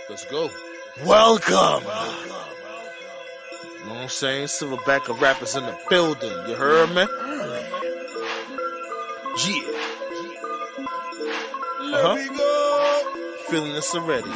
Let's go. Welcome. You know what I'm saying? Silverback of rappers in the building. You heard me? Yeah. Feeling this already.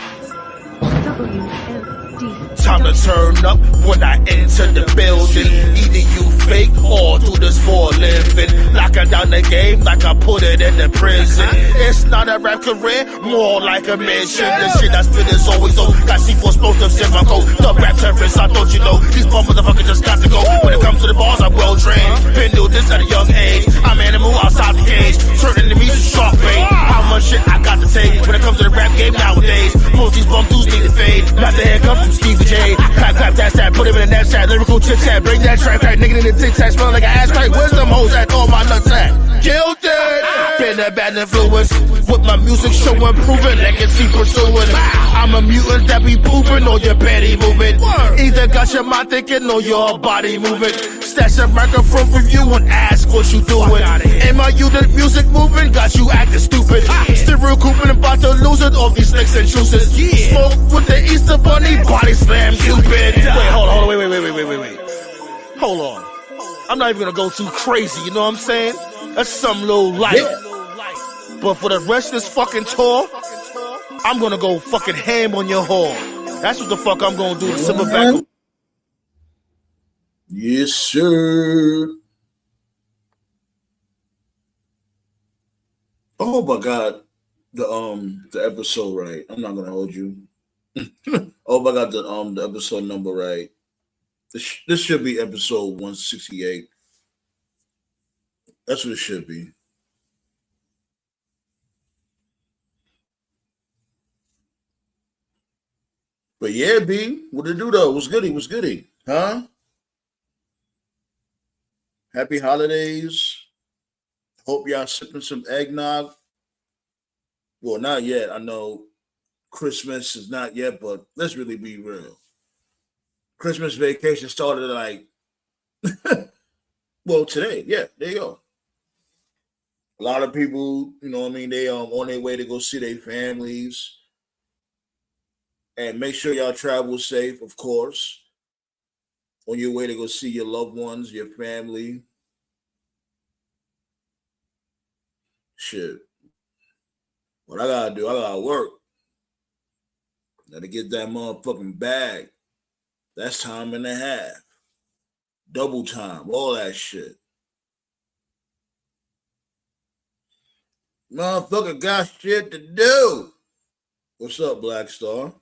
Time to turn up when I enter the building. Either you fake or do this for a living. Locking down the game like I put it in the prison. It's not a rap career, more like a mission. The shit I spit is always on. Got C4 explosives in my coat. The rap terrorists, I thought you know. These bum motherfuckers just got to go. When it comes to the bars, I'm well trained. Been doing this at a young age. I'm animal outside the cage. Turning enemies to shark bait. How much shit I got to take when it comes to the rap game nowadays. Most these bum dudes need to fade. Not the haircut from Stevie J. Clap, clap, dash, that, put him in the Snapchat. Lyrical chit chat, bring that track back. Nigga in the tic tac, smell like an ass crack. Where's them hoes at? All my nuts at? Guilty. Been a bad influence. With my music showing, proving, legacy pursuing. I'm a mutant that be pooping or your petty moving. Either got your mind thinking or your body moving. Stash a microphone from you and ask what you doing. Am I you the music moving? Got you acting stupid. Still real cooping and about to lose it. All these slicks and juices. Smoke with the Easter Bunny, body slam Cupid. Wait, hold on, wait. Hold on. I'm not even gonna go too crazy, you know what I'm saying? That's some little light. But for the rest of this fucking tour, I'm gonna go fucking ham on your whore. That's what the fuck I'm gonna do to Silverback. Yes, sir. I hope I got the episode right. I'm not gonna hold you. I hope I got the episode number right. This should be episode 168. That's what it should be. But yeah, B, what it do though? What's goody? Huh? Happy holidays. Hope y'all sipping some eggnog. Well, not yet. I know Christmas is not yet, but let's really be real. Christmas vacation started like, well, today. Yeah, there you go. A lot of people, you know what I mean, they on their way to go see their families. And make sure y'all travel safe, of course. On your way to go see your loved ones, your family. Shit. What I gotta do, I gotta work. Gotta get that motherfucking bag. That's time and a half. Double time, all that shit. Motherfucker got shit to do. What's up, Black Star?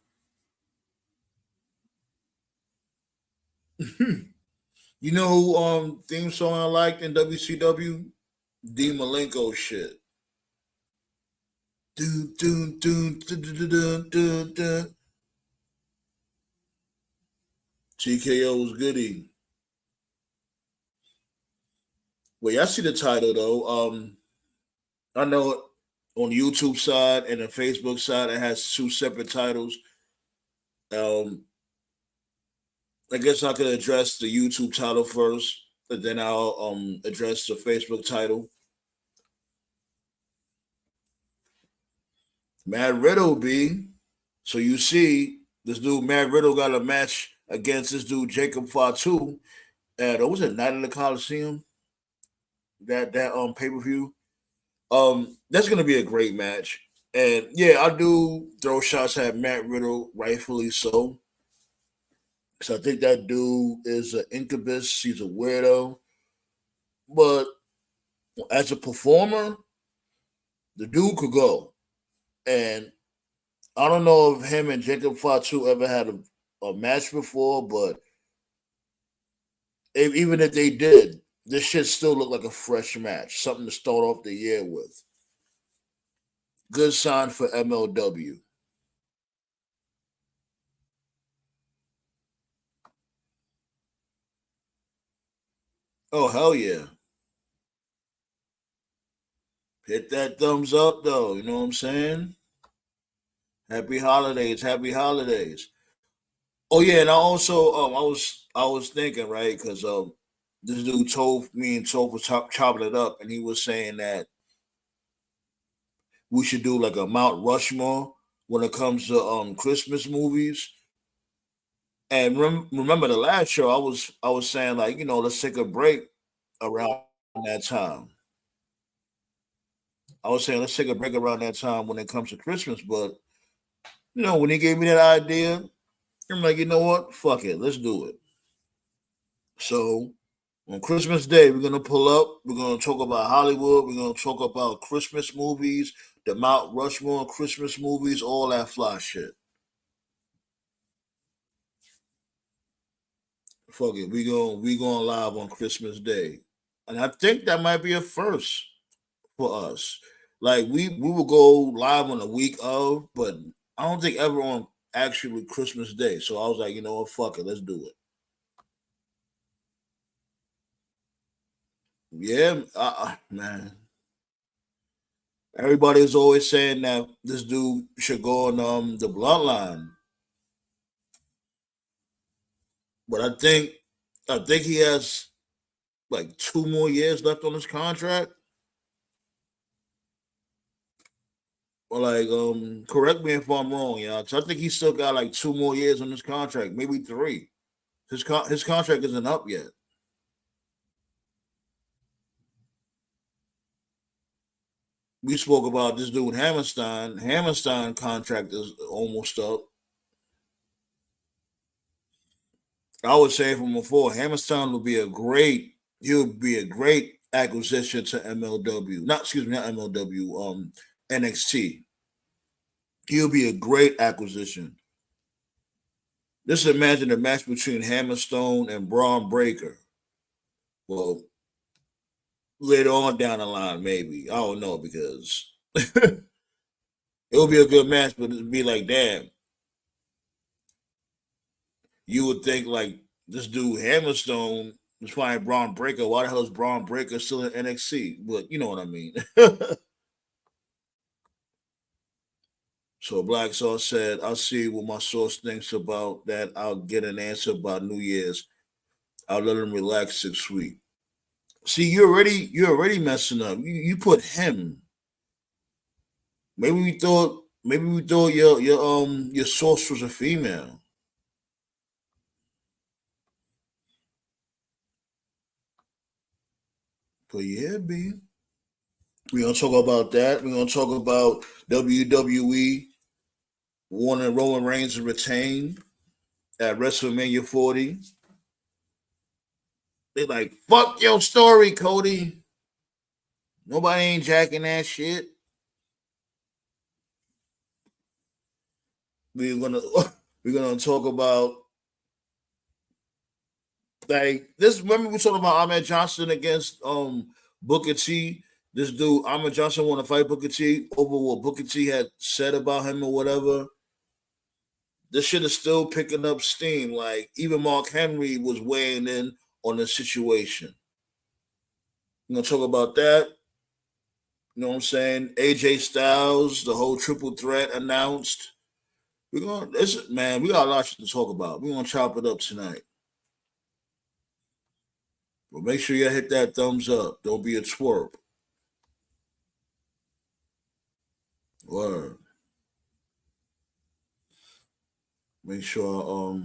You know who theme song I liked in WCW? D Malenko shit. TKO was goody. Well, y'all see the title though. I know on the YouTube side and the Facebook side it has two separate titles. I guess I could address the YouTube title first, and then I'll address the Facebook title. Matt Riddle, B. So you see, this dude Matt Riddle got a match against this dude Jacob Fatu at what was it, Night of the Coliseum? That pay-per-view. That's gonna be a great match. And yeah, I do throw shots at Matt Riddle, rightfully so. So I think that dude is an incubus. He's a weirdo. But as a performer, the dude could go. And I don't know if him and Jacob Fatu ever had a match before, but even if they did, this shit still look like a fresh match. Something to start off the year with. Good sign for MLW. Oh, hell yeah. Hit that thumbs up, though. You know what I'm saying? Happy holidays. Oh, yeah, and I also, I was thinking, right, because this dude told me and Toph was chopping it up, and he was saying that we should do like a Mount Rushmore when it comes to Christmas movies. And remember the last show, I was saying like, let's take a break around that time. I was saying let's take a break around that time when it comes to Christmas. But when he gave me that idea, I'm like, you know what? Fuck it, let's do it. So on Christmas Day, we're gonna pull up. We're gonna talk about Hollywood. We're gonna talk about Christmas movies, the Mount Rushmore Christmas movies, all that fly shit. Fuck it, we going live on Christmas Day, and I think that might be a first for us. Like we will go live on the week of, but I don't think ever on actually Christmas Day. So I was like, you know what, fuck it, let's do it. Yeah, man. Everybody is always saying that this dude should go on the bloodline, but I think he has like 2 more years left on his contract. Or like, correct me if I'm wrong, y'all. Cause I think he still got like 2 more years on his contract, maybe three. His contract isn't up yet. We spoke about this dude Hammerstein. Hammerstein contract is almost up. I was saying from before, Hammerstein would be a great. He would be a great acquisition to MLW. Not excuse me, not MLW. NXT. He'll be a great acquisition. Just imagine a match between Hammerstone and Braun Breaker. Well, later on down the line, maybe. I don't know because it would be a good match, but it'd be like, damn, you would think like this dude Hammerstone was fighting Braun Breaker. Why the hell is Braun Breaker still in NXT? But you know what I mean. So Black Sauce said, I'll see what my source thinks about that. I'll get an answer by New Year's. I'll let him relax 6 weeks. See, you're already messing up. You put him. Maybe we thought your source was a female. But yeah, B. We're gonna talk about that. We're gonna talk about WWE wanting Roman Reigns to retain at WrestleMania 40. They like, fuck your story, Cody. Nobody ain't jacking that shit. We're gonna we're gonna talk about like this. Remember we talking about Ahmed Johnson against Booker T. This dude Ahmed Johnson want to fight Booker T over what Booker T had said about him or whatever. This shit is still picking up steam. Like even Mark Henry was weighing in on the situation. We're gonna talk about that. You know what I'm saying? AJ Styles, the whole triple threat announced. We're gonna this man, we got a lot to talk about. We're gonna chop it up tonight. But make sure you hit that thumbs up. Don't be a twerp. Word. Make sure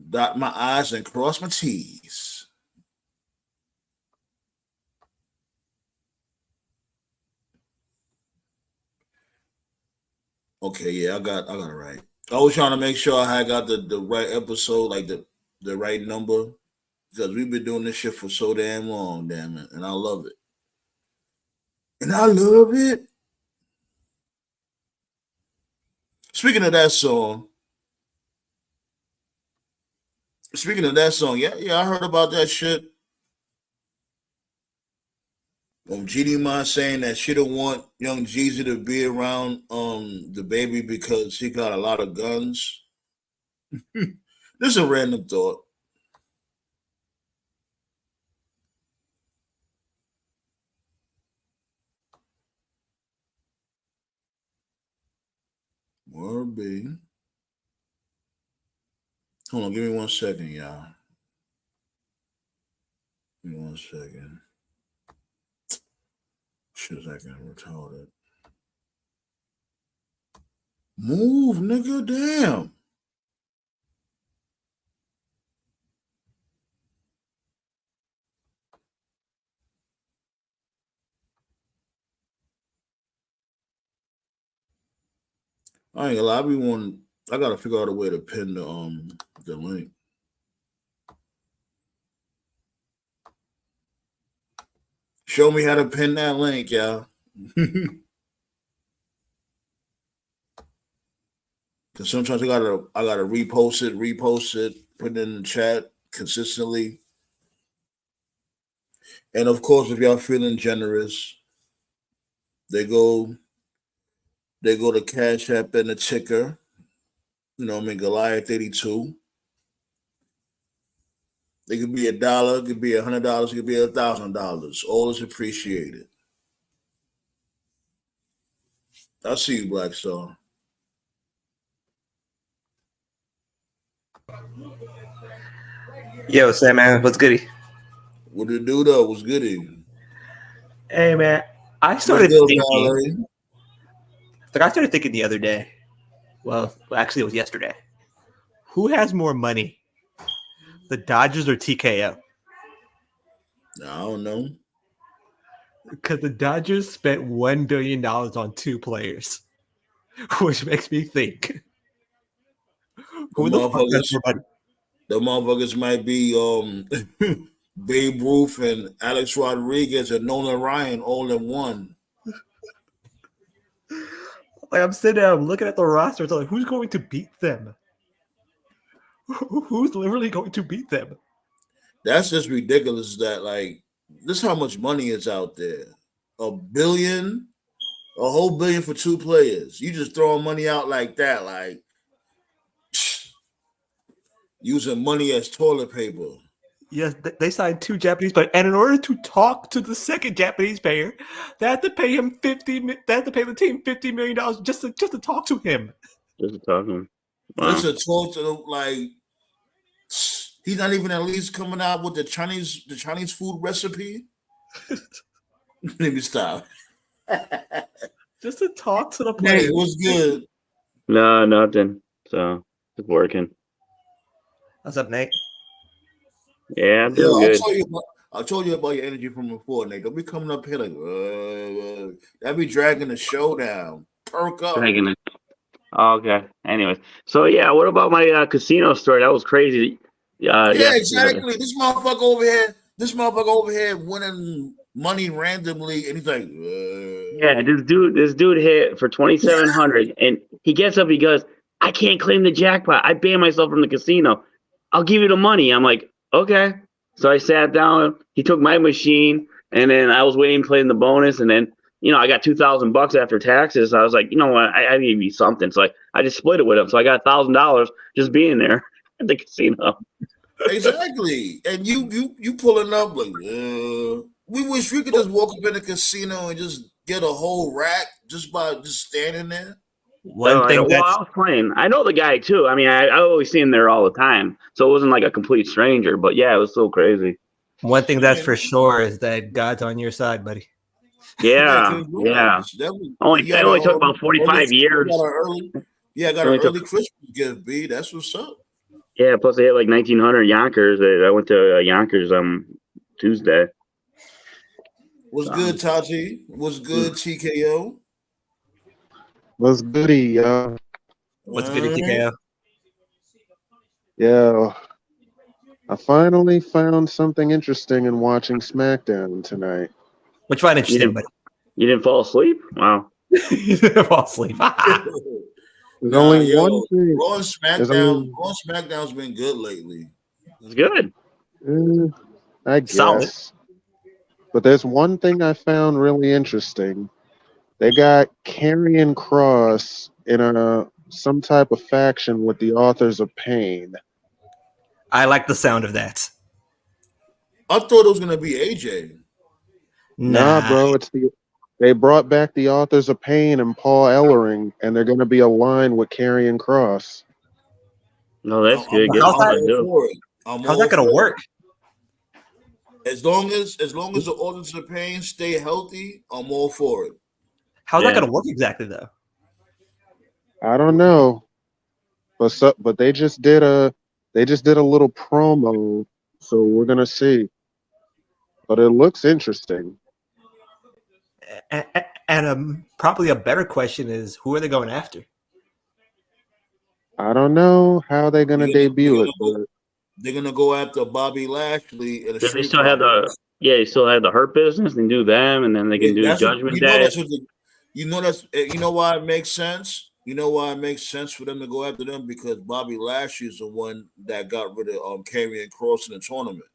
dot my I's and cross my T's. Okay, yeah, I got it right. I was trying to make sure I had got the right episode, like the right number. Because we've been doing this shit for so damn long, damn it. And I love it. And I love it. Speaking of that song, yeah, I heard about that shit. GD Man saying that she don't want young Jeezy to be around the baby because he got a lot of guns. This is a random thought. Word be. Hold on, give me 1 second, y'all. Give me 1 second. Shit, I can retarded. Move, nigga. Damn. I ain't gonna lie. I gotta figure out a way to pin the link. Show me how to pin that link, y'all. Cause sometimes I gotta repost it, put it in the chat consistently. And of course, if y'all feeling generous, they go to Cash App and the ticker. You know what I mean? Goliath 82. It could be $1, it could be $100, it could be $1,000. All is appreciated. I see you, Black Star. Yo, Sam, man, what's goody? What did it do though? What's goody? Hey, man, I started thinking. I started thinking the other day. Well, actually, it was yesterday. Who has more money, the Dodgers or TKO? I don't know. Because the Dodgers spent $1 billion on 2 players, which makes me think. Who the fuck has more money? The motherfuckers might be Babe Ruth and Alex Rodriguez and Nolan Ryan all in one. Like, I'm sitting there, I'm looking at the roster. It's like, who's going to beat them? Who's literally going to beat them? That's just ridiculous. That like, this is how much money is out there. $1 billion, a whole billion for 2 players. You just throwing money out like that, like using money as toilet paper. Yes, they signed 2 Japanese players, and in order to talk to the second Japanese player, they had to pay him They had to pay the team $50 million just to talk to him. Just to talk to him. Wow. Just to talk to them, like he's not even at least coming out with the Chinese food recipe. Let me stop. Just to talk to the player. Hey, what's good? No, nothing. So it's working. What's up, Nate? Yeah, I'm doing good. I told you about your energy from before, Nate. Don't be coming up here like that be dragging the show down. Perk up. Dragging it. Okay. Anyways, so yeah, what about my casino story? That was crazy. Yeah, exactly. This motherfucker over here winning money randomly, and he's like, yeah, this dude hit for 2,700, and he gets up, he goes, I can't claim the jackpot. I banned myself from the casino. I'll give you the money. I'm like, okay. So I sat down. He took my machine, and then I was waiting, playing the bonus, and then I got $2,000 after taxes. I was like, you know what? I need to be something. So I just split it with him. So I got $1,000 just being there at the casino. Exactly, and you pulling up like, we wish we could just walk up in the casino and just get a whole rack just by just standing there. I was playing. I know the guy too. I mean, I always see him there all the time, so it wasn't like a complete stranger. But yeah, it was so crazy. One thing that's for sure is that God's on your side, buddy. Yeah. Only took about 45 years. I got an early Christmas gift, B. That's what's up. Yeah, plus they had like 1,900 Yonkers. I went to Yonkers Tuesday. What's good, Tati? What's good, TKO? What's goody, y'all? What's goody, TKO? Yeah, I finally found something interesting in watching SmackDown tonight. What you find interesting? You didn't fall asleep? Wow. You didn't fall asleep. There's only one thing. Raw SmackDown's been good lately. It's good. I guess. Solid. But there's one thing I found really interesting. They got Karrion Kross in some type of faction with the Authors of Pain. I like the sound of that. I thought it was gonna be AJ. Nah, bro, they brought back the Authors of Pain and Paul Ellering, and they're gonna be aligned with Karrion Kross. No, that's good. How's that gonna work? As long as the Authors of Pain stay healthy, I'm all for it. How's that gonna work exactly though? I don't know, but they just did a little promo, so we're gonna see. But it looks interesting. And probably a better question is, who are they going after? I don't know how they're gonna debut it, but they're gonna go after Bobby Lashley in a They street still have they still have the Hurt Business and do them, and then they can do Judgment Day. That's what you know why it makes sense. You know why it makes sense for them to go after them, because Bobby Lashley is the one that got rid of Karrion Kross in the tournament.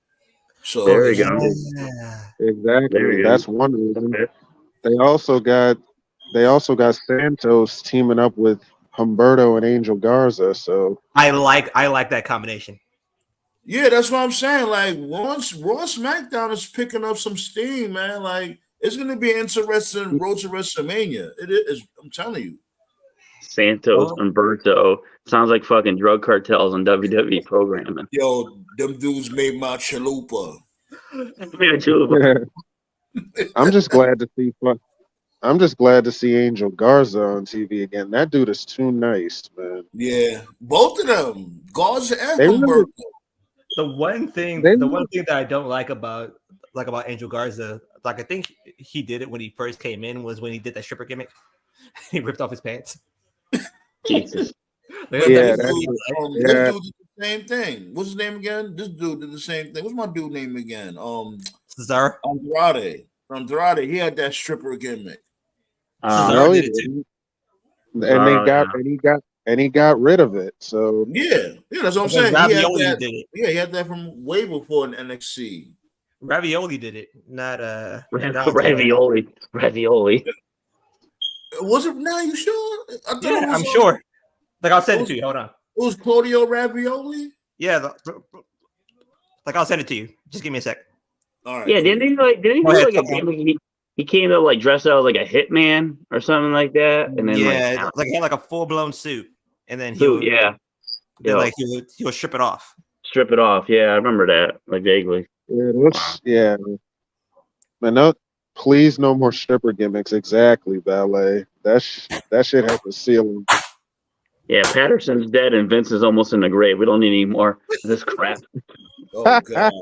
So there we go. Exactly. That's one reason. They also got Santos teaming up with Humberto and Angel Garza. So I like that combination. Yeah, that's what I'm saying. Like once Raw SmackDown is picking up some steam, man. Like it's gonna be an interesting road to WrestleMania. It is. I'm telling you. Santos, Humberto sounds like fucking drug cartels on WWE programming. Yo, them dudes made my chalupa. I'm just glad to see. I'm just glad to see Angel Garza on TV again. That dude is too nice, man. Yeah, both of them, Garza and Humberto. The one thing that I don't like about Angel Garza, like I think he did it when he first came in, was when he did that stripper gimmick. He ripped off his pants. Jesus. This dude did the same thing. What's his name again? This dude did the same thing. What's my dude name again? Cesaro. Andrade. He had that stripper gimmick. Cesaro did it too. And he got rid of it. So yeah, that's what I'm saying. Ravioli did it. Yeah, he had that from way before in NXT. Ravioli did it, not Ravioli. Was it now? You sure? I'm sure. Like I'll send it to you. Hold on. It was Claudio Ravioli. Yeah, like I'll send it to you. Just give me a sec. All right. Yeah, didn't he do like a gimmick? He came up like dressed out like a hitman or something like that, and then he had like a full blown suit, and then he'll strip it off. Strip it off. Yeah, I remember that like vaguely. Yeah. Man, no, please no more stripper gimmicks. Exactly, Ballet. That shit has the ceiling. Yeah, Patterson's dead and Vince is almost in the grave. We don't need any more of this crap. Oh god,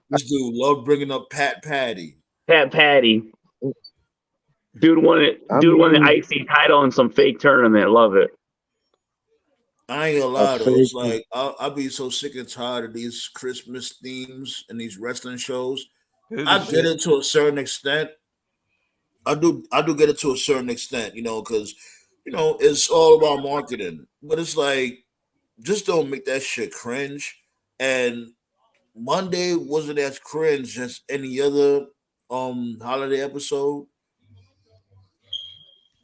this dude loved bringing up Pat Patty. Dude won the IC title in some fake tournament. Love it. I ain't gonna lie though. It's like I'll be so sick and tired of these Christmas themes and these wrestling shows. I get it to a certain extent. I do get it to a certain extent, because it's all about marketing. But it's like, just don't make that shit cringe. And Monday wasn't as cringe as any other holiday episode.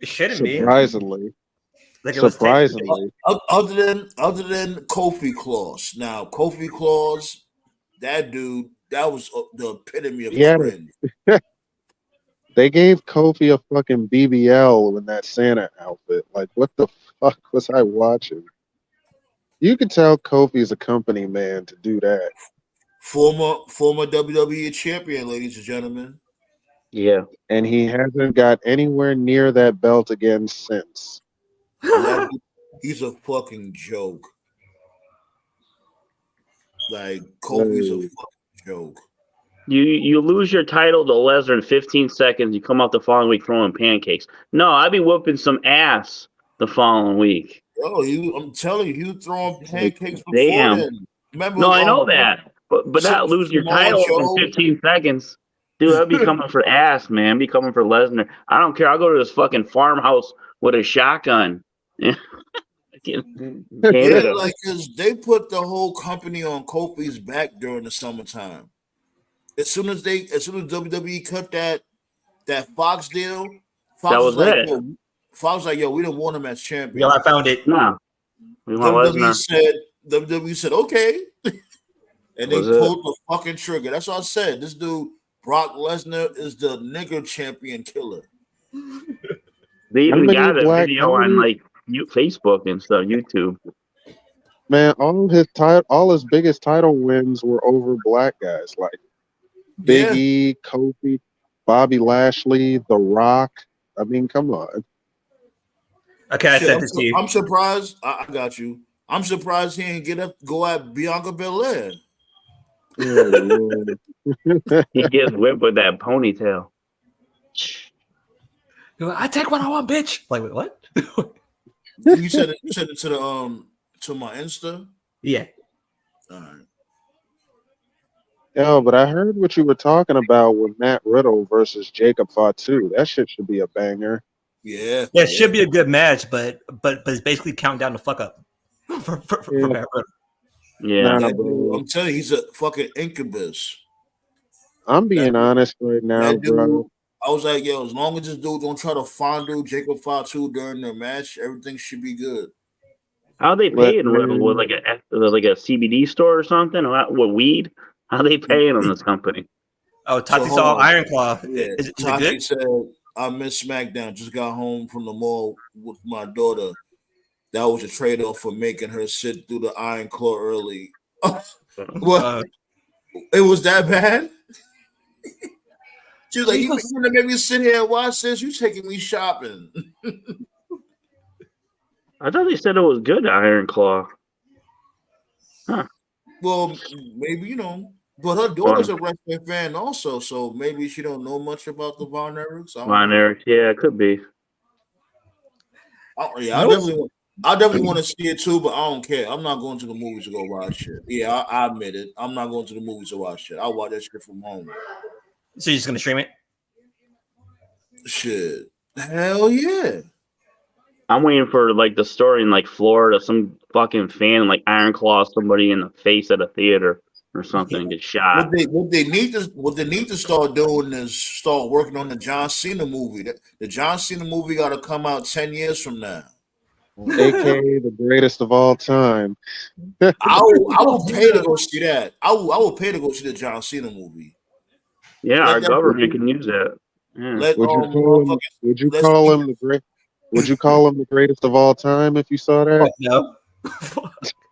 It shouldn't be. Surprisingly. Other than Kofi Claus. Now, Kofi Claus, that dude, that was the epitome of cringe. They gave Kofi a fucking BBL in that Santa outfit. Like, what the fuck was I watching? You could tell Kofi's a company man to do that. Former WWE champion, ladies and gentlemen. Yeah. And he hasn't got anywhere near that belt again since. He's a fucking joke. Like, Kofi's a fucking joke. You lose your title to Lesnar in 15 seconds. You come out the following week throwing pancakes. No, I'd be whooping some ass the following week. Oh, I'm telling you, he was throwing pancakes before. Damn. Remember, I know that, but not lose your title in 15 seconds. Dude, I'd be coming for ass, man. I'd be coming for Lesnar. I don't care. I'll go to this fucking farmhouse with a shotgun. Yeah, like, cause they put the whole company on Kofi's back during the summertime. As soon as WWE cut that Fox deal, Fox was like, yo, we don't want him as champion. Yo, I found it. No. WWE said okay, and they pulled the fucking trigger. That's what I said. This dude Brock Lesnar is the nigger champion killer. They even got a video on like Facebook and stuff, YouTube. Man, all his biggest title wins were over black guys like Big E, Kofi, Bobby Lashley, The Rock. I mean, come on. Okay, I sent it to you. I'm surprised. I got you. I'm surprised he ain't go at Bianca Belair. He gets whipped with that ponytail. I take what I want, bitch. Like what? You said it to my Insta. Yeah. All right. Yo, but I heard what you were talking about with Matt Riddle versus Jacob Fatu. That shit should be a banger. Yeah. Yeah, it should be a good match, but it's basically counting down the fuck up for Matt Riddle. Yeah. Nah, I'm telling you, he's a fucking incubus. I'm being honest right now, bro. I was like, yo, as long as this dude don't try to fondle Jacob Fatu during their match, everything should be good. How they paying Riddle with like a CBD store or something? Or what weed? How they paying on this company? Oh, Tati saw Iron Claw. Yeah. Is it Tati good? said, I missed SmackDown. Just got home from the mall with my daughter. That was a trade-off for making her sit through the Iron Claw early. What? It was that bad? She was like, "You gonna make me sit here and watch this? You taking me shopping?" I thought they said it was good, Iron Claw. Huh. Well, maybe but her daughter's a wrestling fan also, so maybe she don't know much about the Von Erichs. Von Erich, yeah, it could be. I definitely want to see it too, but I don't care. I'm not going to the movies to go watch it. Yeah, I admit it. I'm not going to the movies to watch it. I'll watch that shit from home. So you're just gonna stream it? Shit. Hell yeah. I'm waiting for like the story in like Florida, some fucking fan like Iron Claw somebody in the face at a theater or something and get shot. What they need to start doing is start working on the John Cena movie. The John Cena movie got to come out 10 years from now. AKA the greatest of all time. I will pay to go see that. I will pay to go see the John Cena movie. Yeah, our government can use that. Yeah. Would you call him the greatest of all time if you saw that? No.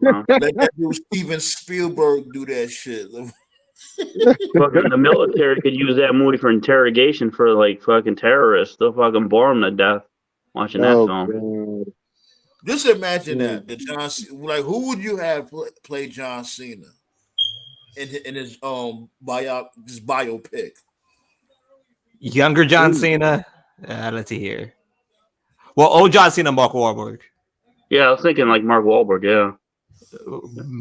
Let that dude Steven Spielberg do that shit. Fucking the military could use that movie for interrogation for like fucking terrorists. They'll fucking bore them to death watching that film. God. Just imagine that the who would you have play John Cena in his biopic? Younger John Cena. Let's see here. Well, old John Cena, Mark Wahlberg. Yeah, I was thinking like Mark Wahlberg. Yeah,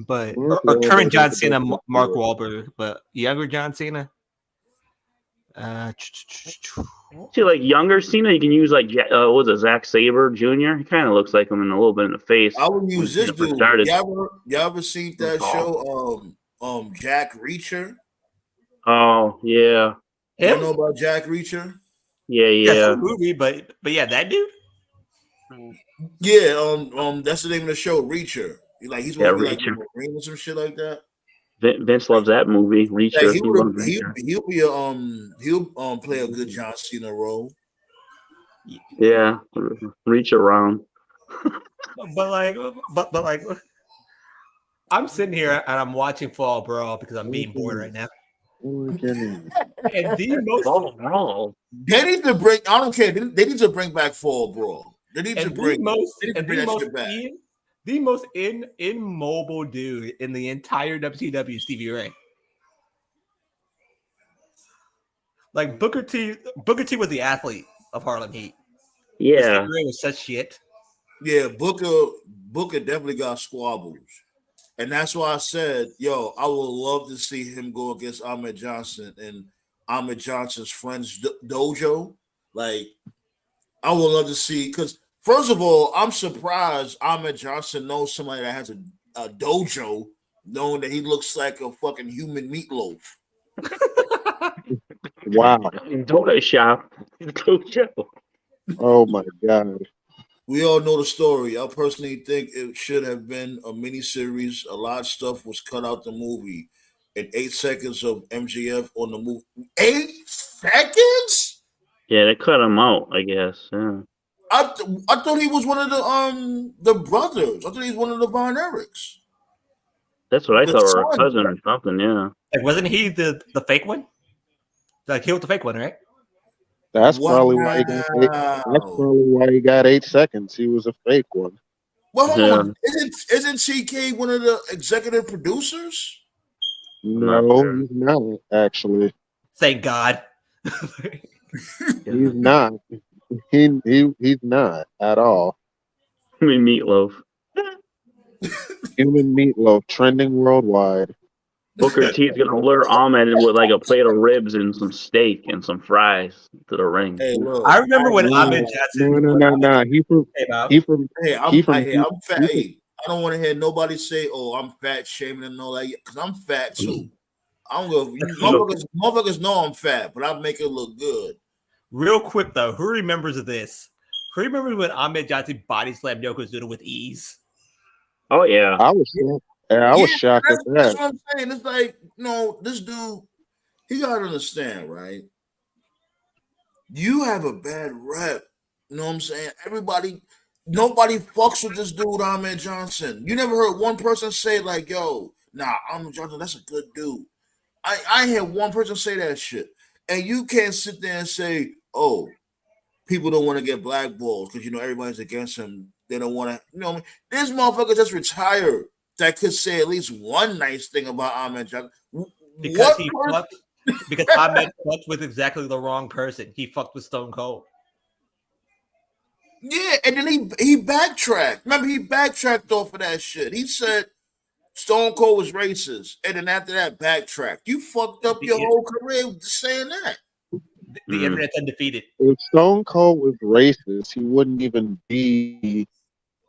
but or current John Cena, Mark Wahlberg, but younger John Cena. See, like younger Cena, you can use like was it Zack Sabre Jr.? He kind of looks like him in a little bit in the face. I would use this dude. You ever seen that show? Jack Reacher. Oh yeah. You know about Jack Reacher? Yeah. That's a movie, but yeah, that dude. Yeah, that's the name of the show, Reacher. He's going to be like a Marine or some shit like that. Vince loves that movie, Reacher. He'll play a good John Cena role. Yeah, reach around. but like, I'm sitting here and I'm watching Fall Brawl because I'm being bored right now. And the most Fall Brawl. They need to bring. I don't care. They need to bring back Fall Brawl. They need to bring the most immobile dude in the entire WCW, Stevie Ray. Like Booker T was the athlete of Harlem Heat. Yeah, Stevie Ray was such shit. Yeah, Booker definitely got squabbles, and that's why I said, yo, I would love to see him go against Ahmed Johnson and Ahmed Johnson's friends dojo. Like, I would love to see because. First of all, I'm surprised Ahmed Johnson knows somebody that has a dojo, knowing that he looks like a fucking human meatloaf. Wow. Donut shop. Dojo. Oh my God. We all know the story. I personally think it should have been a miniseries. A lot of stuff was cut out the movie. And 8 seconds of MJF on the movie. 8 seconds? Yeah, they cut him out, I guess. Yeah. I thought he was one of the brothers. I thought he was one of the Von Erichs. That's what I thought, or a cousin or something. Yeah. Like, wasn't he the fake one? Like he was the fake one, right? That's Wow. probably why he got That's probably why he got 8 seconds. He was a fake one. Well, hold on. Isn't TK one of the executive producers? No, he's not actually. Thank God. He's not. He's not at all. I mean, Meatloaf. Human Meatloaf trending worldwide. Booker T is gonna lure Ahmed with like a plate of ribs and some steak and some fries to the ring. Hey, look, I remember when Ahmed Johnson. No. He from. Hey, I'm fat. Hey, I don't want to hear nobody say, "Oh, I'm fat shaming" and all that, because I'm fat too. I don't go. Motherfuckers know I'm fat, but I make it look good. Real quick though, who remembers of this? Who remembers when Ahmed Johnson body slammed Yokozuna with ease? Oh yeah, I was shocked at that. That's what I'm saying. It's like, this dude, he gotta understand, right? You have a bad rep. You know what I'm saying? Nobody fucks with this dude, Ahmed Johnson. You never heard one person say like, "Yo, nah, Ahmed Johnson, that's a good dude." I hear one person say that shit, and you can't sit there and say, "Oh, people don't want to get blackballed because everybody's against him. They don't want to." This motherfucker just retired that could say at least one nice thing about Ahmed Johnson. Because Ahmed fucked with exactly the wrong person. He fucked with Stone Cold. Yeah, and then he backtracked. Remember, he backtracked off of that shit. He said Stone Cold was racist, and then after that, backtracked. You fucked up your whole career saying that. The internet's undefeated. If Stone Cold was racist, he wouldn't even be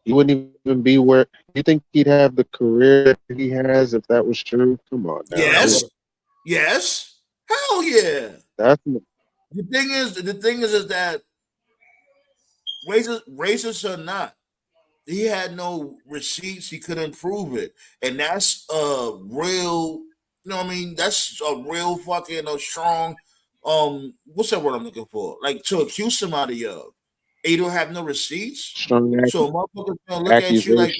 where you think he'd have the career that he has if that was true. Come on now. Yes. Hell yeah. That's the thing is that racist or not, he had no receipts. He couldn't prove it, and that's a real. That's a real fucking strong. What's that word I'm looking for? Like, to accuse somebody of. And you don't have no receipts. Strong so motherfuckers gonna look at you like,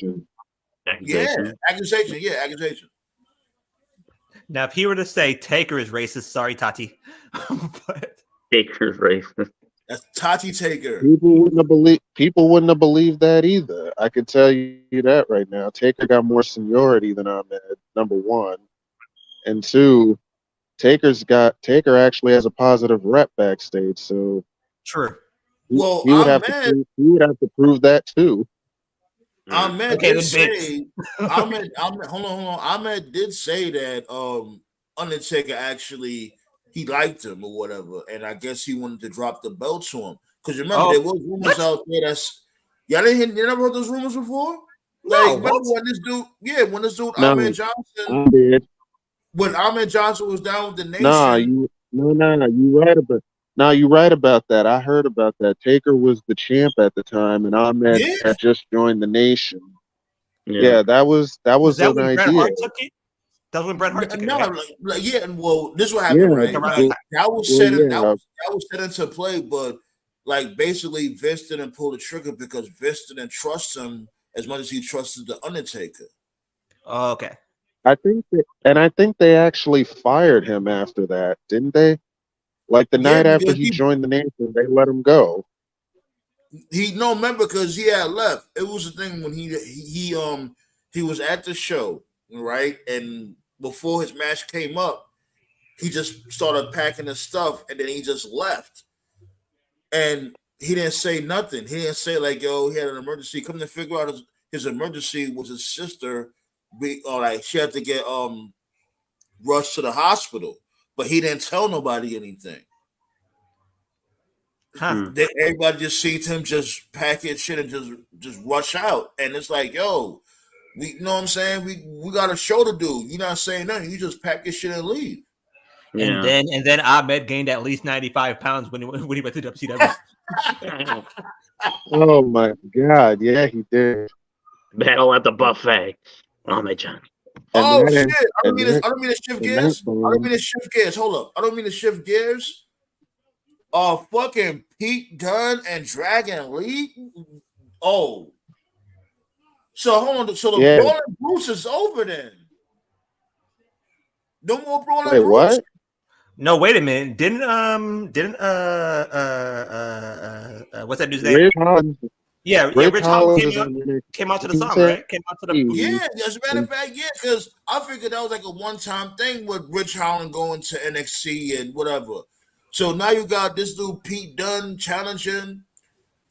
accusation. Yeah, accusation. Now, if he were to say Taker is racist, sorry, Tati. But Taker's racist. That's Tati Taker. People wouldn't have believed that either. I could tell you that right now. Taker got more seniority than Ahmed, number one. And two, Taker actually has a positive rep backstage, so true. Well, he would have to prove that too. Ahmed did say, Ahmed, hold on. Ahmed did say that Undertaker actually he liked him or whatever, and I guess he wanted to drop the belt to him. Because remember, there was rumors out there y'all you never heard those rumors before? Like, remember when this dude, Ahmed Johnson did. When Ahmed Johnson was down with the Nation. You're right about that. I heard about that. Taker was the champ at the time, and Ahmed had just joined the Nation. Yeah, that was an idea. That was when Bret Hart took it. Well, this is what happened, right? That was set into play, but basically Vince didn't pull the trigger because Vince didn't trust him as much as he trusted the Undertaker. Oh, okay. I think they actually fired him after that, didn't they? Like the night after he joined the Nation, they let him go. Remember, because he had left. It was the thing when he was at the show, right? And before his match came up, he just started packing his stuff, and then he just left. And he didn't say nothing. He didn't say like, "Yo, he had an emergency." Come to figure out his emergency was his sister. She had to get rushed to the hospital, but he didn't tell nobody anything. Everybody just sees him just pack his shit and just rush out, and it's like, yo, you know what I'm saying? We got a show to do. You're not saying nothing. You just pack your shit and leave. Yeah. And then Ahmed gained at least 95 pounds when he went to WCW. Oh my God! Yeah, he did. Battle at the buffet. Ahmed Johnson. Oh shit! I don't mean to shift gears. Hold up. I don't mean to shift gears. Fucking Pete Dunne and Dragon Lee. Oh. So hold on. So the Brawling Bruce is over then. No more Brawling Bruce. What? No, wait a minute. Didn't what's that dude's name? Rich Holland. Yeah, Rich Rich Holland Holland came out to the song, right? Came out to the Yeah, as a matter of fact, yeah, because I figured that was like a one-time thing with Rich Holland going to NXT and whatever. So now you got this dude Pete Dunne challenging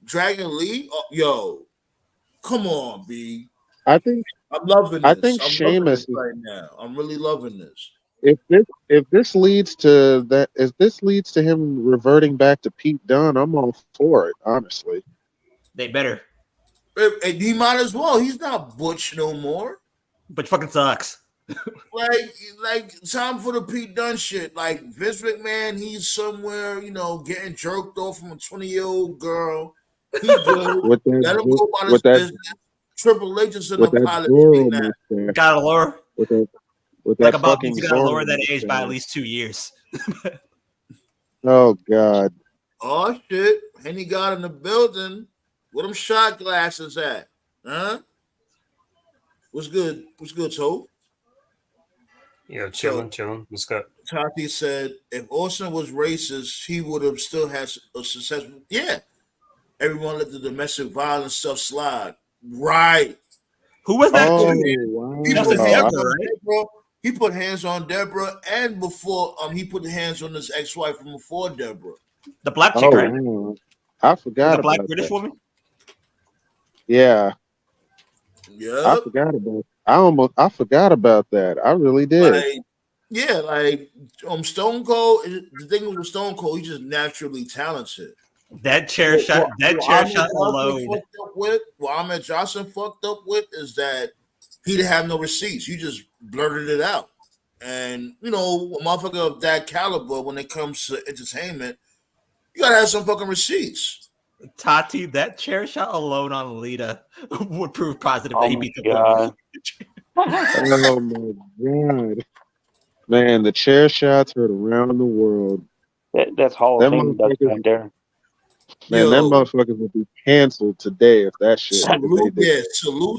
Dragon Lee. Oh, yo, come on, B. I'm loving this. I'm loving Sheamus this right now. I'm really loving this. If this leads to that, if this leads to him reverting back to Pete Dunne, I'm all for it. Honestly, they better. He might as well. He's not Butch no more. But fucking sucks. like time for the Pete Dunne shit. Like Vince McMahon, he's somewhere, getting jerked off from a 20-year-old girl. He good. Let him go about his business. Triple H is in the pilot. Gotta lower. With that like about fucking you gotta lower that age by at least 2 years. Oh God. Oh shit. Henny got in the building. Where them shot glasses at? Huh? What's good? What's good, Tove? Yo, chilling. What's good? Tati said if Austin was racist, he would have still had a successful. Yeah. Everyone let the domestic violence stuff slide. Right. Who was that? He put hands on Deborah, and before he put hands on his ex-wife from before Deborah. The black chick, right? I forgot the black about British that. woman. Yeah. I forgot about. I forgot about that. I really did. Stone Cold. The thing with Stone Cold, he's just naturally talented. That chair shot. That chair shot alone. What Ahmed Johnson fucked up with is that he didn't have no receipts. You just blurted it out, and a motherfucker of that caliber, when it comes to entertainment, you gotta have some fucking receipts. Tati, that chair shot alone on Lita would prove positive that he beat the God. Oh my God. Man, the chair shots heard around the world. That's Hall of Fame right there. Man, them motherfuckers would be canceled today if that shit. Salute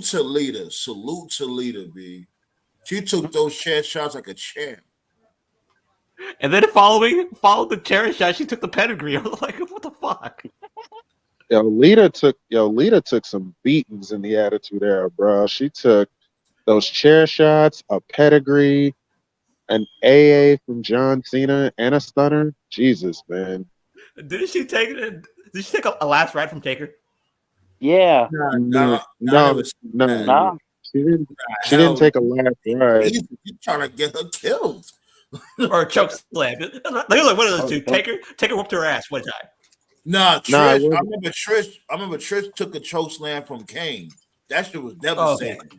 to Lita. Salute to Lita, B. She took those chair shots like a champ. And then following the chair shot, she took the pedigree. I was like, what the fuck? Lita took some beatings in the Attitude Era, bro. She took those chair shots, a pedigree, an AA from John Cena, and a stunner. Jesus, man. Did she take a last ride from Taker? Yeah. No. She didn't take a last ride. He's trying to get her killed. Or a choke slam. Like, what are those two? Taker whooped her ass one time. Nah, Trish. I remember Trish took a choke slam from Kane. That shit was devastating. Okay.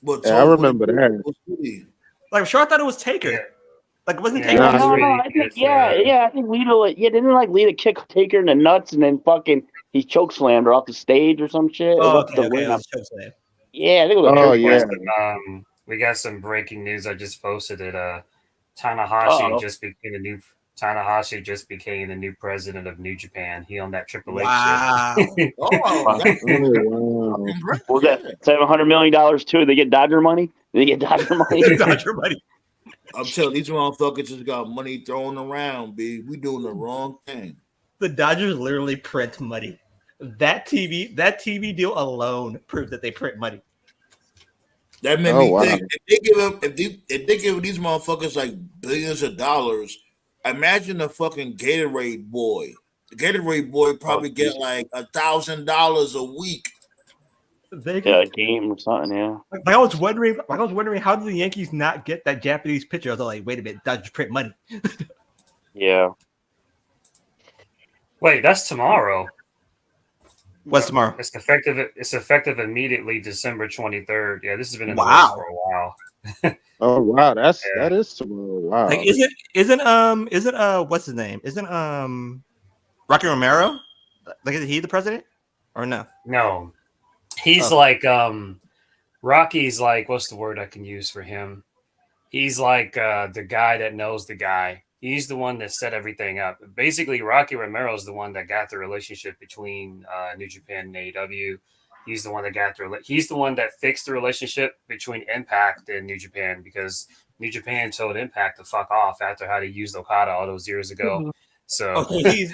But I remember that. Like, sure, I thought it was Taker. Yeah. Like, wasn't Yeah, Taker? I think Lita. Didn't Lita kick Taker in the nuts and then fucking he choke slammed her off the stage or some shit? Oh, okay, it was choke slam. Yeah, I think it was. Oh yeah. We got some breaking news. I just posted it. Tanahashi just became the new president of New Japan. He owned that Triple H. Wow. Wow. Was that $700 million too? They get Dodger money. They get Dodger money. Dodger money. I'm telling you, these motherfuckers just got money thrown around, B. We doing the wrong thing. The Dodgers literally print money. That TV deal alone proved that they print money. That made me think if they give these motherfuckers like billions of dollars, imagine the fucking Gatorade boy. The Gatorade boy probably get like $1,000 a week. A game or something, yeah. Like I was wondering how did the Yankees not get that Japanese pitcher? I was like, wait a minute, Dodgers print money. Yeah. Wait, that's tomorrow. What's tomorrow? It's effective immediately December 23rd. Yeah, this has been in the Wow. works for a while. Oh wow, that is tomorrow. Wow. Like isn't what's his name? Isn't Rocky Romero? Like is he the president? Or no? No. He's like Rocky's like, what's the word I can use for him? He's like the guy that knows the guy. He's the one that set everything up. Basically, Rocky Romero is the one that got the relationship between New Japan and AEW. He's the one that fixed the relationship between Impact and New Japan because New Japan told Impact to fuck off after how they used Okada all those years ago. So he's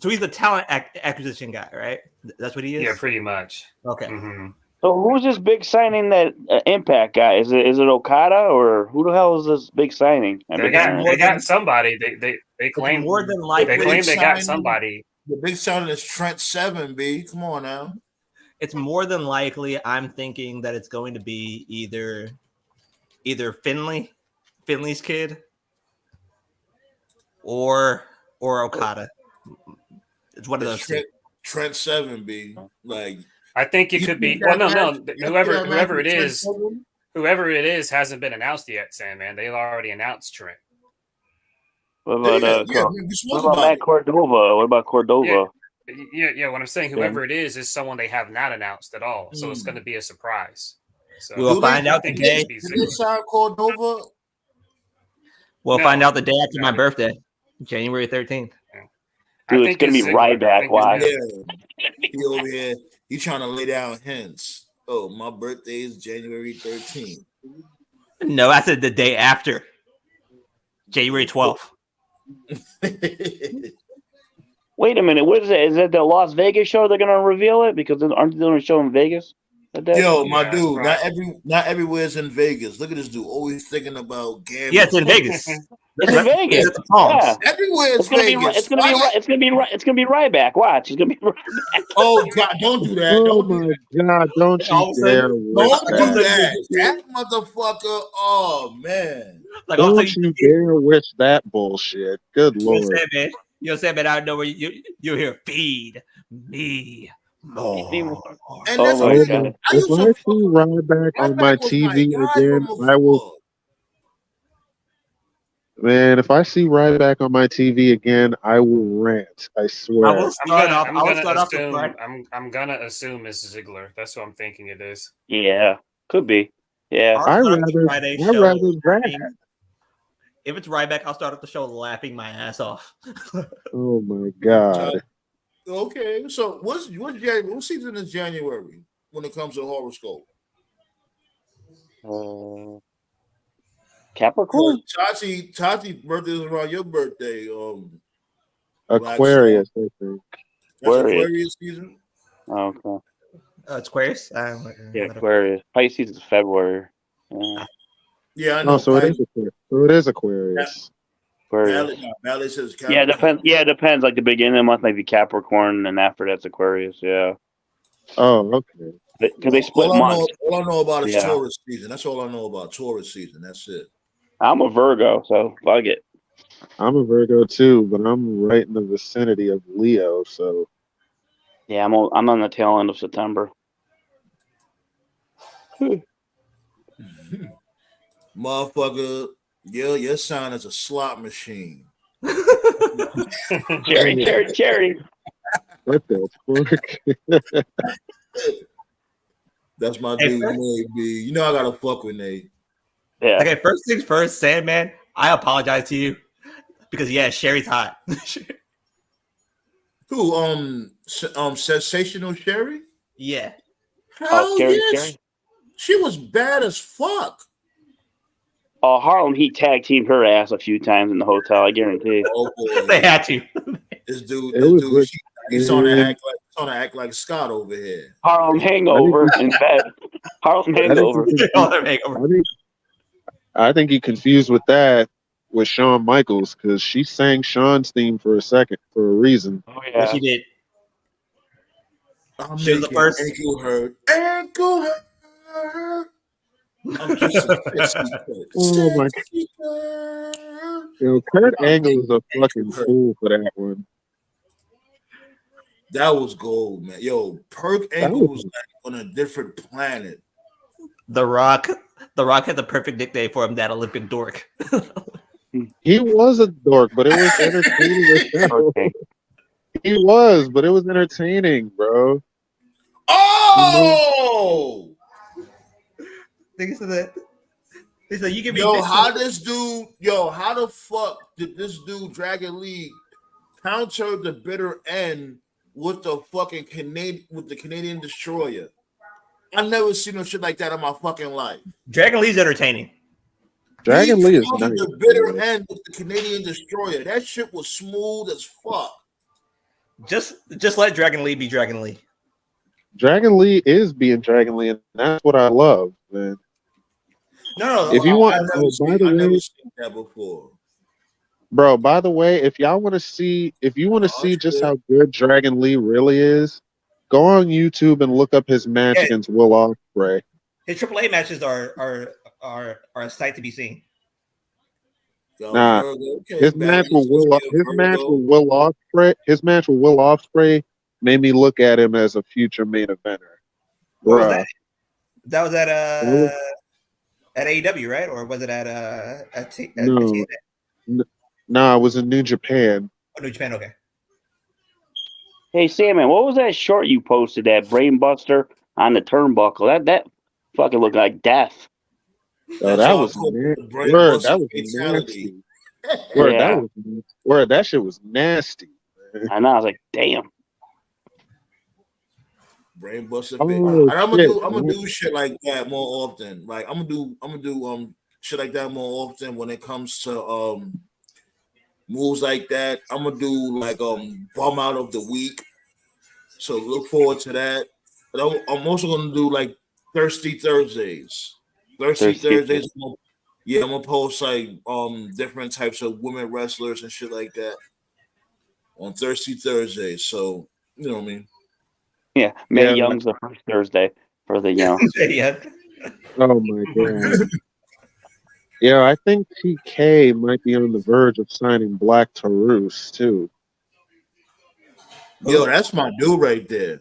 the talent acquisition guy, right? That's what he is. Yeah, pretty much. Okay. Mm-hmm. So who's this big signing that Impact guy? Is it Okada or who the hell is this big signing? They got somebody. They claim more than likely. They claim they got somebody. The big signing is Trent Seven. B, come on now. It's more than likely. I'm thinking that it's going to be either Finley's kid, or Okada. It's one of those. Trent Seven. B, like. I think it could be. Well, no. Whoever it is hasn't been announced yet, Sandman. They've already announced Trent. What about Matt Cordova? What about Cordova? Yeah. What I'm saying, whoever it is someone they have not announced at all. So it's going to be a surprise. So we'll find out the day. Did they sign Cordova? We'll find out the day after my birthday, January 13th. Dude, it's going to be Ryback. Why? He over here. He trying to lay down hints. Oh, my birthday is January 13th. No, I said the day after. January 12th. Wait a minute. What is it? Is it the Las Vegas show they're going to reveal it? Because aren't they doing a show in Vegas? Yo, my dude, right. not everywhere's in Vegas. Look at this dude, always thinking about gambling. Yeah, it's in Vegas. It's in Vegas. Yeah. Everywhere it's Vegas. It's gonna be Ryback. Watch, it's gonna be Ryback. Oh God, don't do that. Oh my God, don't you dare! Don't do that. That motherfucker. Oh man. Like, don't you dare wish that bullshit. Good Lord. You'll say, man, I know where you hear feed me. More. And that's if I see Ryback on my TV again, I will. Man, if I see Ryback on my TV again, I will rant. I swear. I'm gonna assume it's Ziggler. That's what I'm thinking it is. Yeah, could be. Yeah, I rather rant. If it's Ryback, I'll start up the show laughing my ass off. Oh my God. Okay, so what season is January when it comes to horoscope? Capricorn. Tati birthday is around your birthday. Aquarius, I think. That's Aquarius season. Oh, okay. It's Aquarius. Yeah, Aquarius. Pisces is February. Yeah, I know. Oh, so it is Aquarius. Valley says Capricorn. Yeah, it depends. Like the beginning of the month might be Capricorn, and after that's Aquarius. Yeah. Oh, okay. Because they split months. All I know about is Taurus season. That's all I know about Taurus season. That's it. I'm a Virgo, so fuck it. I'm a Virgo too, but I'm right in the vicinity of Leo, so. Yeah, I'm on the tail end of September. Motherfucker, your sign is a slot machine. Cherry. What the fuck? That's my dude, Nate B. You know I gotta fuck with Nate. Yeah. Okay, first things first, Sandman. I apologize to you because Sherry's hot. Who? Sensational Sherry? Yeah. Hell yes. She was bad as fuck. Harlem Heat tag teamed her ass a few times in the hotel. I guarantee. Oh boy, they had to. This dude, he's on to act like Scott over here. Harlem Hangover in bed. Harlem Hangover. I think he confused with that with Shawn Michaels because she sang Shawn's theme for a reason. Oh yeah, she did. She was the first. Ankle hurt. I'm just oh my God. Yo, Kurt Angle is a fucking fool for that one. That was gold, man. Yo, Perk Angle was like on a different planet. The Rock had the perfect nickname for him, that Olympic dork. He was a dork, but it was entertaining. Okay. He was, but it was entertaining, bro. Oh! They said that. They said you can be. How the fuck did this dude Dragon Lee counter the bitter end with the fucking Canadian Destroyer? I've never seen no shit like that in my fucking life. Dragon Lee's entertaining. Dragon Lee is fought nice. the bitter end with the Canadian Destroyer. That shit was smooth as fuck. Just let Dragon Lee be Dragon Lee. Dragon Lee is being Dragon Lee, and that's what I love, man. No. If you want, I've never seen that before. Bro, by the way, if y'all want to see, just how good Dragon Lee really is, go on YouTube and look up his match against Will Ospreay. His AAA matches are a sight to be seen. Nah, his match with Will Ospreay made me look at him as a future main eventer. What was that? That was at AEW, right? Or was it at No, it was in New Japan. Oh, New Japan, okay. Hey, Sandman, what was that short you posted? That brainbuster on the turnbuckle. That fucking looked like death. Oh, that was nasty. That shit was nasty. I know. I was like, damn. Brainbuster. I'm gonna do shit like that more often. Like I'm gonna do shit like that more often when it comes to moves like that. I'm gonna do like bum out of the week. So look forward to that. But I'm also gonna do like Thirsty Thursdays. Thursdays. I'm gonna post like different types of women wrestlers and shit like that on Thirsty Thursdays. So you know what I mean. Yeah, May Young's the first Thursday for the yeah. Oh my god. Yeah, I think TK might be on the verge of signing Black Taurus too. Yo, that's my dude right there.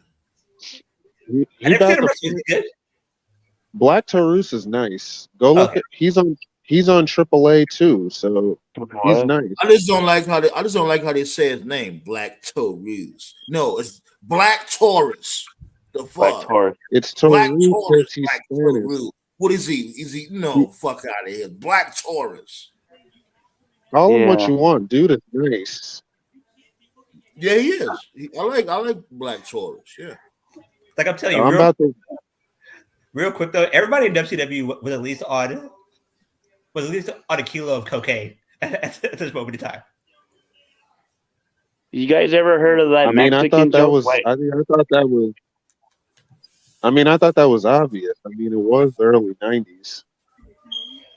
Black Taurus is nice. Go look at he's on AAA too, so he's nice. I just don't like how they say his name, Black Taurus. No, it's Black Taurus. The fuck? Black Taurus. It's Taurus. Black Taurus. What is he? Is he no fuck out of here? Black Taurus. Call him what you want, dude. Is nice. Yeah, he is. I like Black Taurus. Yeah. Like I'm telling you, real quick though, everybody in WCW was at least on a kilo of cocaine at this moment in time. You guys ever heard of that Mexican joke? I thought that was obvious. I mean, it was the early 90s.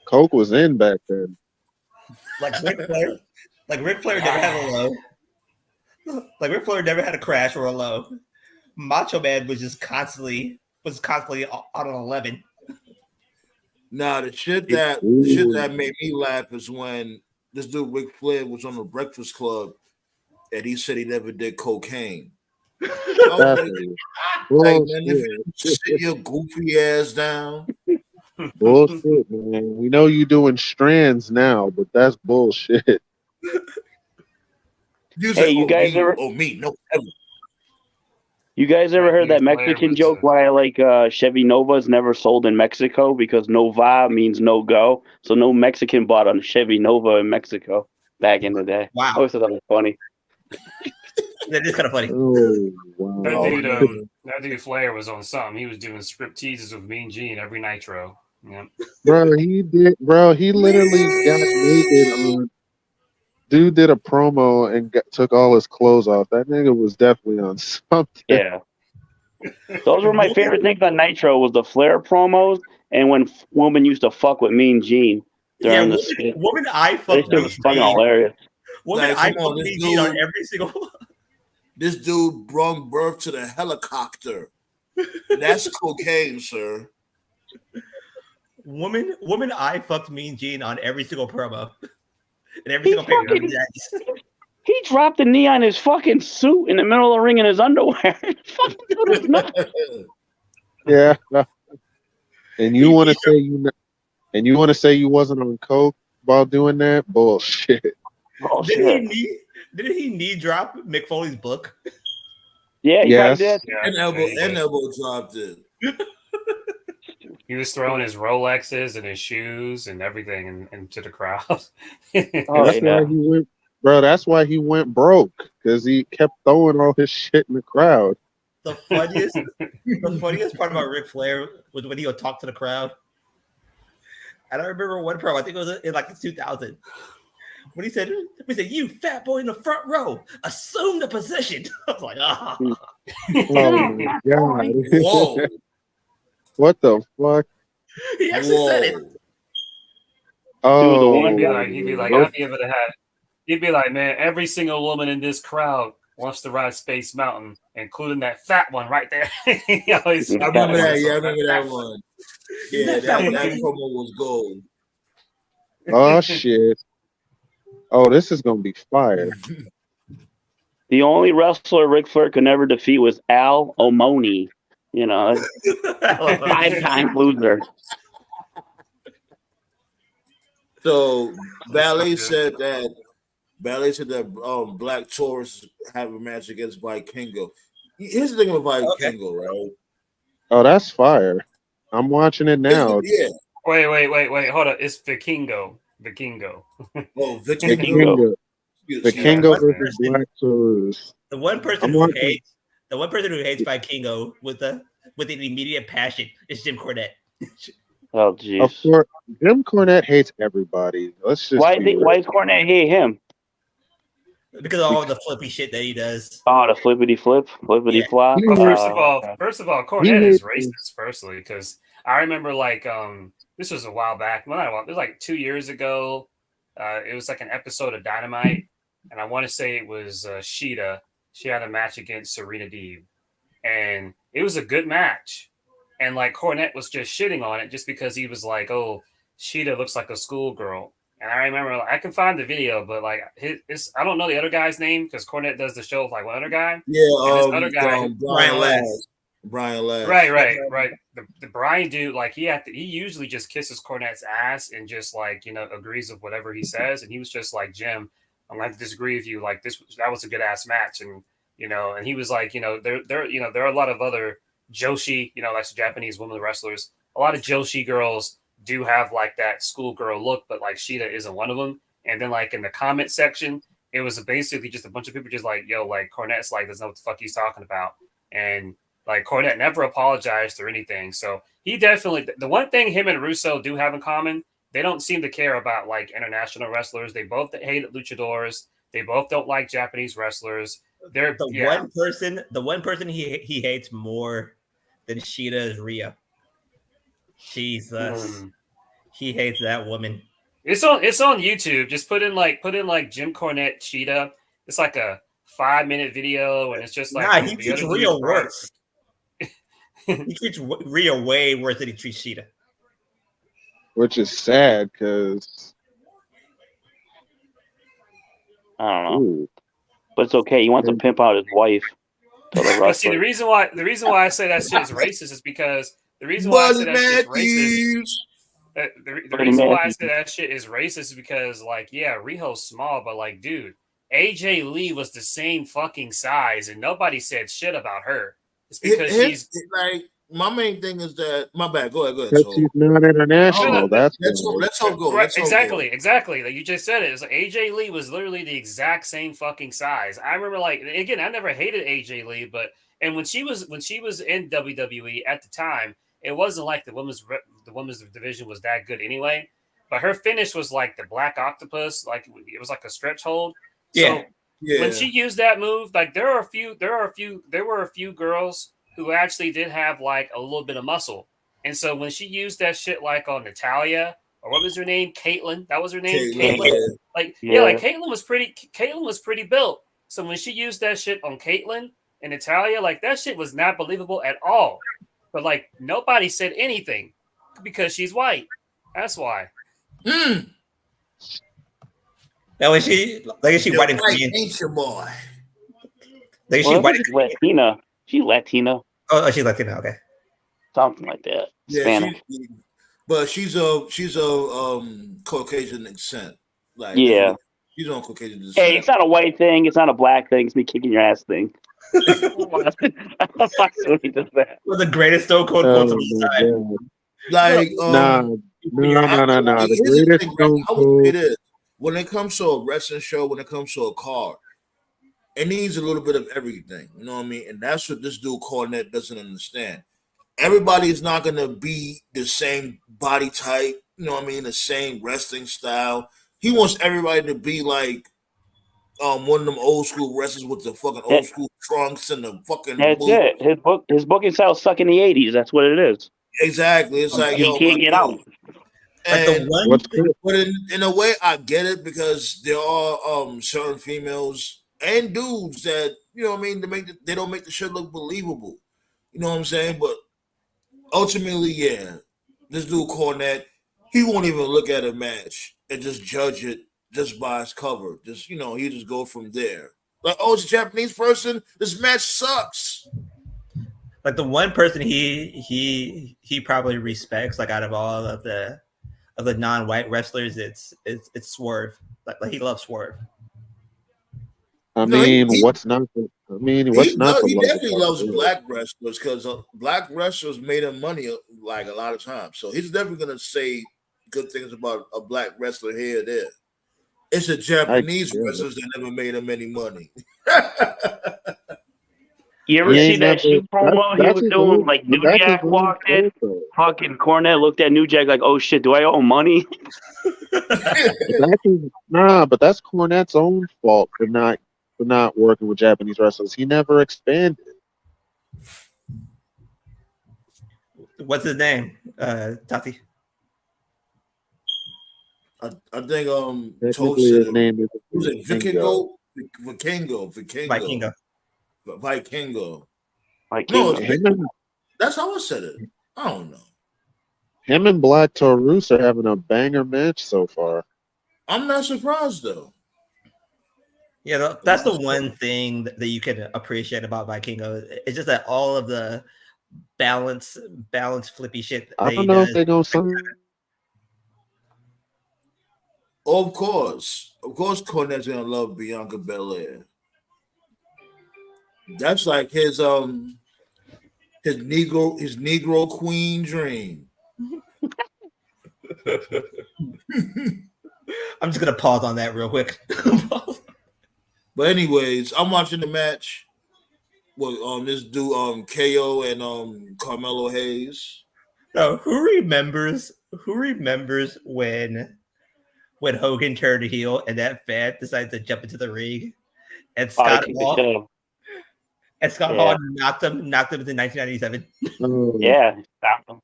Coke was in back then. Like Ric Flair never had a low. Like Ric Flair never had a crash or a low. Macho Man was just constantly on an 11. Nah, the shit that made me laugh is when this dude Ric Flair was on the Breakfast Club and he said he never did cocaine. Like, man, sit your goofy ass down. Bullshit, man. We know you doing strands now, but that's bullshit. You guys ever? Oh, me? No, ever. You guys ever heard that Mexican joke why Chevy Novas never sold in Mexico because Nova means no go, so no Mexican bought a Chevy Nova in Mexico back in the day. Wow, I always thought that was funny. That is kind of funny. Oh, wow. That dude Flair was on something. He was doing strip teases with Mean Gene every Nitro. Yep. Bro, he did. Bro, he literally got naked on. Dude did a promo and took all his clothes off. That nigga was definitely on something. Yeah. Those were my favorite things on Nitro was the Flair promos and when women used to fuck with Mean Gene during the skit. Woman I fucked was fucking hilarious. Woman I fucked Mean Gene on every single one. This dude brought birth to the helicopter. That's cocaine, sir. Woman I fucked Mean Gene on every single promo. And every single picture. He dropped the knee on his fucking suit in the middle of the ring in his underwear. Fucking dude was nuts. Yeah. And you want to say you wasn't on coke while doing that? Bullshit. Didn't he knee drop Mick Foley's book? Yeah, he probably did. Yeah, and elbow dropped it. He was throwing his Rolexes and his shoes and everything into the crowd. That's why he went broke, because he kept throwing all his shit in the crowd. The funniest part about Ric Flair was when he would talk to the crowd. And I remember one promo, I think it was in like 2000, when he said, "You fat boy in the front row, assume the position." I was like, Oh my god! Whoa! What the fuck? He actually said it. Oh, one he'd be like, I'd be able to have. He'd be like, man, every single woman in this crowd wants to ride Space Mountain, including that fat one right there. He always, I remember that. Yeah, I remember that one. Yeah, that promo was gold. Oh shit! Oh, this is gonna be fire. The only wrestler Ric Flair could never defeat was Al O'Moni. You know, 5-time loser. So Ballet said that Black Taurus have a match against Vikingo. Here's the thing with Vikingo, right? Oh, that's fire. I'm watching it now. Yeah. Wait. Hold on. It's Vikingo. Oh, Vikingo. Vikingo versus Black Taurus. The one person who hates Vikingo with an immediate passion is Jim Cornette. Oh, jeez. Of course, Jim Cornette hates everybody. Let's just why does Cornette hate him? Because of all the flippy shit that he does. Oh, the flippity flop. Well, first of all, Cornette is racist. Firstly, because I remember this was a while back. It was like 2 years ago. It was like an episode of Dynamite, and I want to say it was Sheeta. She had a match against Serena Deeb, and it was a good match. And like Cornette was just shitting on it just because he was like, "Oh, Sheeta looks like a schoolgirl." And I remember I can find the video, but like I don't know the other guy's name because Cornette does the show with like one other guy. Yeah, this other guy, Brian Lass. Right. The Brian dude, like he usually just kisses Cornette's ass and just like agrees with whatever he says. And he was just like, "Jim, I'm going to disagree with you. Like that was a good ass match." And and he was like, there are a lot of other Joshi, like Japanese women wrestlers. A lot of Joshi girls do have like that schoolgirl look, but like Sheeta isn't one of them. And then like in the comment section, it was basically just a bunch of people just like, "Yo, like Cornette's like doesn't know what the fuck he's talking about." And like Cornette never apologized or anything. So he definitely, the one thing him and Russo do have in common, they don't seem to care about like international wrestlers. They both hate luchadors. They both don't like Japanese wrestlers. The one person he hates more than Sheeta is Rhea. Jesus. He hates that woman. It's on YouTube. Just put in like Jim Cornette Sheeta. It's like a 5-minute video, and it's just like he treats Rhea worse. He treats Rhea way worse than he treats Sheeta. Which is sad because I don't know. But it's okay. He wants to pimp out his wife. But see, the reason why I say that shit is racist is because the reason why I say that shit is racist. The reason why I say that shit is racist is because, like, yeah, Riho's small, but like, dude, AJ Lee was the same fucking size, and nobody said shit about her. It's because she's like. My main thing is that my bad. Go ahead. Because she's not international. Let's go. Right, exactly. Like you just said it. It's like AJ Lee was literally the exact same fucking size. I remember, like, again, I never hated AJ Lee, but when she was in WWE at the time, it wasn't like the women's division was that good anyway. But her finish was like the Black Octopus, like it was like a stretch hold. So when she used that move, like there were a few girls who actually did have like a little bit of muscle. And so when she used that shit like on Natalia, or what was her name? Caitlyn. That was her name. Caitlyn. Like Caitlyn was pretty built. So when she used that shit on Caitlyn and Natalia, like that shit was not believable at all. But like nobody said anything because she's white. That's why. Now is she white and Korean? Ain't your boy. Like she white and Latina. She's Latina. Oh, she's Latina. Okay, something like that. Yeah, Spanish. but she's a Caucasian descent. Like she's on Caucasian descent. Hey, it's not a white thing. It's not a black thing. It's me kicking your ass thing. One of the greatest Stone Cold quotes of the time. Like no. The greatest Stone Cold. It is when it comes to a wrestling show. When it comes to a card. It needs a little bit of everything, you know what I mean? And that's what this dude Cornette doesn't understand. Everybody is not going to be the same body type you know what I mean, the same wrestling style. He wants everybody to be like one of them old school wrestlers with the fucking old school trunks and the fucking That's it. His booking style suck in the 80s. That's what it is. Exactly. It's like, he can't get out. Like the one, but in a way, I get it because there are certain females and dudes that, you know what I mean, they don't make the shit look believable. You know what I'm saying? But ultimately, yeah, this dude Cornette, he won't even look at a match and just judge it just by its cover. Just, you know, he just go from there. Like, oh, it's a Japanese person. This match sucks. Like the one person he probably respects, like out of all of the non-white wrestlers, it's Swerve. Like he loves Swerve. He definitely loves black wrestlers because black wrestlers made him money like a lot of times. So he's definitely gonna say good things about a black wrestler here or there. It's the Japanese wrestlers that never made him any money. You ever see that shoot promo he was doing? Like New Jack walked in, fucking Cornette looked at New Jack like, "Oh shit, do I owe money?" But that's Cornette's own fault for not working with Japanese wrestlers. He never expanded. What's his name, Tati? I think technically his name is Vikingo. No, that's how I said it. I don't know. Him and Black Taurus are having a banger match so far. I'm not surprised though. Yeah, that's the one thing that you can appreciate about Vikingo. It's just that all of the balance flippy shit. I don't know if they're gonna sign. Of course, Cornette's gonna love Bianca Belair. That's like his Negro queen dream. I'm just gonna pause on that real quick. But anyways, I'm watching the match with this dude KO and Carmelo Hayes. No, who remembers when Hogan turned heel and that fan decided to jump into the ring and Scott Hall knocked him into 1997. Yeah, stopped him.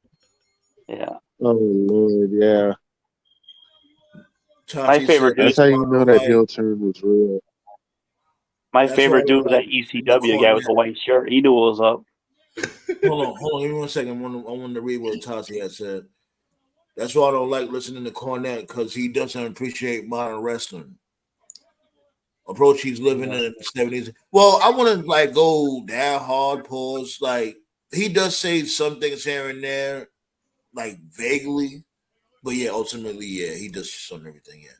Yeah. Oh Lord, yeah. My favorite dude. That's how you know that heel turn was real. My favorite dude was that ECW guy with the white shirt. He knew what was up. Hold on. Give me 1 second. I want to read what Tati had said. That's why I don't like listening to Cornette because he doesn't appreciate modern wrestling. Approach he's living in the 70s. Well, I want to like go down hard pause. Like he does say some things here and there, like vaguely, but yeah, ultimately, yeah, he does some everything. Yeah,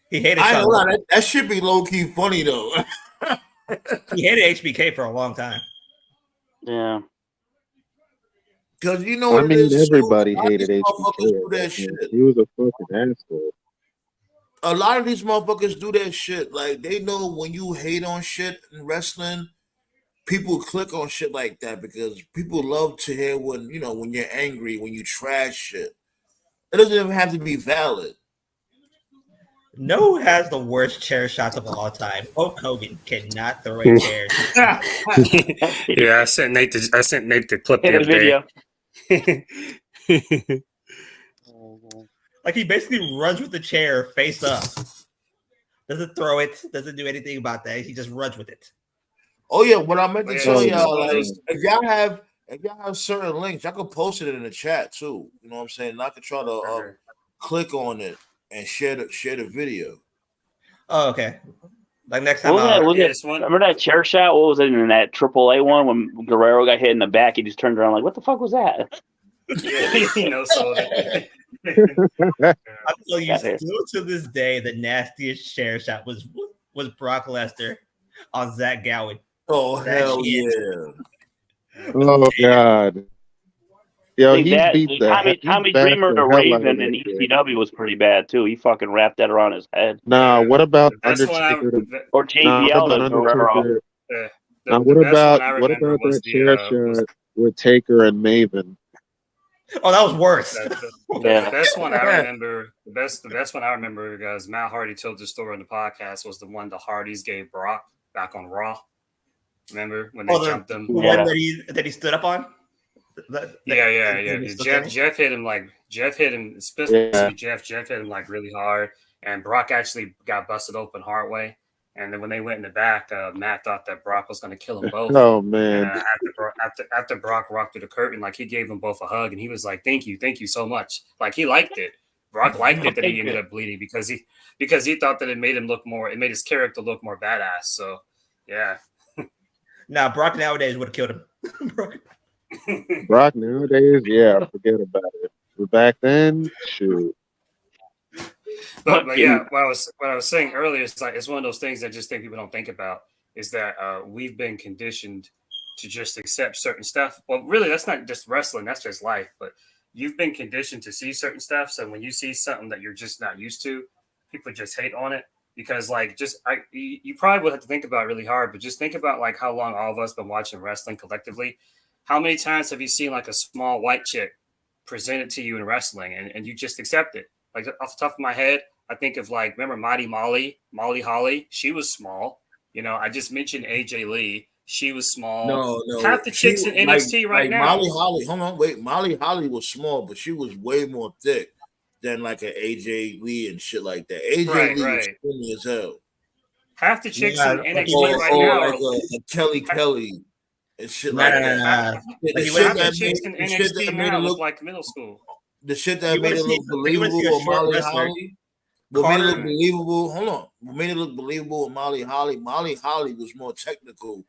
he hated. I don't know. That should be low key funny though. He hated HBK for a long time. Yeah. Because you know, everybody hated HBK. He was a fucking asshole. A lot of these motherfuckers do that shit. Like they know when you hate on shit in wrestling, people click on shit like that because people love to hear when you're angry, when you trash shit. It doesn't even have to be valid. Know who has the worst chair shots of all time? Hulk Hogan cannot throw a chair. Yeah, I sent Nate the clip the other day. Like he basically runs with the chair face up. Doesn't throw it. Doesn't do anything about that. He just runs with it. Oh yeah, what I meant to tell y'all, like, if y'all have certain links, y'all can post it in the chat too. You know what I'm saying? And I can try to click on it and share the video. Oh, okay. Like next time. Remember that chair shot? What was it in that AAA one when Guerrero got hit in the back? He just turned around like, "What the fuck was that?" Yeah, so I'll tell you, still to this day, the nastiest chair shot was Brock Lesnar on Zach Gowen. Oh hell yeah! Oh god! Yo, he beat that. Tommy Dreamer to Raven in ECW was pretty bad too. He fucking wrapped that around his head. Nah, what about Undertaker? Or JBL and Guerrero? Now, what about that chair shot with Taker and Maven? Oh, that was worse. The best one I remember, the best one I remember, guys. Matt Hardy told the story on the podcast was the one the Hardys gave Brock back on Raw. Remember when they jumped him? The one that he stood up on. Yeah. Jeff hit him especially Jeff hit him like really hard, and Brock actually got busted open hard way. And then when they went in the back, Matt thought that Brock was going to kill them both. Oh man! And, after Brock walked through the curtain, like he gave them both a hug, and he was like, thank you so much." Like he liked it. Brock liked it that he ended up bleeding because he thought that it made his character look more badass. So yeah. Now Brock nowadays would have killed him. Brock nowadays, yeah, forget about it. But back then, shoot. But yeah, what I was saying earlier is like it's one of those things that I just think people don't think about is that we've been conditioned to just accept certain stuff. Well, really, that's not just wrestling; that's just life. But you've been conditioned to see certain stuff. So when you see something that you're just not used to, people just hate on it because like you probably would have to think about it really hard. But just think about like how long all of us been watching wrestling collectively. How many times have you seen like a small white chick presented to you in wrestling and you just accept it? Like off the top of my head, I think of like, remember Mighty Molly Holly? She was small. You know, I just mentioned AJ Lee. She was small. No. Half the chicks in NXT right now. Molly Holly, hold on, wait. Molly Holly was small, but she was way more thick than like an AJ Lee and shit like that. AJ Lee was skinny as hell. Half the chicks in NXT right now like a Kelly and shit like that. The shit that chicks in NXT now look like middle school. The shit that made it look believable with Molly Holly. What made it look believable? Hold on. What made it look believable with Molly Holly? Molly Holly was more technical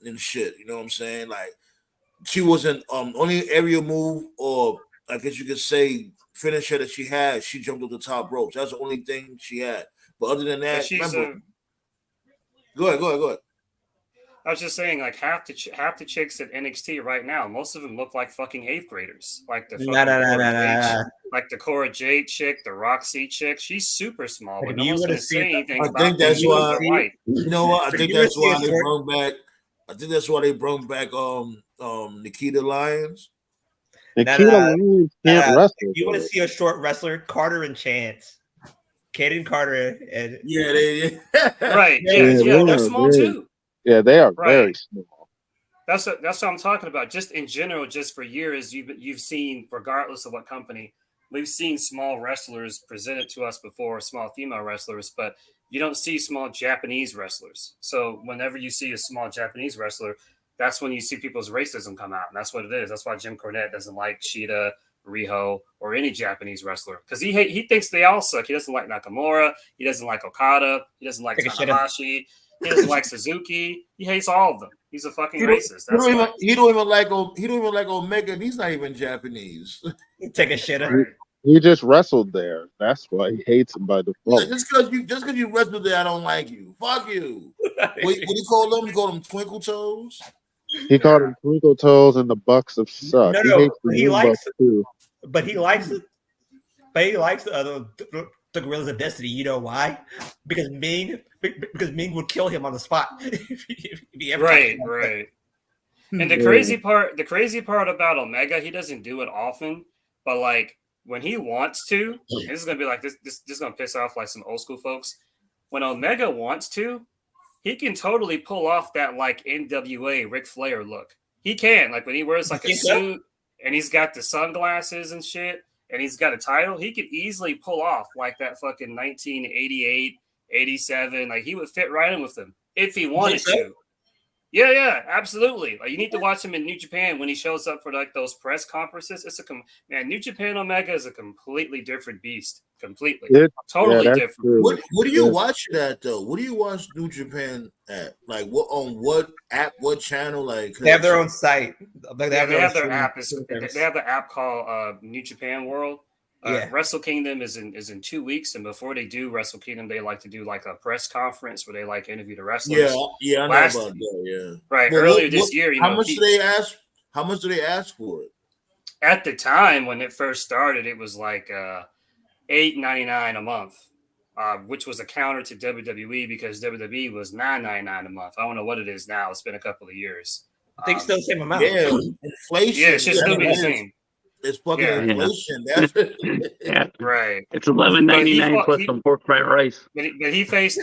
than shit. You know what I'm saying? Like she wasn't only aerial move or I guess you could say finisher that she had. She jumped up the top ropes. That's the only thing she had. But other than that, remember. Go ahead. I was just saying, like half the chicks at NXT right now, most of them look like fucking 8th graders. Like the like the Cora Jade chick, the Roxy chick. She's super small, but no one's gonna say anything. I think that's why. You know what? I think that's why they brought back. I think that's why they brought back Nikita Lyons. Nikita Lyons can't wrestle. You want to see a short wrestler? Carter and Chance. Kaden Carter and right. Yeah, they're small too. Yeah, they are very small. That's what I'm talking about. Just in general, just for years, you've seen, regardless of what company, we've seen small wrestlers presented to us before, small female wrestlers, but you don't see small Japanese wrestlers. So whenever you see a small Japanese wrestler, that's when you see people's racism come out, and that's what it is. That's why Jim Cornette doesn't like Shida, Riho, or any Japanese wrestler because he thinks they all suck. He doesn't like Nakamura. He doesn't like Okada. He doesn't like Tanahashi. He doesn't like Suzuki. He hates all of them. He's a fucking racist. He don't even like Omega. He's not even Japanese. Take a shit. He just wrestled there. That's why he hates him by default. Just because you wrestled there, I don't like you. Fuck you. What do you call them? You call them Twinkle Toes? He called them Twinkle Toes and the Bucks of Suck. He likes it too. But he likes it. But he likes the Gorillas of Destiny. You know why? Because Ming would kill him on the spot. if he ever right. And the crazy part about Omega, he doesn't do it often, but like when he wants to, this is gonna be like this is gonna piss off like some old school folks. When Omega wants to, he can totally pull off that like NWA Ric Flair look. He can, like when he wears like a suit and he's got the sunglasses and shit, and he's got a title, he could easily pull off like that fucking 1988, 87. Like he would fit right in with them if he wanted to. Yeah, absolutely. Like you need to watch him in New Japan when he shows up for like those press conferences. New Japan Omega is a completely different beast. Completely, totally different. What do you watch it at though? What do you watch New Japan at? Like what on what app? What channel? Like they have their own site. They have their app. They have the app called New Japan World. Wrestle Kingdom is in 2 weeks, and before they do Wrestle Kingdom, they like to do like a press conference where they like interview the wrestlers. Yeah, I know about that. Yeah, right. Well, earlier this year, how much do they ask? How much do they ask for it? At the time when it first started, it was like $8.99 a month, which was a counter to WWE because WWE was $9.99 a month. I don't know what it is now. It's been a couple of years. I think it's still the same amount. Yeah, inflation. Yeah, it should still be the same. It's fucking inflation. That's right. It's $11.99 plus some pork fried rice. But he faced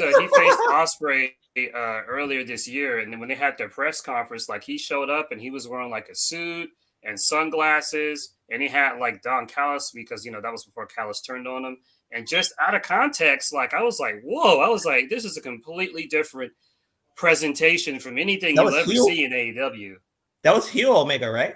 Osprey earlier this year, and then when they had their press conference, like he showed up and he was wearing like a suit and sunglasses, and he had like Don Callis because that was before Callis turned on him, and just out of context, like I was like, whoa! I was like, this is a completely different presentation from anything you'll ever see in AEW. That was heel Omega, right?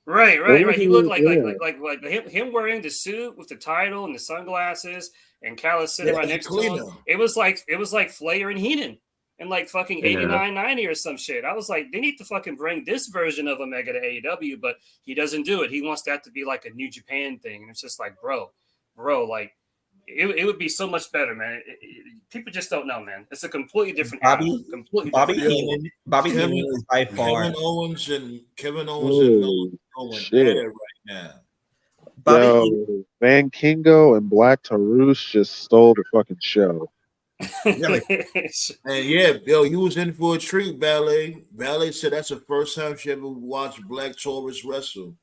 Right. He looked like him wearing the suit with the title and the sunglasses, and Callis sitting right next to him. It was like Flair and Heenan and like fucking 89-90 or some shit. I was like, they need to fucking bring this version of Omega to AEW, but he doesn't do it. He wants that to be like a New Japan thing, and it's just like, bro, like it would be so much better, man. People just don't know, man. It's a completely different Bobby Heenan is by far Kevin Owens and shit right now. Yo, Van Kingo and Black Taurus just stole the fucking show. And you was in for a treat, Ballet. Ballet said that's the first time she ever watched Black Taurus wrestle.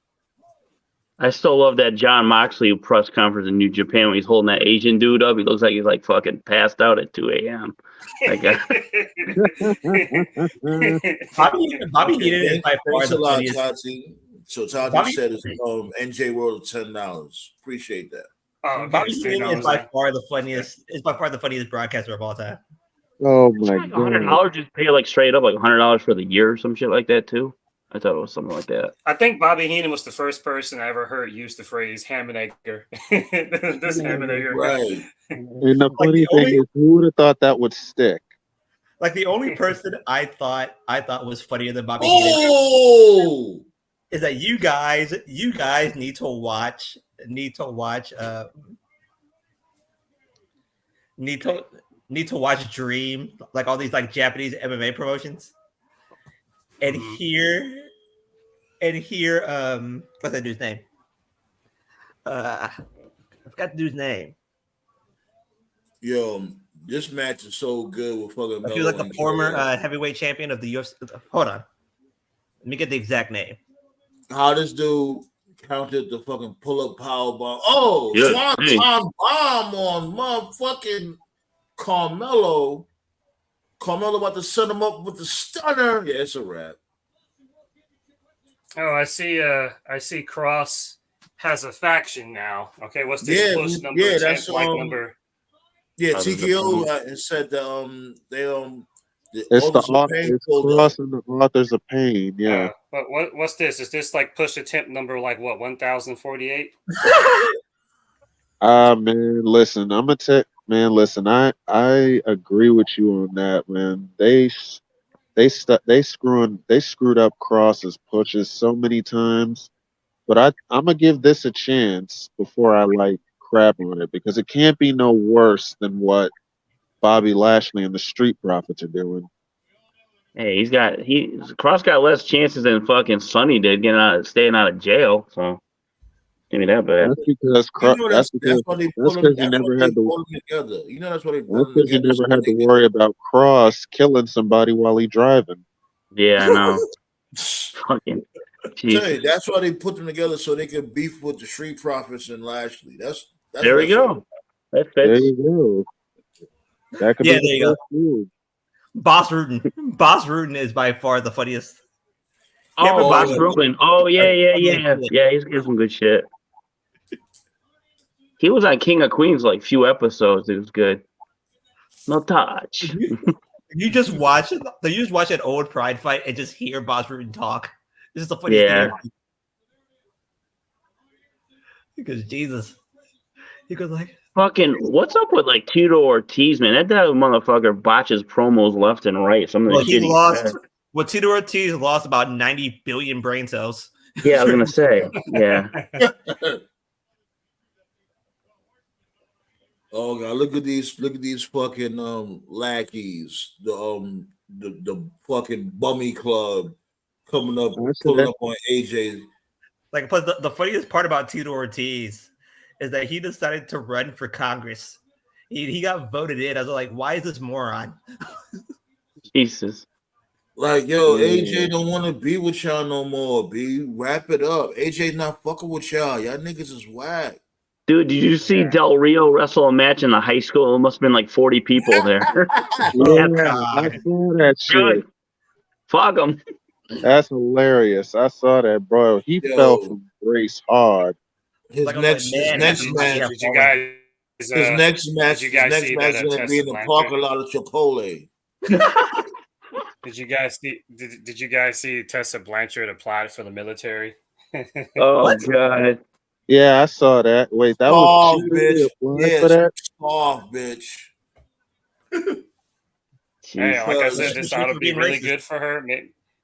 I still love that John Moxley press conference in New Japan when he's holding that Asian dude up. He looks like he's like fucking passed out at 2 a.m. That guy. Bobby Heenan is by far the funniest. Tati. So Tati said it's NJ World $10. Appreciate that. Bobby Heenan is by far the funniest. Is by far the funniest broadcaster of all time. Oh my god! $100 just pay like straight up like $100 for the year or some shit like that too. I thought it was something like that. I think Bobby Heenan was the first person I ever heard use the phrase ham and egger. This ham and egger. Right. And the funny thing is, who would have thought that would stick? Like the only person I thought was funnier than Bobby Heenan is that you guys need to watch Dream, like all these like Japanese MMA promotions. And here, what's that dude's name? I forgot the dude's name. Yo, this match is so good with fucking. He was like the former heavyweight champion of the UFC. Hold on, let me get the exact name. How this dude counted the fucking pull-up power bomb? Oh, Swanton bomb on motherfucking Carmelo. Carmelo about to set him up with the stunner. Yeah, it's a wrap. Oh, I see Cross has a faction now. Okay, what's this push number? Yeah, that's number. Yeah, TKO said that it's the Cross and the Authors of Pain. Yeah. But what's this? Is this like push attempt number like what 1048? Man, listen, I'm gonna tell. Man, listen, I agree with you on that, man. They screwed up Cross's pushes so many times, but I'm gonna give this a chance before I like crap on it because it can't be no worse than what Bobby Lashley and the Street Profits are doing. Hey, Cross got less chances than fucking Sonny did staying out of jail, so. Give me that bad. That's because you never had to. You know that's what they. That's because you never had to worry about Cross killing somebody while he driving. Yeah, I know. Fucking. That's why they put them together so they could beef with the Street Profits and Lashley. That's there we go. That fits. There you go. That could be there you go. Boss Rutan is by far the funniest. Oh, Boss Rutan. Oh yeah. Yeah, he's got some good shit. He was on King of Queens like few episodes. It was good. No touch. You just watch an old Pride fight and just hear Boss Rutan talk. This is the funniest thing. Because Jesus, he goes like, "Fucking, what's up with like Tito Ortiz, man? That motherfucker botches promos left and right. Some of the shit he lost. Well, Tito Ortiz lost about 90 billion brain cells. Yeah, I was gonna say, yeah." Oh god, look at these fucking lackeys. The fucking bummy club coming up, pulling up on AJ. Like, plus the funniest part about Tito Ortiz is that he decided to run for Congress. He got voted in. I was like, why is this moron? Jesus. Like, yo, AJ don't want to be with y'all no more, B. Wrap it up. AJ not fucking with y'all. Y'all niggas is whack. Dude, did you see Del Rio wrestle a match in the high school? It must have been like 40 people there. Yeah, I saw that shit. Good. Fuck him. That's hilarious. I saw that, bro. He fell from grace hard. His next match. His next match is gonna be in the parking lot of Chipotle. Did you guys see? Did you guys see Tessa Blanchard applied for the military? Oh God! Yeah, I saw that. Wait, that was bitch. For that? Bitch. Hey, like I said, this ought to be really good for her.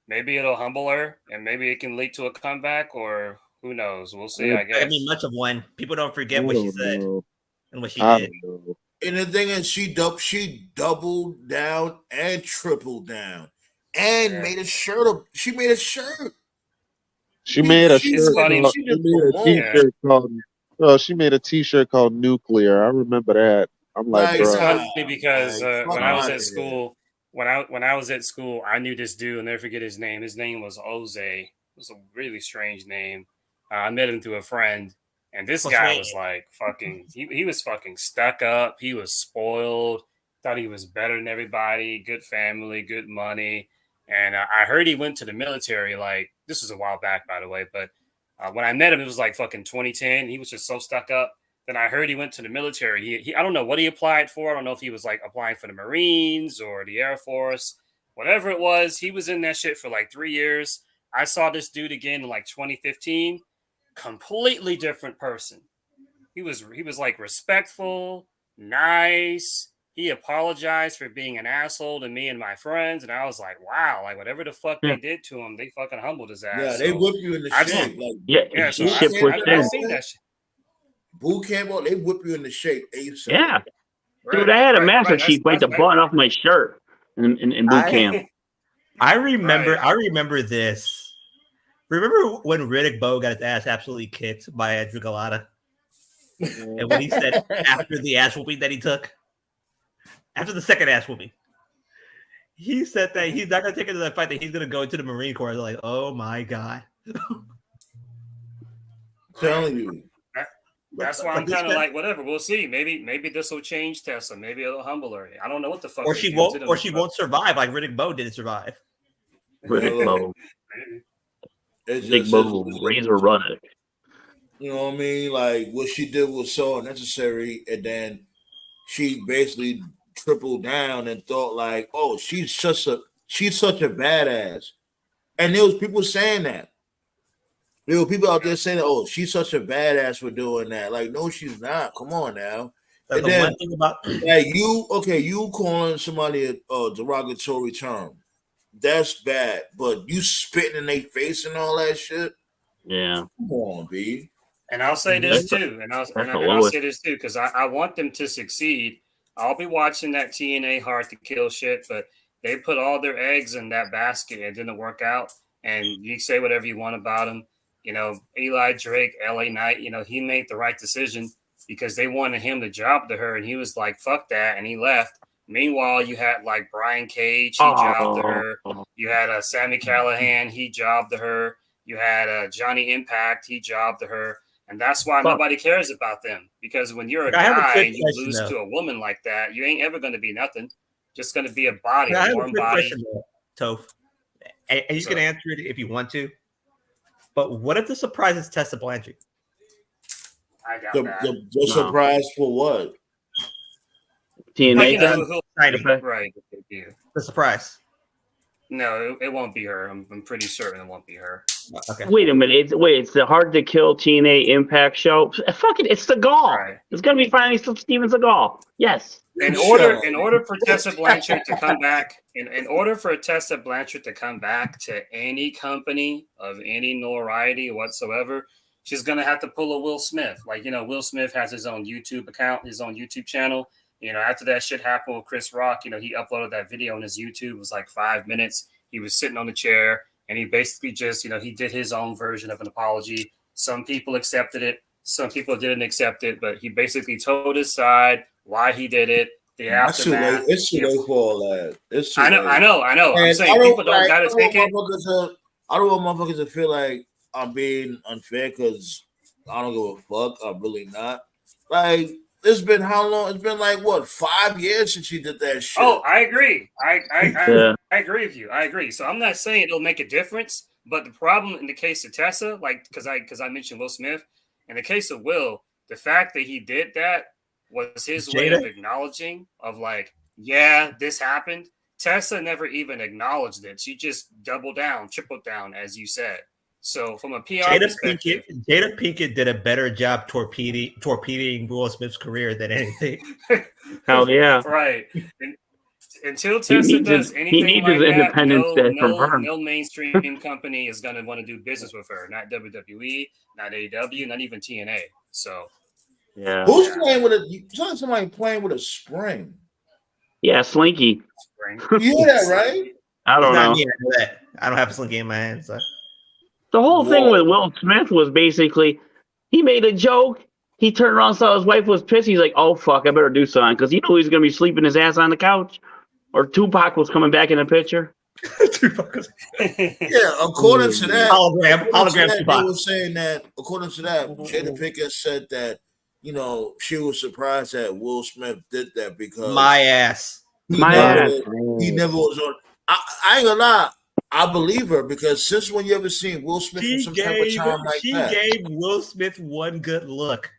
Maybe it'll humble her, and maybe it can lead to a comeback, or who knows? We'll see. I guess. I mean, much of one. People don't forget what she said and what she did. And the thing is, she doubled down and tripled down, and made a shirt up. She made a shirt. She made a shirt. She made a T-shirt called Nuclear. I remember that. I'm like, it's bro. funny because when I was at school, when I was at school, I knew this dude. I'll never forget his name. His name was Oze. It was a really strange name. I met him through a friend. And this guy was like fucking, he was fucking stuck up. He was spoiled, thought he was better than everybody, good family, good money. And I heard he went to the military. Like, this was a while back, by the way. But when I met him, it was like fucking 2010. He was just so stuck up. Then I heard he went to the military. He I don't know what he applied for. I don't know if he was like applying for the Marines or the Air Force, whatever it was. He was in that shit for like 3 years. I saw this dude again in like 2015. Completely different person. He was like respectful, nice. He apologized for being an asshole to me and my friends, and I was like, wow, like whatever the fuck they did to him, they fucking humbled his ass. Yeah, they whip you in the shape. Like, so I've seen that shit. Boot camp, they whip you in the shape ASAP. Yeah, dude, I had a master chief bite the button off my shirt in boot camp. I remember this. Remember when Riddick Bowe got his ass absolutely kicked by Drew Galata? And what he said after the ass whooping that he took? After the second ass whooping. He said that he's not going to take into that fight, that he's going to go into the Marine Corps. Like, oh my God. Telling you. That's why I'm kind of like, whatever. We'll see. Maybe this will change Tessa. Maybe it'll humble her. I don't know what the fuck. Or she won't survive like Riddick Bowe didn't survive. Riddick Bowe. Big Bowe, Razor Ruddock. You know what I mean? Like, what she did was so unnecessary, and then she basically tripled down and thought like, oh, she's such a badass. And there was people saying that. There were people out there saying, oh, she's such a badass for doing that. Like, no, she's not. Come on now. That's and the then, one thing about you calling somebody a derogatory term. That's bad, but you spitting in their face and all that shit. Yeah, come on, B. And I'll say this too, and I'll say this too, because I want them to succeed. I'll be watching that TNA Hard to Kill shit, but they put all their eggs in that basket. It didn't work out, and you say whatever you want about them. You know, Eli Drake, LA Knight. You know, he made the right decision because they wanted him to job to her, and he was like, "Fuck that," and he left. Meanwhile, you had like Brian Cage, he jobbed to her. You had Sami Callihan, he jobbed to her. You had Johnny Impact, he jobbed to her. And that's why nobody cares about them. Because when you're a guy and you lose to a woman like that, you ain't ever going to be nothing. Just going to be a body, a warm body. Toph. And you can answer it if you want to. But what if the surprise is Tessa Blanchard? I got that. The surprise for what? TNA. Right. The surprise. No, it won't be her. I'm pretty certain it won't be her. Okay. Wait a minute. It's the Hard to Kill TNA Impact show. Fuck it. It's Seagal. Right. It's gonna be finally Steven Seagal. Yes. In order for Tessa Blanchard to come back, in order for Tessa Blanchard to come back to any company of any notoriety whatsoever, she's gonna have to pull a Will Smith. Like, you know, Will Smith has his own YouTube account, his own YouTube channel. You know, after that shit happened with Chris Rock, you know, he uploaded that video on his YouTube. It was like 5 minutes. He was sitting on the chair and he basically just, you know, he did his own version of an apology. Some people accepted it. Some people didn't accept it, but he basically told his side, why he did it, the aftermath. It's too late for all that. It's too I know. And I'm saying people don't gotta take it. I don't want motherfuckers to feel like I'm being unfair because I don't give a fuck. I'm really not. Like, it's been how long? It's been like what, 5 years since she did that shit. Oh, I agree. I agree with you. I agree. So I'm not saying it'll make a difference, but the problem in the case of Tessa, like because I mentioned Will Smith, in the case of Will, the fact that he did that was his way of acknowledging of like, yeah, this happened. Tessa never even acknowledged it. She just doubled down, tripled down, as you said. So from a PR perspective, Jada Pinkett did a better job torpedoing Will Smith's career than anything. Hell yeah! Right. Until Tessa does anything like that, no mainstream company is going to want to do business with her. Not WWE, not AEW, not even TNA. So, yeah. Who's playing with a? Somebody playing with a spring. Yeah, Slinky. You hear that, right? I don't know. Me, I know that. I don't have a Slinky in my hand. So. The whole thing with Will Smith was basically he made a joke. He turned around, saw his wife was pissed. He's like, "Oh fuck, I better do something," because he knew he's gonna be sleeping his ass on the couch. Or Tupac was coming back in the picture. Yeah, according to that, hologram they were saying that. According to that, Jada Pinkett said that she was surprised that Will Smith did that because my ass. He never was on. I ain't gonna lie. I believe her because since when you ever seen Will Smith from some type of time like that? She gave Will Smith one good look,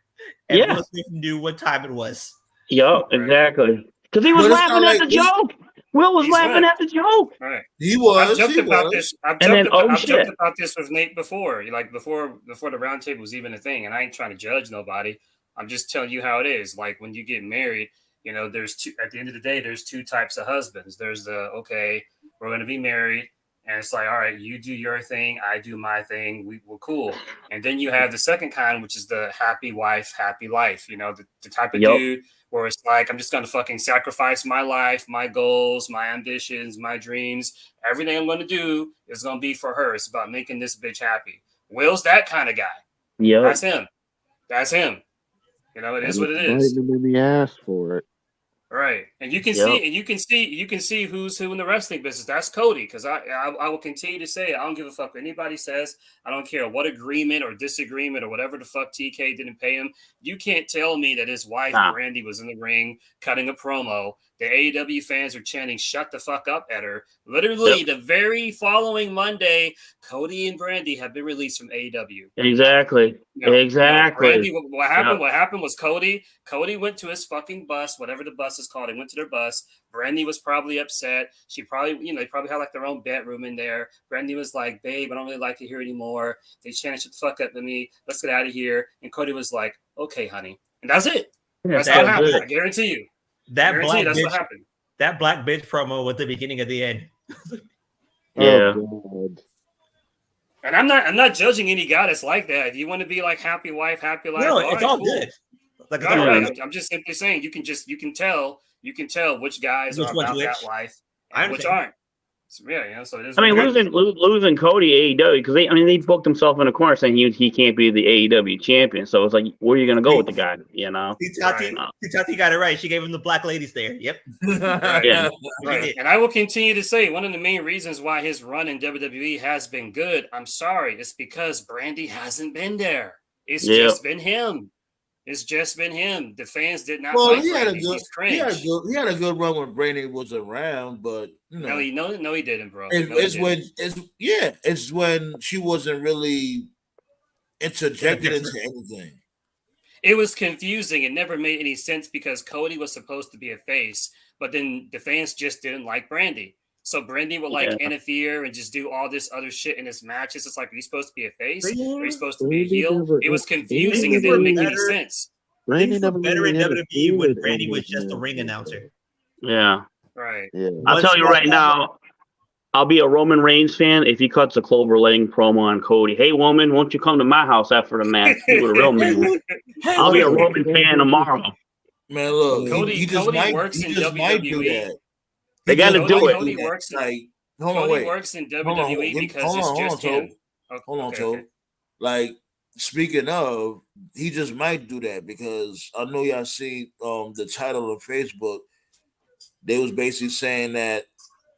and Will Smith knew what time it was. Yep, exactly. Because he was laughing at the joke. Will was laughing at the joke. Right. He was. I've joked about this. I've joked about this with Nate before. Like before the Roundtable was even a thing, and I ain't trying to judge nobody. I'm just telling you how it is. Like when you get married, there's two. At the end of the day, there's two types of husbands. There's the we're going to be married. And it's like, all right, you do your thing, I do my thing, we're cool. And then you have the second kind, which is the happy wife, happy life. The type of dude where it's like, I'm just going to fucking sacrifice my life, my goals, my ambitions, my dreams. Everything I'm going to do is going to be for her. It's about making this bitch happy. Will's that kind of guy. Yeah, that's him. It is what it is. Biting him in the ass for it. Right, and you can see who's who in the wrestling business. That's Cody, because I will continue to say it. I don't give a fuck what anybody says. I don't care what agreement or disagreement or whatever the fuck TK didn't pay him. You can't tell me that his wife Brandy was in the ring cutting a promo. The AEW fans are chanting "Shut the fuck up" at her. Literally, the very following Monday, Cody and Brandy have been released from AEW. Exactly. Brandy, what happened? What happened was Cody went to his fucking bus, whatever the bus is called. They went to their bus. Brandy was probably upset. She probably, they probably had like their own bedroom in there. Brandy was like, "Babe, I don't really like it here anymore." They chanted, "Shut the fuck up to me. Let's get out of here." And Cody was like, "Okay, honey," and that's it. That's what happened. I guarantee you. That's what happened. That black bitch promo was the beginning of the end. Yeah. And I'm not judging any guy that's like that. If you want to be like happy wife, happy life, no, it's all good. Like, I'm just simply saying you can tell which guys are about that life and which aren't. So, so it is. I mean, losing Cody AEW because they booked himself in a corner saying he can't be the AEW champion. So it's like, where are you gonna go with the guy? Tati got it right. She gave him the black ladies there. Yep. Right. And I will continue to say one of the main reasons why his run in WWE has been good. I'm sorry, it's because Brandy hasn't been there. It's just been him. It's just been him. The fans did not like Brandy. He had a good run when Brandy was around, but no, he didn't, bro. It's when she wasn't really interjected into anything. It was confusing. It never made any sense because Cody was supposed to be a face, but then the fans just didn't like Brandy. So Brandy would interfere and just do all this other shit in his matches. It's like, are you supposed to be a face? Are you supposed to be a heel? It was confusing. It didn't make any sense. Things were better in WWE when Brandy was just a ring announcer. Yeah. Right. Yeah. I'll tell you right now, I'll be a Roman Reigns fan if he cuts a Clover Laying promo on Cody. "Hey, woman, won't you come to my house after the match?" He would a real man. I'll be a Roman fan tomorrow. Man, look, Cody works in WWE. They got to do it. Cody works in WWE because it's just him. Hold on, Toe. Like, speaking of, he just might do that because I know y'all see the title on Facebook. they was basically saying that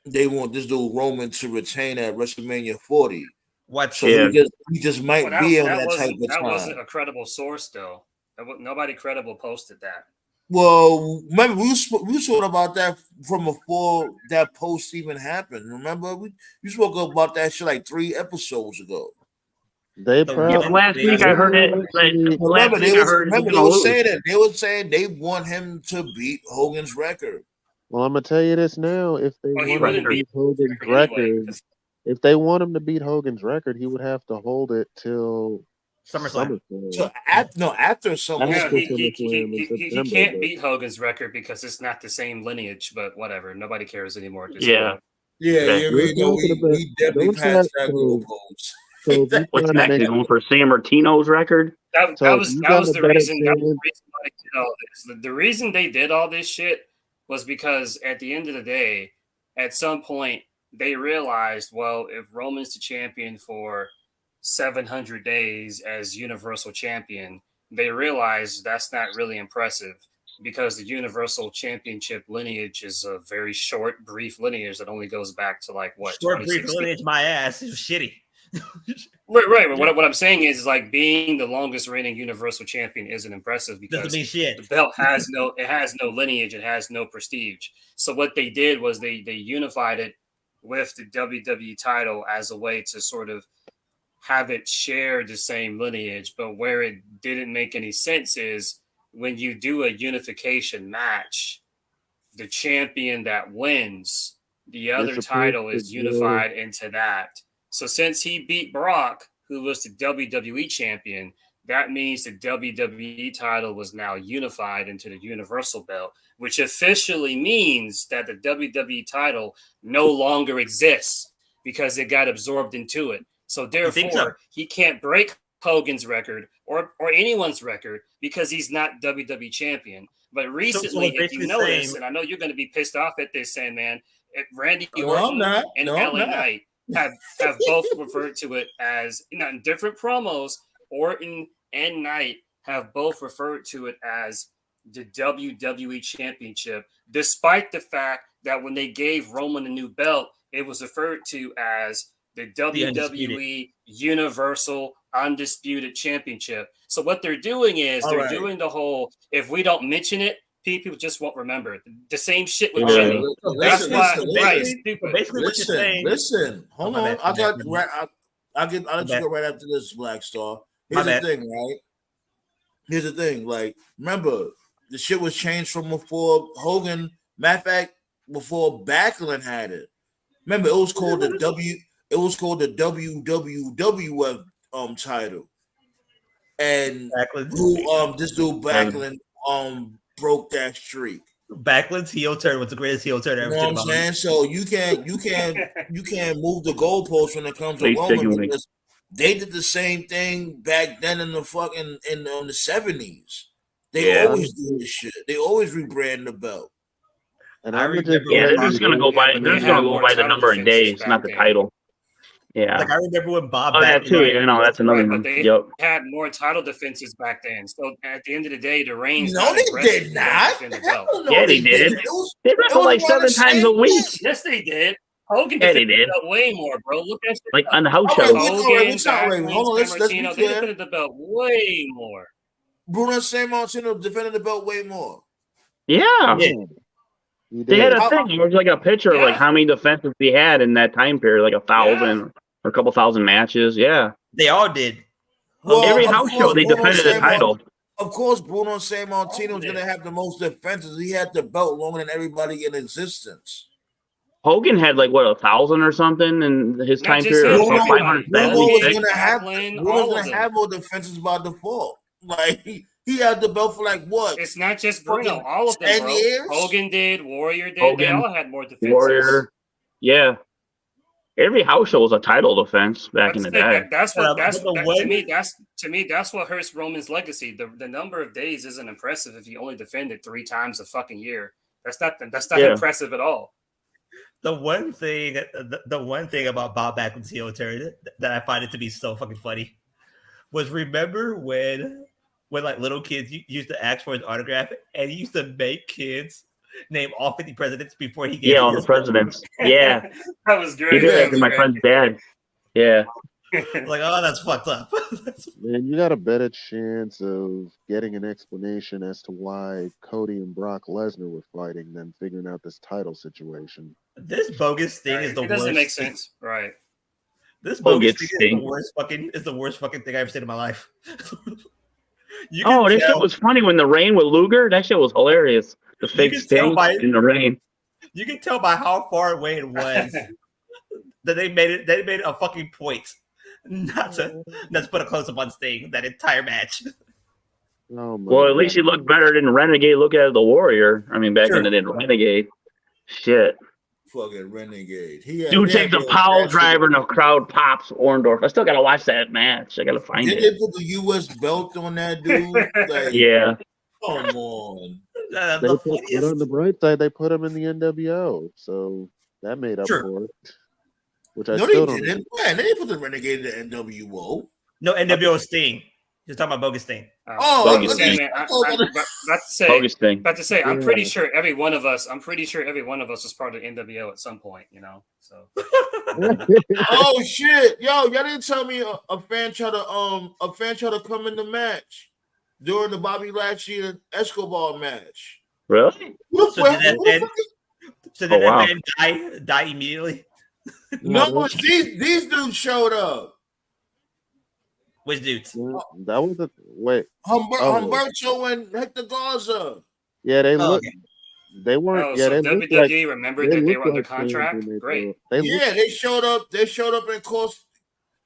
they want this dude Roman to retain at WrestleMania 40. What? So Yeah. he just might be on that type of that time. wasn't a credible source though. Nobody credible posted that. Well, remember we spoke about that from before that post even happened. Remember we spoke about that shit like 3 episodes ago. They probably last week I heard it. Remember Last week I heard they were saying that they were saying they want him to beat Hogan's record. Well, I'm gonna tell you this now: if they Well, he want him wouldn't to beat beat Hogan's anyway, record, if they want him to beat Hogan's record, he would have to hold it till SummerSlam. So after SummerSlam, he can't beat Hogan's record because it's not the same lineage. But whatever, nobody cares anymore at this point. We definitely passed that goalpost. So what's next? They're going for San Martino's record. That was the reason. That was the reason why they did all this. The reason they did all this shit was because at the end of the day, at some point they realized, well, if Roman's the champion for 700 days as Universal Champion, they realized that's not really impressive because the Universal Championship lineage is a very short, brief lineage that only goes back to like what? Short, brief lineage, my ass. It was shitty. Right. But what I'm saying is like being the longest reigning Universal Champion isn't impressive because doesn't mean shit. The belt has no lineage, it has no prestige. So what they did was they unified it with the WWE title as a way to sort of have it share the same lineage. But where it didn't make any sense is when you do a unification match, the champion that wins, the other title is unified into that. So since he beat Brock, who was the WWE champion, that means the WWE title was now unified into the Universal belt, which officially means that the WWE title no longer exists because it got absorbed into it. So therefore, he can't break Hogan's record or anyone's record because he's not WWE champion. But recently, if you notice, and I know you're going to be pissed off at this, Sandman, Randy Orton and LA Knight have both referred to it as, in different promos. Orton and Knight have both referred to it as the WWE Championship, despite the fact that when they gave Roman a new belt, it was referred to as the WWE Universal Undisputed Championship. So what they're doing is doing the whole, if we don't mention it, people just won't remember it. The same shit with Jimmy. That's why it's stupid. Listen. Hold on. I'll let you go right after this, Black Star. Here's the thing, right? Here's the thing. Like, remember, the shit was changed from before Hogan. Matter of fact, before Backlund had it. Remember, it was called the WWF title. And this dude Backlund broke that streak. Backlund's heel turn was the greatest heel turn ever. You know what I'm saying? So you can't move the goalposts when it comes to Roman because they did the same thing back then in the fucking in the 70s. They always do this shit. They always rebrand the belt. And I remember, they're just gonna go by. They're just gonna go by the number of days, not the title. Yeah, like I remember when Bob. That too. You know, that's another one. They had more title defenses back then. So at the end of the day, the reigns. No, they did not. Yeah, they did. They wrestled like 7 times a week. Yes, they did. Hogan defended the belt way more, bro. Look at like on the house show. Hogan, let's be clear. They defended the belt way more. Bruno Sammartino defended the belt way more. Yeah. They had a thing. It was like a picture of like how many defenses he had in that time period, like 1,000 or a couple thousand matches. Yeah, they all did. Well, every house show they defended the title. Of course, Bruno Sammartino is going to have the most defenses. He had the belt longer than everybody in existence. Hogan had like 1,000 or something in his time period. Bruno was going to have more defenses by default. Like he had the belt for like what? It's not just Bruno. All of them, 10 bro. years? Hogan did. Warrior did. They all had more defenses. Warrior. Yeah. Every house show was a title defense back in the day. To me, that's what hurts Roman's legacy. The number of days isn't impressive if you only defended 3 times a fucking year. That's not impressive at all. The one thing about Bob Backlund's heel turn that I find it to be so fucking funny was, remember when like little kids used to ask for his autograph and he used to make kids name all 50 presidents before he gave all the presidents. Yeah, that was great. he did that was to my great. friend's dad. Yeah. Like, oh, that's fucked up. Man, you got a better chance of getting an explanation as to why Cody and Brock Lesnar were fighting than figuring out this title situation. This bogus thing is the It worst. doesn't make sense, right? This bogus thing thing. is the worst fucking thing I've ever seen in my life. That shit was funny when the rain with Luger. That shit was hilarious. The fake sting in the rain. You can tell by how far away it was that they made it. They made a fucking point not to put a close up on Sting that entire match. Oh my Well, at least he looked better than Renegade. Look at the Warrior. I mean, back then it didn't Renegade. Shit. Fucking Renegade. Dude takes a power driver and the crowd pops Orndorff. I still gotta watch that match. I gotta find Did it. they put the U.S. belt on that dude? Like, Yeah. come on. But on the bright side, they put him in the NWO, so that made up for it. Which I No, still they don't. didn't. Man, they didn't put the Renegade in the NWO. No, NWO Sting. You're talking about bogus Sting. Bogus Sting. About to say, I'm pretty sure every one of us was part of NWO at some point, you know. So. Oh shit, yo, y'all didn't tell me a fan tried to come in the match during the Bobby Lashley and Escobar match. Really? So did that man die immediately? No, these dudes showed up. Which dudes? That was a wait. Humberto and Hector Garza. Yeah, they look. They weren't. So they WWE remembered that they were under contract. Great. They showed up. They showed up in course.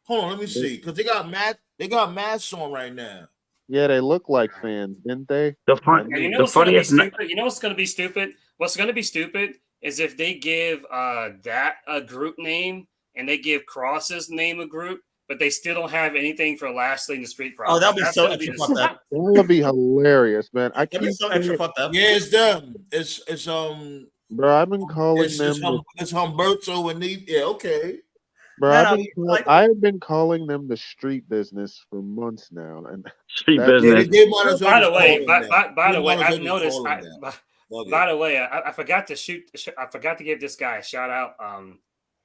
Hold on, let me see, because they got masks on right now. Yeah, they look like fans, didn't they? You know what's going to be stupid? What's going to be stupid is if they give that a group name and they give Cross's name a group, but they still don't have anything for Lashley and the Street Profits. Oh, that'll be so extra fucked up. That would be hilarious, man. That'd be so extra fucked up. Yeah, it's them. It's Bro, I've been calling them. It's Humberto and these. Yeah, okay. Bro, I've been calling them the Street Business for months now, and Street Business. By the way, I've noticed. By the way, I forgot to give this guy a shout out.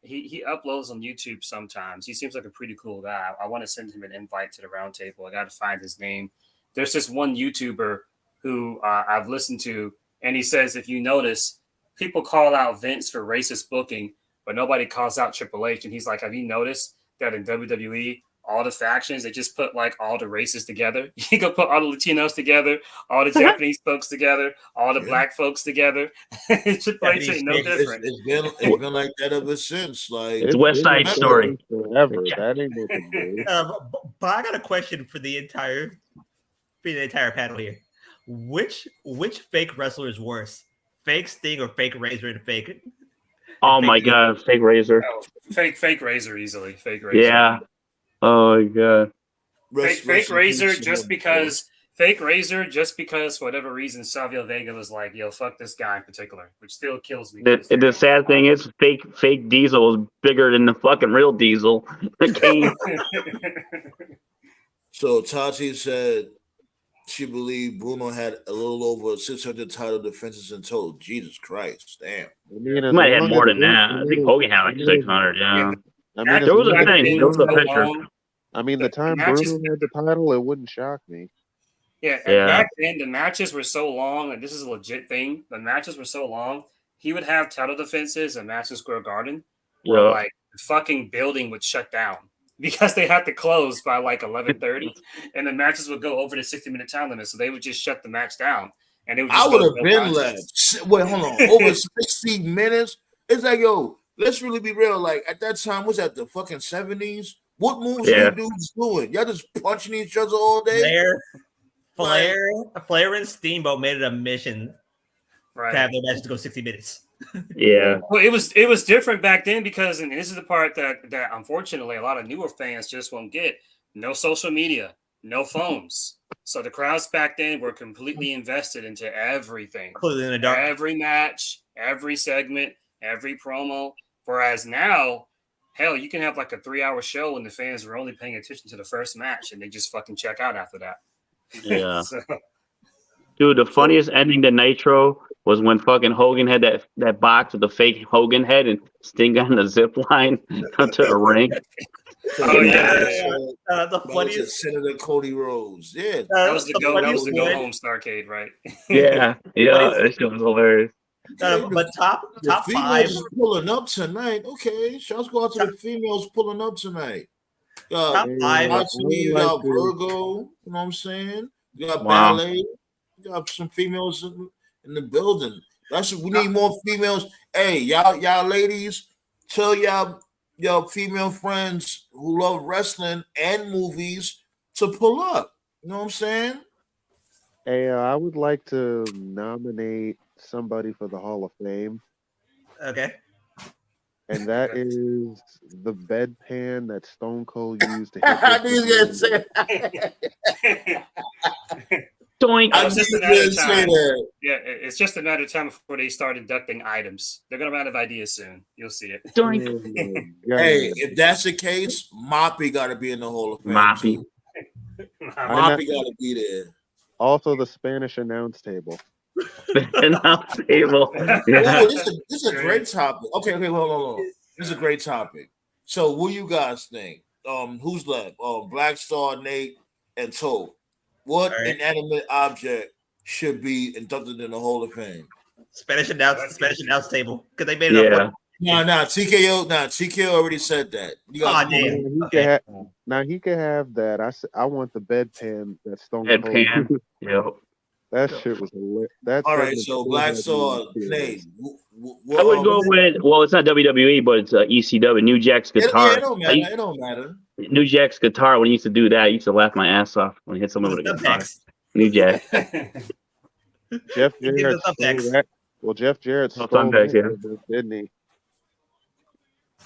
He uploads on YouTube sometimes. He seems like a pretty cool guy. I want to send him an invite to the Roundtable. I got to find his name. There's this one YouTuber who I've listened to, and he says, if you notice, people call out Vince for racist booking, but nobody calls out Triple H. And he's like, have you noticed that in WWE, all the factions, they just put like all the races together? You can put all the Latinos together, all the Japanese folks together, all the black folks together. Triple H ain't no different. It's been like that ever since. Like it's West Side Story. Forever. That ain't nothing new. But I got a question for the entire panel here. Which fake wrestler is worse? Fake Sting or fake Razor and fake? Oh my God, fake Razor. Oh, fake Razor easily. Fake Razor. Yeah. Oh my God. Fake Razor just because for whatever reason Savio Vega was like, yo, fuck this guy in particular, which still kills me. The sad thing is fake Diesel is bigger than the fucking real Diesel. So Tati said she believed Bruno had a little over 600 title defenses in total. Jesus Christ, damn. He might have more than that. I think Hogan had like 600. Yeah. I mean, there was a thing. There was a picture. I mean, the time Bruno had the title, it wouldn't shock me. Yeah, back then the matches were so long, and this is a legit thing. The matches were so long, he would have title defenses at Madison Square Garden, where like the fucking building would shut down because they had to close by like 11:30, and the matches would go over the 60-minute time limit, so they would just shut the match down. And it would. I would have been left. Wait, hold on, over 60 minutes. It's like, yo, let's really be real. Like at that time, was that the fucking 70s? What moves are you dudes doing? Y'all just punching each other all day? Flair and Steamboat made it a mission to have their matches go 60 minutes. Yeah. Well, it was different back then because, and this is the part that unfortunately a lot of newer fans just won't get. No social media, no phones. So the crowds back then were completely invested into everything. Completely in the dark. Every match, every segment, every promo. Whereas now, hell, you can have like a 3-hour show and the fans are only paying attention to the first match and they just fucking check out after that. Yeah. Dude, the funniest ending to Nitro was when fucking Hogan had that box with the fake Hogan head and Sting on the zip line to the ring. Oh yeah, the funniest. Senator Cody Rhodes. Yeah, that was the go one. home Starcade, right? Yeah, that shit was hilarious. But top females 5 is pulling up tonight. Okay, shouts go out to the females pulling up tonight. Top 5. You got Virgo. You know what I'm saying? You got Wow. ballet. You got some females in the building. We need more females. Hey, y'all ladies, tell y'all female friends who love wrestling and movies to pull up. You know what I'm saying? Hey, I would like to nominate somebody for the Hall of Fame. Okay. And that is the bedpan that Stone Cold used to hit. I knew you were gonna say that. Doink. It's just a matter of time. Yeah, it's just a matter of time before they start inducting items. They're gonna run out of ideas soon. You'll see it. Doink. Hey, if that's the case, Moppy got to be in the Hall of Fame. Moppy got to be there. Also, the Spanish announce table. Announce table. Yeah. This is a great topic. Okay, hold on. This is a great topic. So, what do you guys think? Who's left? Black Star, Nate, and Toad. What inanimate object should be inducted in the Hall of Fame? Spanish announce table because they made it up. TKO already said that. He could have that. I want the bedpan that Stone Cold. Bedpan. Yep. That shit was hilarious. All right, so Black Star, Nate. I would go with, it's not WWE, but it's ECW, New Jack's guitar. It don't matter. New Jack's guitar, when he used to do that, I used to laugh my ass off when he hit someone with a guitar. New Jack. Jeff Jarrett. Jeff Jarrett stole it, didn't he?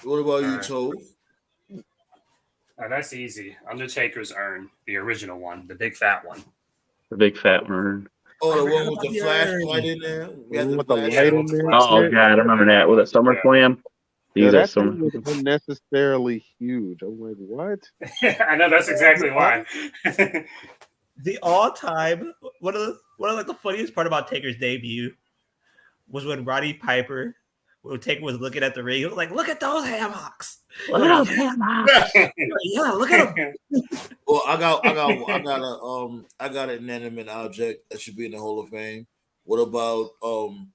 What about you, Toad? That's easy. Undertaker's urn, the original one, the big fat one. The big fat urn. Oh, the one with the flashlight in there? With the light in there? Oh, God, I remember that. With a SummerSlam? That thing was unnecessarily huge. I'm like, what? I know, that's exactly why. The all-time, one of the funniest part about Taker's debut was when Roddy Piper, when Taker was looking at the ring, he was like, "Look at those hammocks! Look at those hammocks!" Yeah, look at them. Well, I got an inanimate object that should be in the Hall of Fame. What about the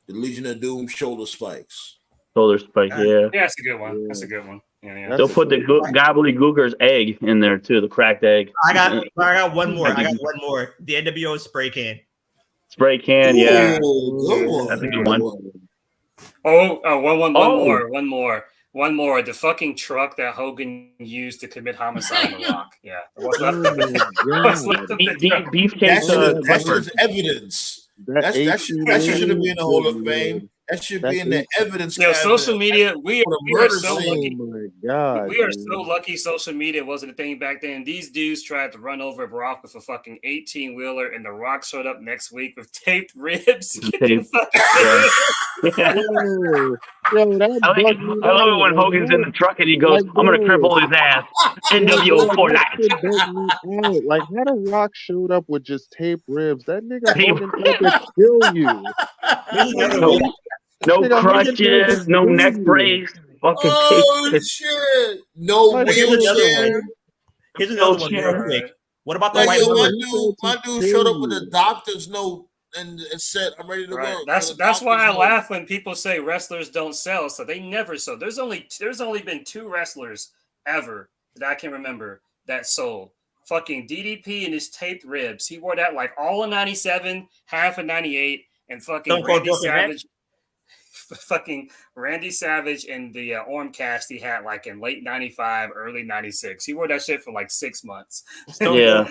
Legion of Doom shoulder spikes? Shoulder spike, yeah. Yeah, that's a good one. That's a good one. Yeah. They'll put the gobbledygooker's egg in there too, the cracked egg. I got one more. The NWO spray can. Spray can, yeah. Good one. That's a good one. One more. The fucking truck that Hogan used to commit homicide on The Rock. Yeah. That's evidence. That should have been in the Hall of Fame. That should be in the evidence. Social media. We are so lucky. Oh my God, we are so lucky. Social media wasn't a thing back then. These dudes tried to run over Brock with a fucking 18-wheeler, and The Rock showed up next week with taped ribs. I love it when Hogan's in the truck and he goes, "I'm gonna cripple his ass." NWO for life. Like, how the Rock showed up with just taped ribs? That nigga Hogan could kill you. No crutches, no neck brace. Fucking shit! No wheelchair. Here's another one real quick. What about the white woman? My dude showed up with a doctor's note and said, "I'm ready to work." That's why I laugh when people say wrestlers don't sell. So they never sold. There's only been 2 wrestlers ever that I can remember that sold. Fucking DDP and his taped ribs. He wore that like all of 97, half of 98, and fucking Randy Savage. Fucking Randy Savage and the Ormcast he had like in late 95, early 96. He wore that shit for like 6 months. Yeah.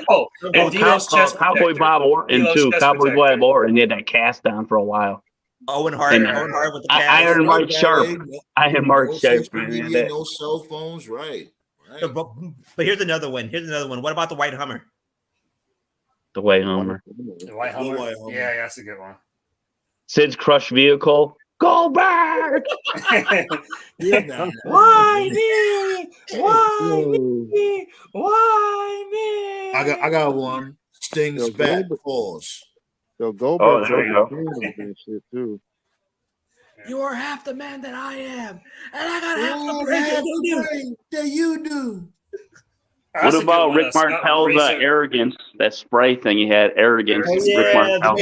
And Cowboy Bob Orton too. Cowboy Bob Orton had that cast down for a while. Owen Hart with the cast. Iron Mark Sharp. No cell phones, right. But here's another one. What about the white Hummer? The white Hummer. Yeah, that's a good one. Sid's crushed vehicle. Go back! Why me? Why me? I got one. Sting's back pause. So Goldberg there you go. and shit too. You are half the man that I am, and I got half the Oh, brain half that you the do. brain that you do. What about Rick Martel's arrogance? That spray thing he had, arrogance. Oh, Rick yeah, Martel.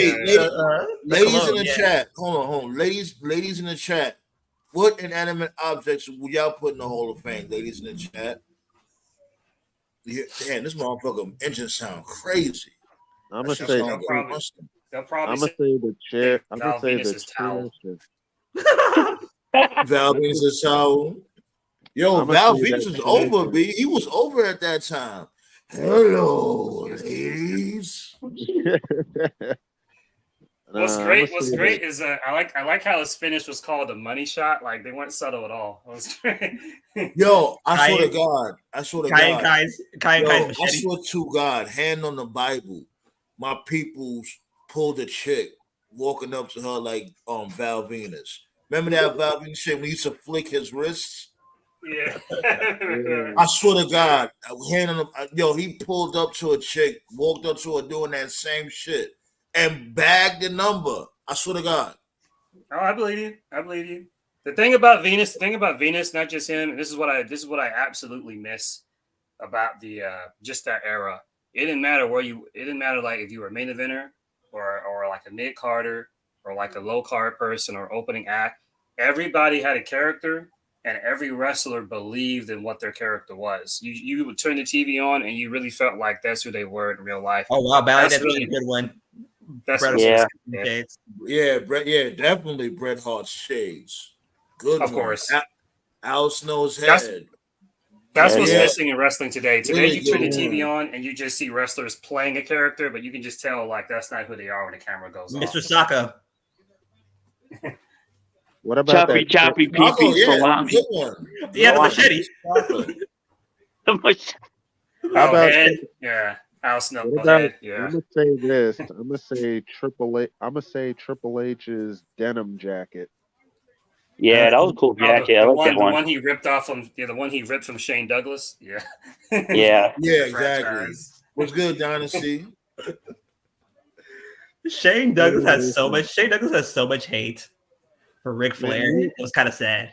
Ladies in the chat, hold on. Ladies in the chat, what inanimate objects would y'all put in the Hall of Fame? Ladies in the chat. Yeah, damn, this motherfucker engine sound crazy. I'm gonna say the chair. I'm gonna say the chair. Val Venus' towel. Yo, Val Venus is over, B. He was over at that time. Hello, ladies. What's great is I like how his finish was called a money shot. Like they weren't subtle at all. It was great. Yo, I swear to God. I swear to God, hand on the Bible, my peoples pulled a chick walking up to her like Val Venus. Remember that Val Venus shit when he used to flick his wrists? Yeah. I swear to God, hand on the, he pulled up to a chick, walked up to her doing that same shit, and bagged the number. I swear to God. Oh, I believe you. The thing about Venus, not just him. This is what I absolutely miss about the just that era. It didn't matter like if you were a main eventer or like a mid carder or like a low card person or opening act. Everybody had a character, and every wrestler believed in what their character was. You would turn the TV on, and you really felt like that's who they were in real life. Oh wow, that's really a good one. That's definitely Bret Hart's shades. Good, of course. Al Snow's head. That's what's missing in wrestling today. Today, you turn the TV on and you just see wrestlers playing a character, but you can just tell like that's not who they are when the camera goes off. Mr. Saka. What about choppy pee-pee salami? Yeah, the machete. How about Al Snow. I'm gonna say this. I'm gonna say Triple H's denim jacket. Yeah, that was a cool jacket. I like that one. The one he ripped off from the one he ripped from Shane Douglas. Yeah. Yeah, exactly. What's good, Dynasty? Shane Douglas has so much hate for Ric Flair. It was kind of sad.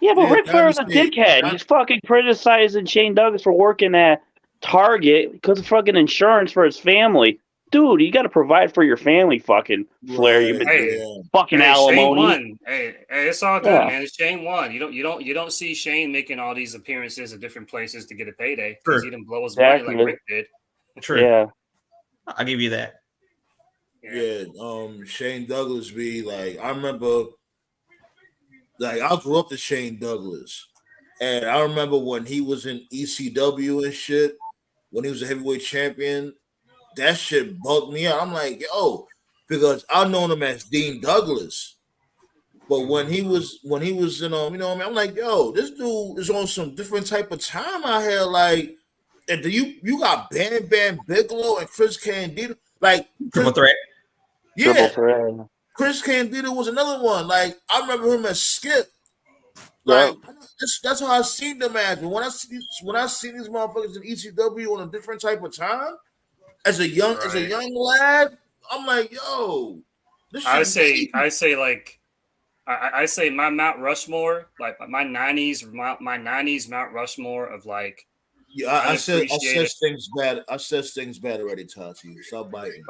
Yeah, but Ric Flair was a dickhead. He's fucking criticizing Shane Douglas for working at Target because of fucking insurance for his family. Dude, you got to provide for your family, fucking Flair. You've been fucking alimony. Hey, it's all good, man. It's Shane won. You don't see Shane making all these appearances at different places to get a payday because he didn't blow his money like Rick did. True. Yeah, I'll give you that. Yeah, Shane Douglas be like, I remember, like I grew up to Shane Douglas, and I remember when he was in ECW and shit, when he was a heavyweight champion. That shit bugged me out. I'm like, yo, because I known him as Dean Douglas, but when he was in you know what I mean? I'm like, yo, this dude is on some different type of time out here. Like, and do you got Bam Bam Bigelow and Chris Candido, like Triple Threat. Yeah, Chris Candido was another one. Like, I remember him as Skip. Like, that's how I seen them as. When I see these motherfuckers in ECW on a different type of time. As a young lad, I'm like, yo. I say my Mount Rushmore, like my '90s Mount Rushmore of like. Yeah, I said things bad. I said things bad already, Tati. Stop biting.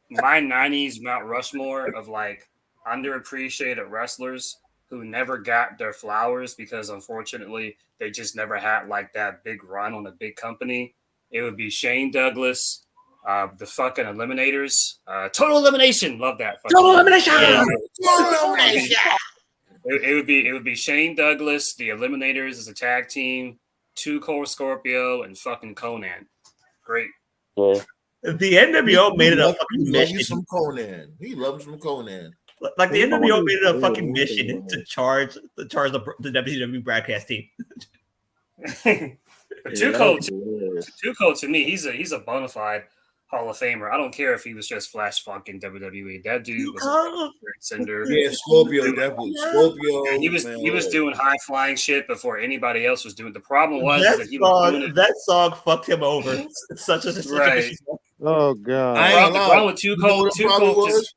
My '90s Mount Rushmore of like underappreciated wrestlers who never got their flowers because unfortunately they just never had like that big run on a big company. It would be Shane Douglas, the fucking Eliminators, Total Elimination. Love that. Total Elimination. It would be Shane Douglas, the Eliminators as a tag team, Two Cold Scorpio, and fucking Conan. Great. Yeah. The NWO made it a fucking mission. He loves some Conan. Like the NWO made it a fucking mission to charge the WWE broadcast team. Too cold to me. He's a bona fide Hall of Famer. I don't care if he was just Flash Funk in WWE. That dude was a cinder. Yeah, Scorpio, definitely. Scorpio. And he was doing high flying shit before anybody else was doing. The problem was that he was doing it. That song fucked him over. Such a right. Oh God! I ain't gonna lie. with Too You know Cold. what it Too probably Cold. was?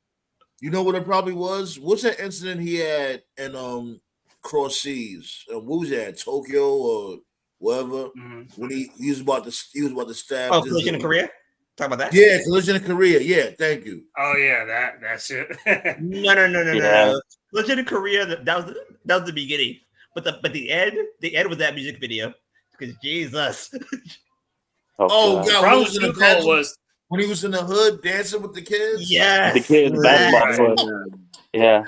You know what it probably was? What's that incident he had in Cross Seas? What was that? Tokyo or whatever? When he was about to stab. Oh, collision in Korea. Talk about that. Yeah, collision in Korea. Yeah, thank you. Oh yeah, that's it. No. Collision in Korea. That was the beginning, but the end was that music video. Because Jesus. Oh God, Problem with Too Cold was when he was in the hood dancing with the kids. Yes, the kids basketball court. Yeah.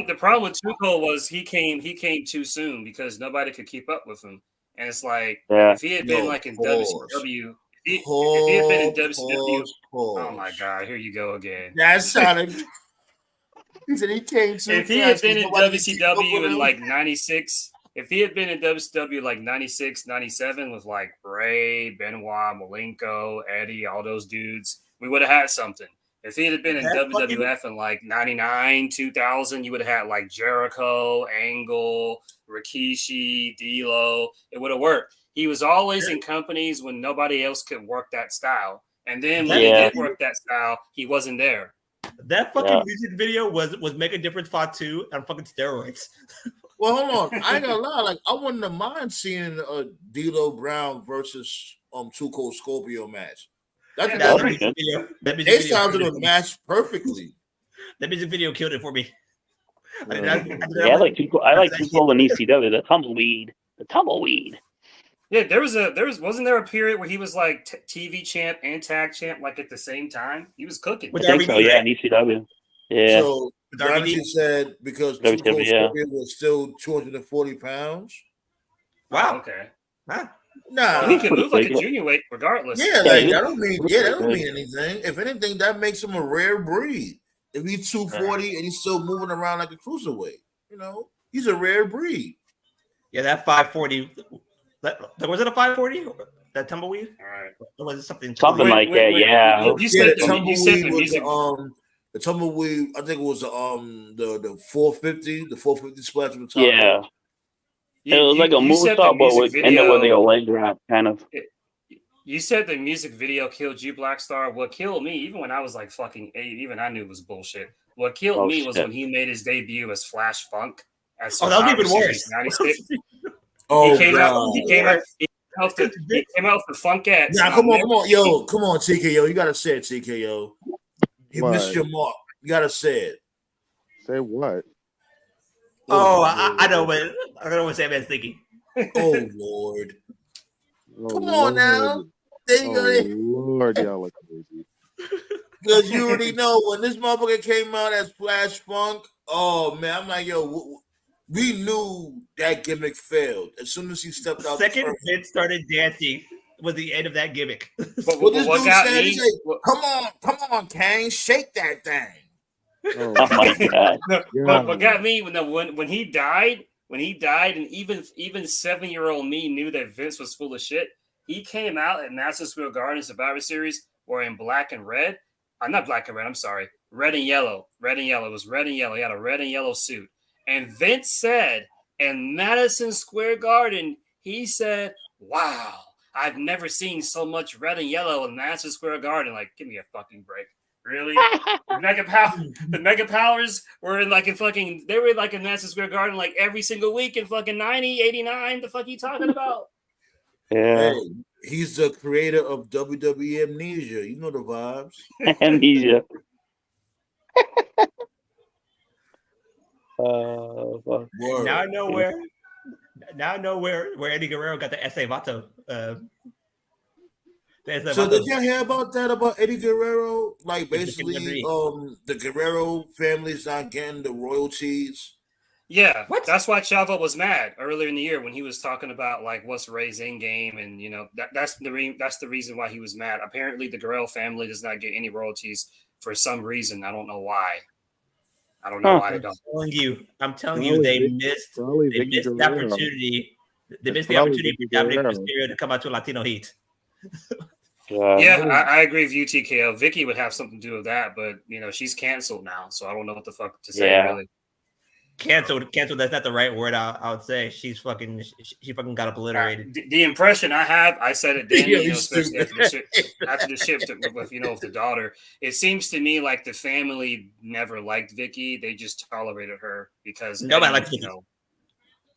The problem with Too Cold was he came too soon because nobody could keep up with him. And it's like if he had been like in WCW, if he had been in WCW, oh my God, here you go again. That sounded. He said he came too. If he had been in WCW in like '96, if he had been in WCW like '96, '97 with like Ray, Benoit, Malenko, Eddie, all those dudes, we would have had something. If he had been in WWF in like 99, 2000, you would have had like Jericho, Angle, Rikishi, D'Lo. It would have worked. He was always in companies when nobody else could work that style. And then when he did work that style, he wasn't there. That fucking music video was Make a Difference Part 2 on fucking steroids. Well, hold on. I ain't gonna lie. Like, I wouldn't have mind seeing a D'Lo Brown versus Too Cold Scorpio match. That music video. They sounded a match perfectly. That music video killed it for me. I like Too Cold in ECW. The tumbleweed. Yeah, wasn't there a period where he was like TV champ and tag champ like at the same time? He was cooking. I think so, yeah, in ECW. Yeah. So Darby said because Too Cold Scorpio was still 240 pounds. Wow. Okay. Huh? Nah, he can move like a junior weight regardless. Yeah, like that don't mean anything. If anything, that makes him a rare breed. If he's 240 and he's still moving around like a cruiserweight, he's a rare breed. Yeah, that 540. Was it a 540? That tumbleweed? All right. Or was it something? Something like that, yeah. You said the tumbleweed was the tumbleweed. I think it was the 450, the 450 splash from the top. Yeah. It was like a moonsault, but ended with a leg drop, kind of. You said the music video killed you, Black Star. What killed me, even when I was like fucking 8, even I knew it was bullshit. What killed me was when he made his debut as Flash Funk. That was even worse. 96. He came out with the Funkettes. Nah, come on, yo, come on, TKO. You gotta say it, TKO. You missed your mark. You gotta say it. Say what? Oh, I know what Sam's thinking. Oh Lord. Come on now. There you go. Lord, y'all are crazy. Because you already know when this motherfucker came out as Flash Funk. Oh man, I'm like, yo, we knew that gimmick failed as soon as he stepped out. Second Vince started dancing was the end of that gimmick. But what this dude said, he said, come on, Kane, shake that thing. Oh my God! What got me when he died, and even 7-year-old me knew that Vince was full of shit. He came out at Madison Square Garden Survivor Series wearing black and red. Not black and red. I'm sorry, red and yellow. Red and yellow. It was red and yellow. He had a red and yellow suit. And Vince said in Madison Square Garden, he said, "Wow, I've never seen so much red and yellow in Madison Square Garden." Like, give me a fucking break. Really? The Mega Powers were in they were like in Madison Square Garden like every single week in fucking 90, 89. The fuck you talking about? Yeah. Hey, he's the creator of WWE Amnesia. You know the vibes. Amnesia. Now I know where Eddie Guerrero got the Ese Vato. So did you hear about that about Eddie Guerrero? Like basically, the Guerrero family's not getting the royalties. Yeah, that's why Chavo was mad earlier in the year when he was talking about like what's Ray's end game, and that's the reason why he was mad. Apparently, the Guerrero family does not get any royalties for some reason. I don't know why. I don't know why they don't. I'm telling you, they missed the opportunity. They missed the opportunity for Dominic Mysterio to come out to Latino Heat. Yeah, I agree with you, TKO. Vicky would have something to do with that, but she's canceled now, so I don't know what the fuck to say really. Canceled. That's not the right word. I would say she fucking got obliterated. The impression I have, I said it then, Yeah, especially after the shit with the daughter. It seems to me like the family never liked Vicky. They just tolerated her because nobody likes Vicky.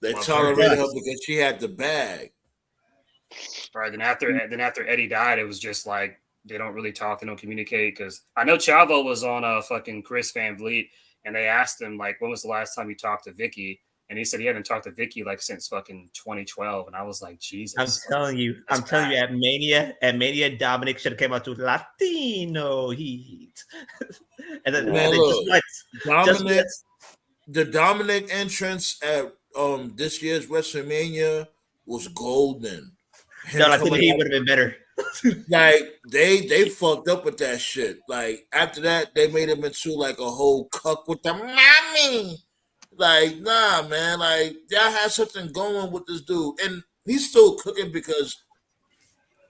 They tolerated her because she had the bag. Right. Then after Eddie died, it was just like they don't really talk, they don't communicate. Because I know Chavo was on fucking Chris Van Vliet. And they asked him, like, when was the last time you talked to Vicky? And he said he hadn't talked to Vicky, like, since fucking 2012. And I was like, Jesus. I'm telling you, at Mania, Dominic should have came out to Latino Heat. And then the Dominic entrance at this year's WrestleMania was golden. Latino Heat would have been better. Like they fucked up with that shit. Like after that, they made him into like a whole cuck with the mommy. Like, nah, man. Like y'all had something going with this dude, and he's still cooking because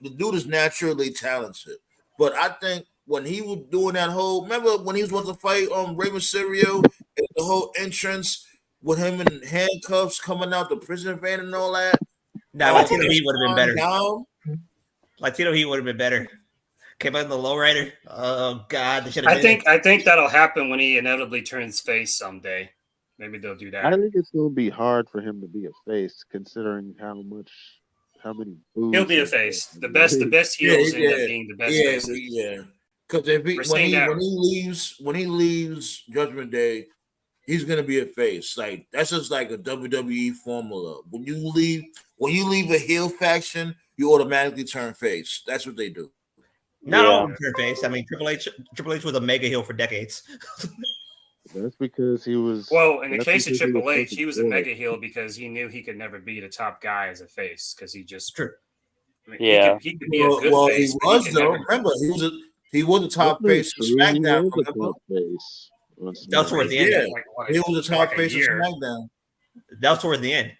the dude is naturally talented. But I think when he was doing that whole, remember when he was supposed to fight Rey Mysterio, and the whole entrance with him in handcuffs coming out the prison van and all that. Latino Heat would have been better. Latino Heat would have been better. Came out in the lowrider. Oh God, I think that'll happen when he inevitably turns face someday. Maybe they'll do that. I think it's gonna be hard for him to be a face, considering how many boos he'll be a face. The best heels end up being the best faces. Yeah. Because when he leaves Judgment Day, he's gonna be a face. Like that's just like a WWE formula. When you leave a heel faction, you automatically turn face. That's what they do. Not all turn face. I mean, Triple H was a mega heel for decades. That's because he was. Well, in the case of Triple H, he was a mega heel because he knew he could never be the top guy as a face because he just. True. I mean, he could be a good face. He was though. Remember, he was a top face of SmackDown. That was towards the end. Yeah. He was a top face of SmackDown. That was towards the end.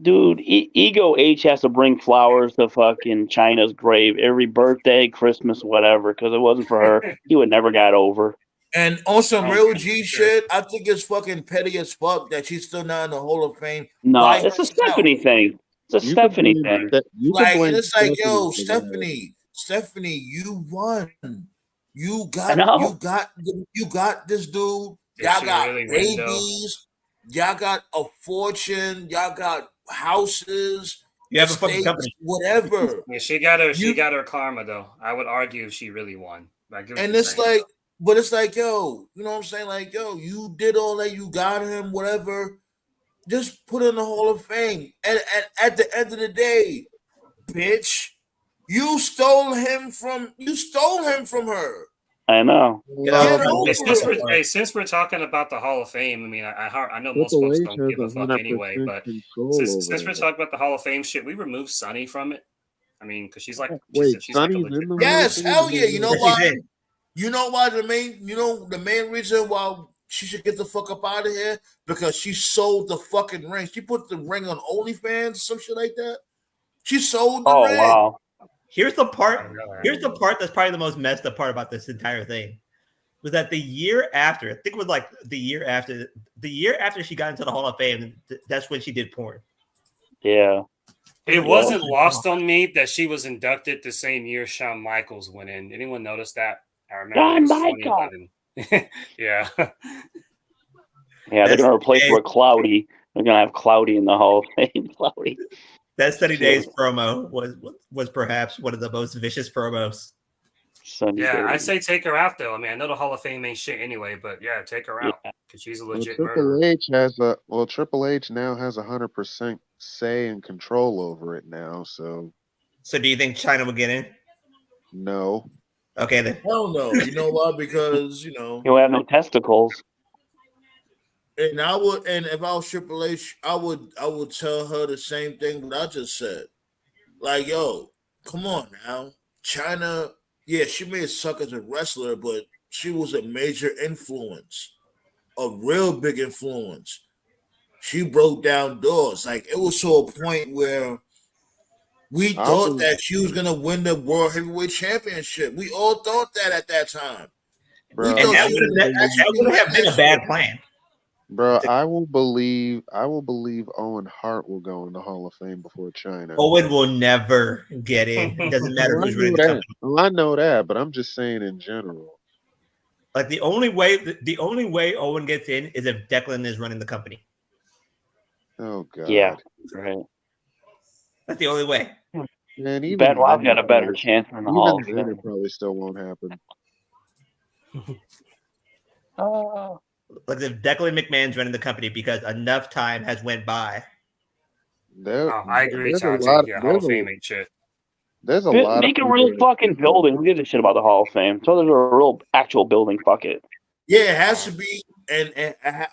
Dude, Ego H has to bring flowers to fucking China's grave every birthday, Christmas, whatever, because it wasn't for her, he would never got over. And on some real G shit, I think it's fucking petty as fuck that she's still not in the Hall of Fame. No, it's a Stephanie thing. It's a Stephanie thing. Like, and it's like, yo, Stephanie, you won. You got this dude. Y'all got babies. Y'all got a fortune. Y'all got houses. You have a fucking company. Whatever. Yeah, she got her karma though. I would argue if she really won. And it's like, but it's like, yo, you know what I'm saying? Like, yo, you did all that. You got him. Whatever. Just put in the Hall of Fame. And at the end of the day, bitch, you stole him from her. I know. Since we're talking about the Hall of Fame, I mean, I know most folks don't give a fuck anyway, but since we're talking about the Hall of Fame shit, we removed Sunny from it. I mean, because she's like, yes, hell yeah. You know why? You know why the main reason why she should get the fuck up out of here? Because she sold the fucking ring. She put the ring on OnlyFans, some shit like that. She sold the ring. Wow. Here's the part that's probably the most messed up part about this entire thing. Was that the year after, I think it was like the year after she got into the Hall of Fame, that's when she did porn. Yeah. It wasn't lost on me that she was inducted the same year Shawn Michaels went in. Anyone notice that? I remember. Shawn Michaels. Yeah. Yeah, they're going to replace her with Cloudy. They're going to have Cloudy in the Hall of Fame. Cloudy. That Sunny Days promo was perhaps one of the most vicious promos. I say take her out though. I mean, I know the Hall of Fame ain't shit anyway, but yeah, take her out because she's a legit murderer. Triple H now has 100% say and control over it now. So do you think China will get in? No. Okay then. Hell no. You know why? Because he'll have no testicles. And if I was Triple H, I would tell her the same thing that I just said. Like, yo, come on now. China, yeah, she may suck as a wrestler, but she was a major influence, a real big influence. She broke down doors. Like, it was to a point where we thought that she was going to win the World Heavyweight Championship. We all thought that at that time. Bro. And that would have been a bad plan. Bro, I will believe Owen Hart will go in the Hall of Fame before China. Owen will never get in. It doesn't matter who's running the company. Well, I know that, but I'm just saying in general. Like the only way Owen gets in is if Declan is running the company. Oh God. Yeah, right. That's the only way. Man, even Benoit's got a better chance in the Hall of even then, Fame. it probably still won't happen. Like if Declan McMahon's running the company because enough time has went by. I agree, there's Tati. a lot. Yeah, Hall of Fame ain't shit. There's a lot. Make a real fucking building. Who gives a shit about the Hall of Fame? So there's a real actual building. Fuck it. Yeah, it has to be. And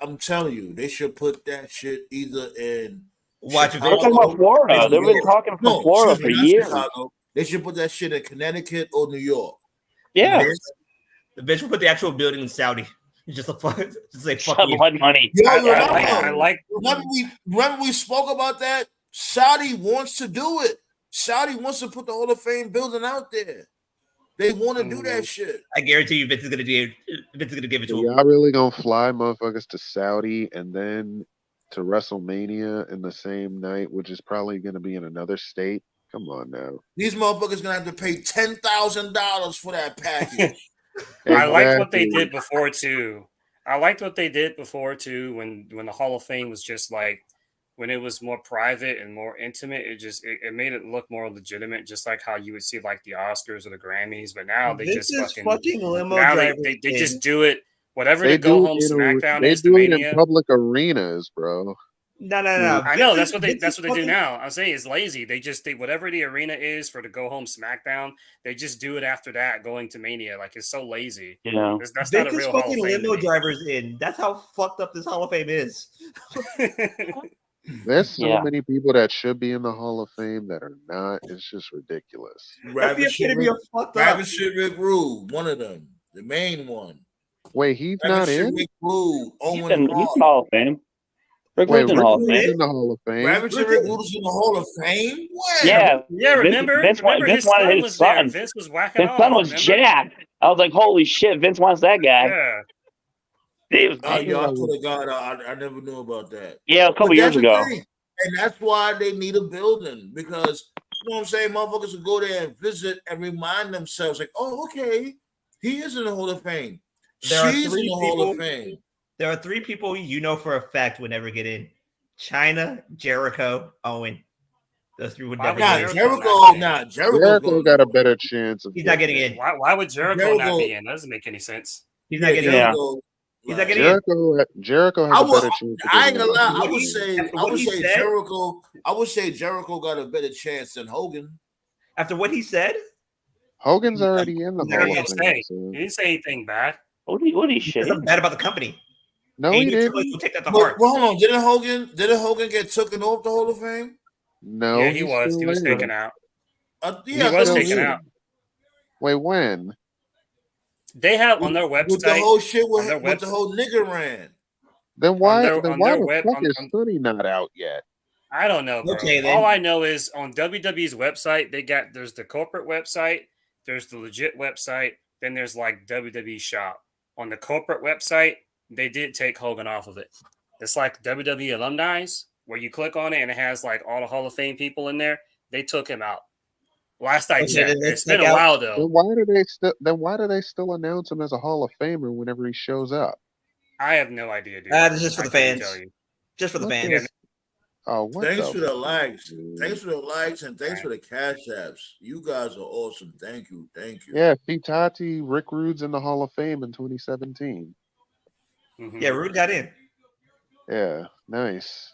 I'm telling you, they should put that shit either in. Watch They're talking about Florida. They've been talking from Florida for years. Chicago. They should put that shit in Connecticut or New York. Yeah. The bitch will put the actual building in Saudi. Just like fuck you. Money. Yo, remember we spoke about that? Saudi wants to do it. Saudi wants to put the Hall of Fame building out there. They want to do that shit. I guarantee you Vince is gonna give it to him. Y'all really gonna fly motherfuckers to Saudi and then to WrestleMania in the same night, which is probably gonna be in another state? Come on now. These motherfuckers gonna have to pay $10,000 for that package. Exactly. I liked what they did before too. When the Hall of Fame was just like when it was more private and more intimate, it made it look more legitimate, just like how you would see like the Oscars or the Grammys. But now they just fucking limo now they just do it whatever they go home SmackDown is the Mania. In public arenas, bro. No. I know that's what they do now. I'm saying it's lazy. They whatever the arena is for the go home SmackDown, they just do it after that going to Mania. Like it's so lazy. Yeah, that's not a real Hall of Fame. Limo drivers in. That's how fucked up this Hall of Fame is. There's so many people that should be in the Hall of Fame that are not. It's just ridiculous. Rabbit Shit Rick Rude, one of them, the main one. Wait, he's not in. Rick Rude, he's in the Hall of Fame. Rick Rude's in the Hall of Fame. Rabbit Shit Rick Rude's in the Hall of Fame. Where? Yeah. Remember his son was there. Vince was whacking off. His son was jacked. I was like, holy shit, Vince wants that guy. Yeah. I swear to God, I never knew about that. Yeah, a couple years ago. And that's why they need a building, because you know what I'm saying, motherfuckers will go there and visit and remind themselves, like, oh, okay, he is in the Hall of Fame. She's in the Hall of Fame. There are 3 people you know for a fact would never get in: China, Jericho, Owen. Those 3 would never get in. Jericho got a better chance of. He's not getting in. Why would Jericho not be in? That doesn't make any sense. He's not getting in. He's not getting in. Jericho has a better chance. I ain't gonna lie. I would say Jericho got a better chance than Hogan. After what he said, Hogan's already in the Hall of Fame. He didn't say anything bad. What did he say? Something bad about the company. No, he didn't. Take that to heart. Well, hold on. Didn't Hogan get taken off the Hall of Fame? No. Yeah, he was. He was taken out. He was taken out. Wait, when? They have on their website with the whole shit with the whole nigga ran. Then why the fuck is Sonny not out yet? I don't know, bro. Okay, all I know is on WWE's website, there's the corporate website, there's the legit website, then there's like WWE shop. On the corporate website, they did take Hogan off of it. It's like WWE alumni's, where you click on it and it has like all the Hall of Fame people in there. They took him out. Last I checked, it's been a while though. Then why do they still announce him as a Hall of Famer whenever he shows up? I have no idea, dude. This is just for the fans. Just for the fans. Oh, thanks for the likes. Thanks for the likes and thanks for the cash apps. You guys are awesome. Thank you. Yeah, Tati, Rick Rude's in the Hall of Fame in 2017. Yeah, Rude got in. Yeah, nice.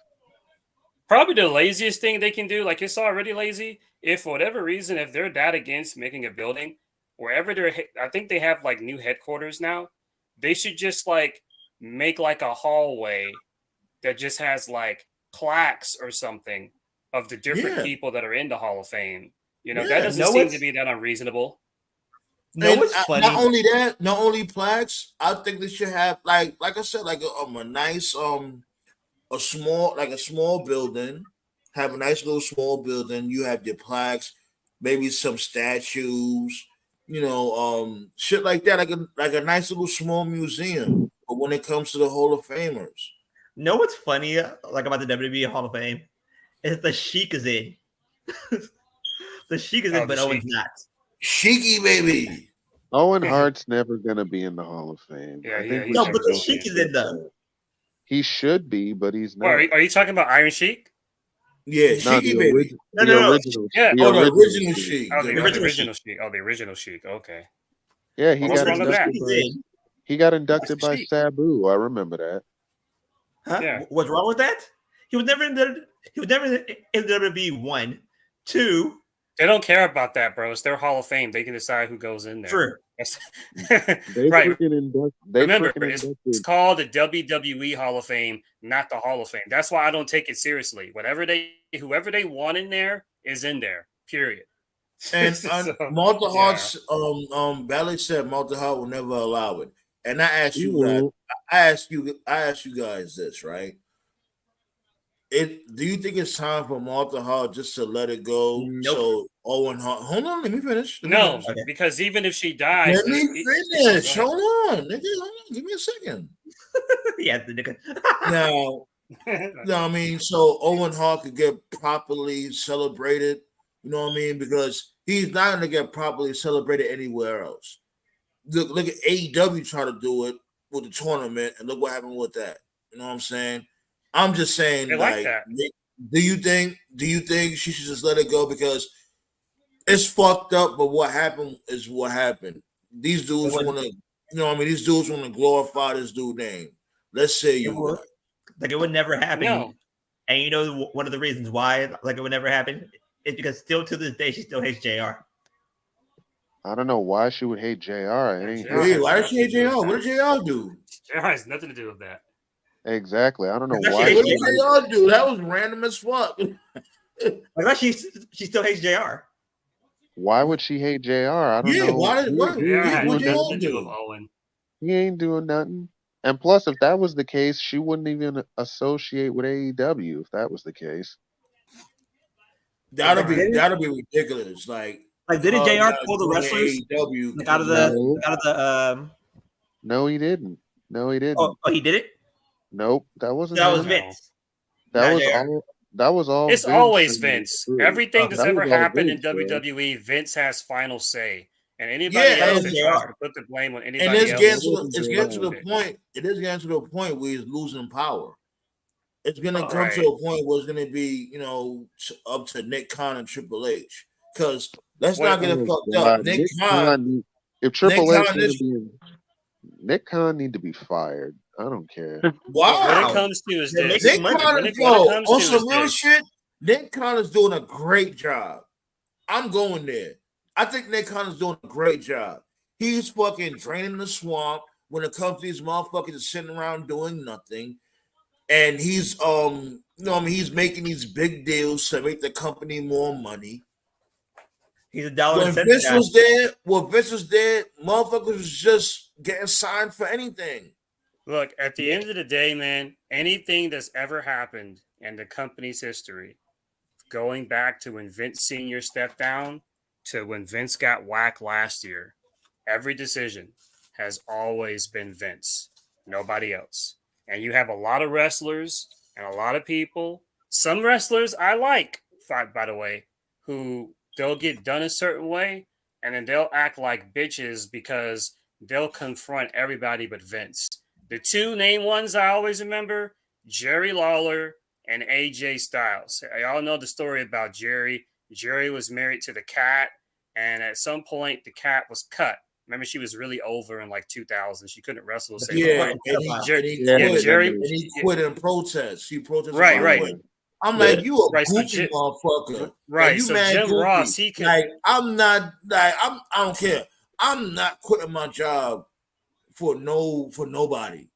Probably the laziest thing they can do, like it's already lazy. If for whatever reason, if they're that against making a building, wherever I think they have like new headquarters now, they should just like make like a hallway that just has like plaques or something of the different people that are in the Hall of Fame. You know, that doesn't seem to be that unreasonable. No, it's funny. Not only that, not only plaques, I think they should have like I said, like a nice a small building. Have a nice little small building. You have your plaques, maybe some statues, you know, shit like that, like a nice little small museum. But when it comes to the Hall of Famers, Know what's funny, like about the WWE Hall of Fame, is the Sheik is in. The Sheik is in, but Owen's not. Sheiky baby. Owen Hart's never gonna be in the Hall of Fame. Yeah, I think no, but the Sheik is in though. He should be, but he's not. Are you talking about Iron Sheik? Yeah, Sheiky baby. The original. Yeah. The original Sheik. Oh, the original Sheik. Oh, the original Sheik. Okay. Yeah, he What's got wrong with that? inducted. He got inducted by Sabu. I remember that. Huh? Yeah. What's wrong with that? He was never in the. He was never in WWE. 1, 2. They don't care about that, bro. It's their Hall of Fame. They can decide who goes in there. True. Right. Remember, it's called the WWE Hall of Fame, not the Hall of Fame. That's why I don't take it seriously. Whoever they want in there is in there. Period. And Malta Hart's Ballet said Malta Hart will never allow it. And I asked you guys, I asked you guys this, right? Do you think it's time for Malta Hart just to let it go? Nope. So Owen Hart, hold on, let me finish. Because even if she dies, let me finish. Hold on, nigga, give me a second. Yeah, the nigga. Now, I mean, so Owen Hart could get properly celebrated. You know what I mean? Because he's not going to get properly celebrated anywhere else. Look at AEW try to do it with the tournament, and look what happened with that. You know what I'm saying? I'm just saying, like that. Do you think she should just let it go because it's fucked up? But what happened is what happened. These dudes want to, you know what I mean? These dudes want to glorify this dude name. Let's say you would. Like it would never happen. No. And you know one of the reasons why like it would never happen is because still to this day she still hates JR. I don't know why she would hate JR. Why does she hate JR? What did JR do? JR has nothing to do with that. Exactly. I don't know why. What did JR do? That was random as fuck. Like she still hates JR. Why would she hate JR? I don't know. What JR do? Owen. He ain't doing nothing. And plus, if that was the case, she wouldn't even associate with AEW. If that was the case, that'll be ridiculous. Like didn't JR pull the wrestlers like out of the? No, he didn't. No, he didn't. Oh, he did it. Nope, that wasn't. That was Vince. That was all. That was all. It's always Vince. Everything that's ever happened in WWE, Vince has final say. And anybody else that tries to put the blame on anybody else. It's getting to the point. It is getting to the point where he's losing power. It's going to come to a point where it's going to be, you know, up to Nick Khan and Triple H. Because let's not get it fucked up. Nick Khan. If Triple H Nick Khan need to be fired. I don't care. Wow. When it comes to his Nick Khan is on some real shit. Nick Khan is doing a great job. I'm going there. I think Nick Khan is doing a great job. He's fucking draining the swamp when it comes to these motherfuckers just sitting around doing nothing. And he's he's making these big deals to make the company more money. He's a dollar. When Vince was there, motherfuckers was just getting signed for anything. Look, at the end of the day, man, anything that's ever happened in the company's history, going back to when Vince Sr. stepped down to when Vince got whacked last year, every decision has always been Vince, nobody else. And you have a lot of wrestlers and a lot of people, some wrestlers I like, by the way, who they'll get done a certain way and then they'll act like bitches because they'll confront everybody but Vince. The two main ones I always remember, Jerry Lawler and AJ Styles. Y'all know the story about Jerry. Jerry was married to the Cat, and at some point, the Cat was cut. Remember, she was really over in like 2000. She couldn't wrestle. Jerry quit in protest. He protested. Right. I'm like, you a goofy motherfucker. Right. You so mad Jim goofy. Ross, he can. Like, I don't care. I'm not quitting my job for nobody.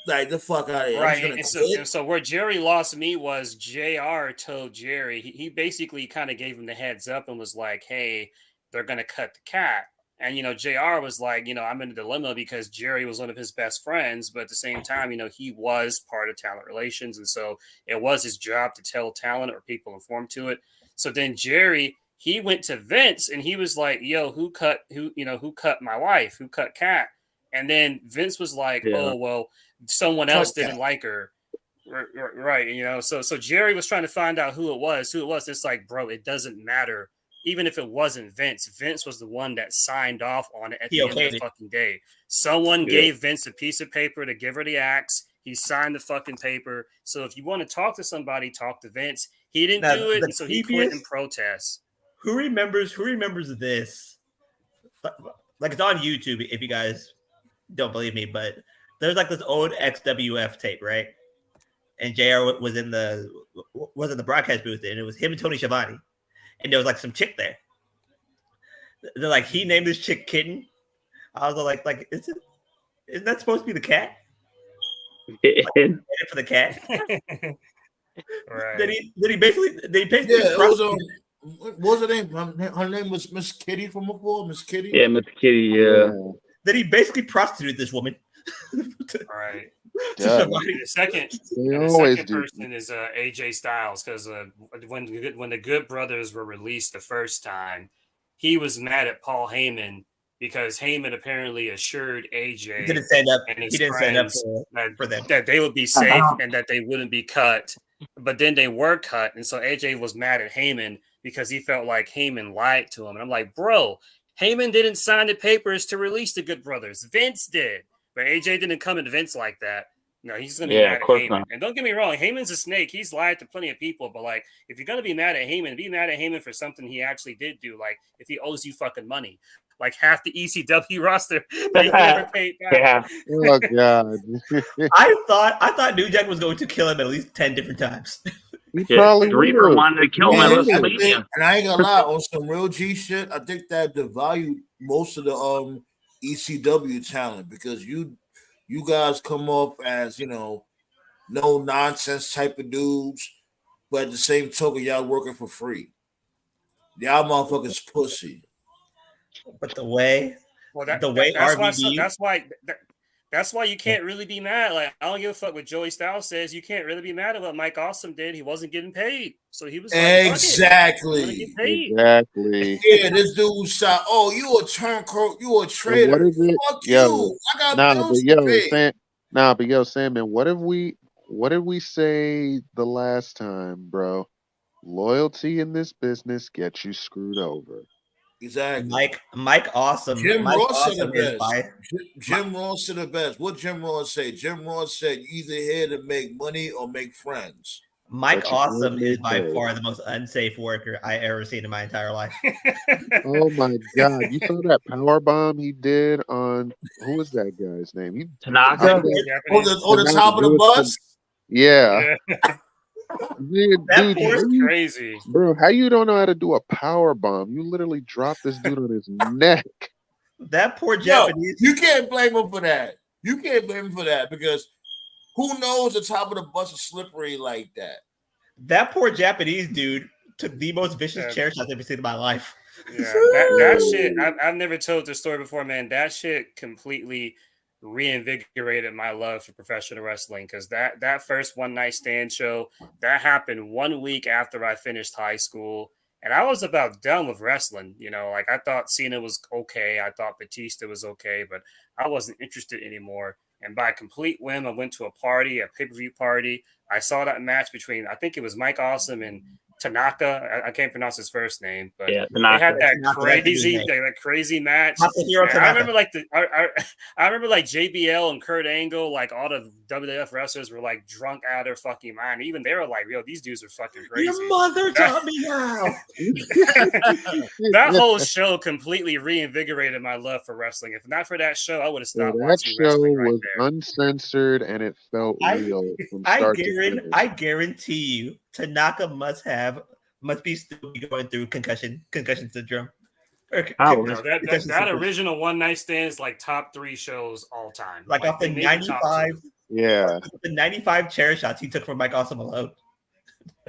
Like, the fuck out of here. Right. And so where Jerry lost me was JR told Jerry, he basically kind of gave him the heads up and was like, hey, they're going to cut the Cat. And, JR was like, I'm in a dilemma because Jerry was one of his best friends. But at the same time, he was part of talent relations. And so it was his job to tell talent or people informed to it. So then Jerry, he went to Vince and he was like, yo, who cut my wife? Who cut Cat? And then Vince was like, oh, well, someone else didn't like her. Right. You know, so Jerry was trying to find out who it was. It's like, bro, it doesn't matter. Even if it wasn't Vince, Vince was the one that signed off on it at the end of the fucking day. Someone gave Vince a piece of paper to give her the axe. He signed the fucking paper. So if you want to talk to somebody, talk to Vince. He didn't do it, and so he quit in protest. Who remembers this? Like, it's on YouTube if you guys don't believe me, but there's like this old XWF tape, right? And JR was in the broadcast booth, and it was him and Tony Schiavone. And there was like some chick there. They're like, he named this chick Kitten. I was like, isn't that supposed to be the cat? Like, for the cat. Right. Then he basically it was what was her name? Her name was Miss Kitty from before. Miss Kitty. Yeah, Miss Kitty. Yeah. Then he basically prostituted this woman. Right. Yeah. The second person is AJ Styles, because when the Good Brothers were released the first time, he was mad at Paul Heyman because Heyman apparently assured AJ he didn't stand up for them, that they would be safe and that they wouldn't be cut. But then they were cut, and so AJ was mad at Heyman because he felt like Heyman lied to him. And I'm like, bro, Heyman didn't sign the papers to release the Good Brothers. Vince did. But AJ didn't come at Vince like that. No, he's going to be mad at Heyman. Not. And don't get me wrong, Heyman's a snake. He's lied to plenty of people. But, like, if you're going to be mad at Heyman, be mad at Heyman for something he actually did do. Like, if he owes you fucking money. Like, half the ECW roster that you never paid back. Yeah. Oh, God. I thought New Jack was going to kill him at least 10 different times. He probably Reaper wanted to kill him at WrestleMania. And I ain't gonna lie, on some real G shit, I think that devalued most of the ECW talent, because you guys come up as, you know, no nonsense type of dudes, but at the same token, y'all working for free. Y'all motherfuckers pussy. But the way that's why you can't really be mad. Like, I don't give a fuck what Joey Styles says. You can't really be mad at what Mike Awesome did. He wasn't getting paid, so he was like, exactly. Yeah, this dude shot. Oh, you a turncoat? You a traitor? What is it? Fuck you! I got bills to pay. But Sandman, what did we say the last time, bro? Loyalty in this business gets you screwed over. Exactly. Mike Awesome. Jim Mike Ross Awesome said the best. Jim Ross said the best. What Jim Ross say? Jim Ross said, "You either here to make money or make friends." Mike Awesome is by far the most unsafe worker I ever seen in my entire life. Oh my God! You saw that power bomb he did on who was that guy's name? Tanaka. On the top of the bus. Yeah. Dude, crazy, bro. How you don't know how to do a power bomb? You literally dropped this dude on his neck. That poor Japanese. You can't blame him for that. You can't blame him for that, because who knows the top of the bus is slippery like that. That poor Japanese dude took the most vicious chair shots I've ever seen in my life. Yeah, that shit. I've never told this story before, man. That shit completely reinvigorated my love for professional wrestling, because that first one night stand show that happened 1 week after I finished high school, and I was about done with wrestling. You know, like, I thought Cena was okay, I thought Batista was okay, but I wasn't interested anymore. And by complete whim, I went to a pay-per-view party. I saw that match between, I think it was Mike Awesome and Tanaka. I can't pronounce his first name, but they had that crazy match. I remember I remember JBL and Kurt Angle, like, all the WWF wrestlers were like drunk out of their fucking mind. Even they were like, "Yo, these dudes are fucking crazy." Your mother taught me how. That whole show completely reinvigorated my love for wrestling. If not for that show, I would have stopped watching wrestling. That show was uncensored and it felt real. I guarantee you, Tanaka must be still going through concussion syndrome. That original one night stand is like top 3 shows all time. Like off the 95, the 95 chair shots he took from Mike Awesome alone.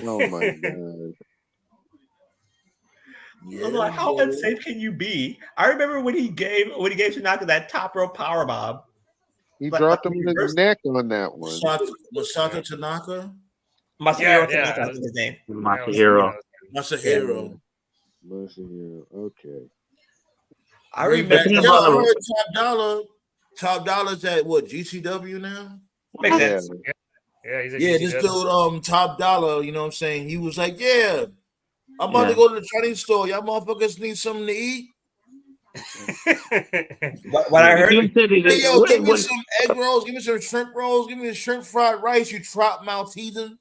Oh my God! I was like, how unsafe can you be? I remember when he gave Tanaka that top rope power bomb. He dropped him in his neck on that one. Masato Tanaka. Masahiro was his name. Masahiro. Okay. I remember Top Dollar's at what, GCW now? Makes sense. Yeah, he's a this GCW. dude, Top Dollar, you know what I'm saying? He was like, yeah, I'm about to go to the Chinese store. Y'all motherfuckers need something to eat. What I heard, Hey, yo, give me some egg rolls, give me some shrimp rolls, give me a shrimp fried rice, you trot mouth heathen.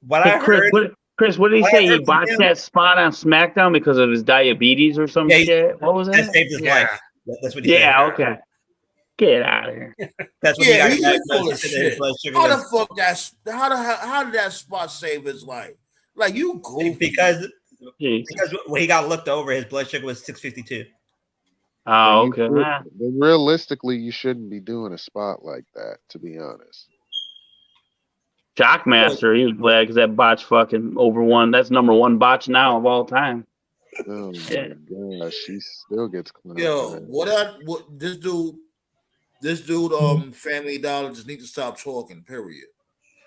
what I heard, Chris, what did he say? He botched that spot on SmackDown because of his diabetes or some shit. What was that? That saved his life. That's what he said. Yeah, okay. Get out of here. That's what Yeah, he got. he's full of shit. How the fuck how did that spot save his life? Like, you goofy. Because when he got looked over, his blood sugar was 652. Oh, okay. But realistically, you shouldn't be doing a spot like that, to be honest. Shockmaster, he was glad because that botch fucking overwon. That's number one botch now of all time. Oh my gosh, she still gets clowned. Yo, this dude, Family Dollar just need to stop talking, period.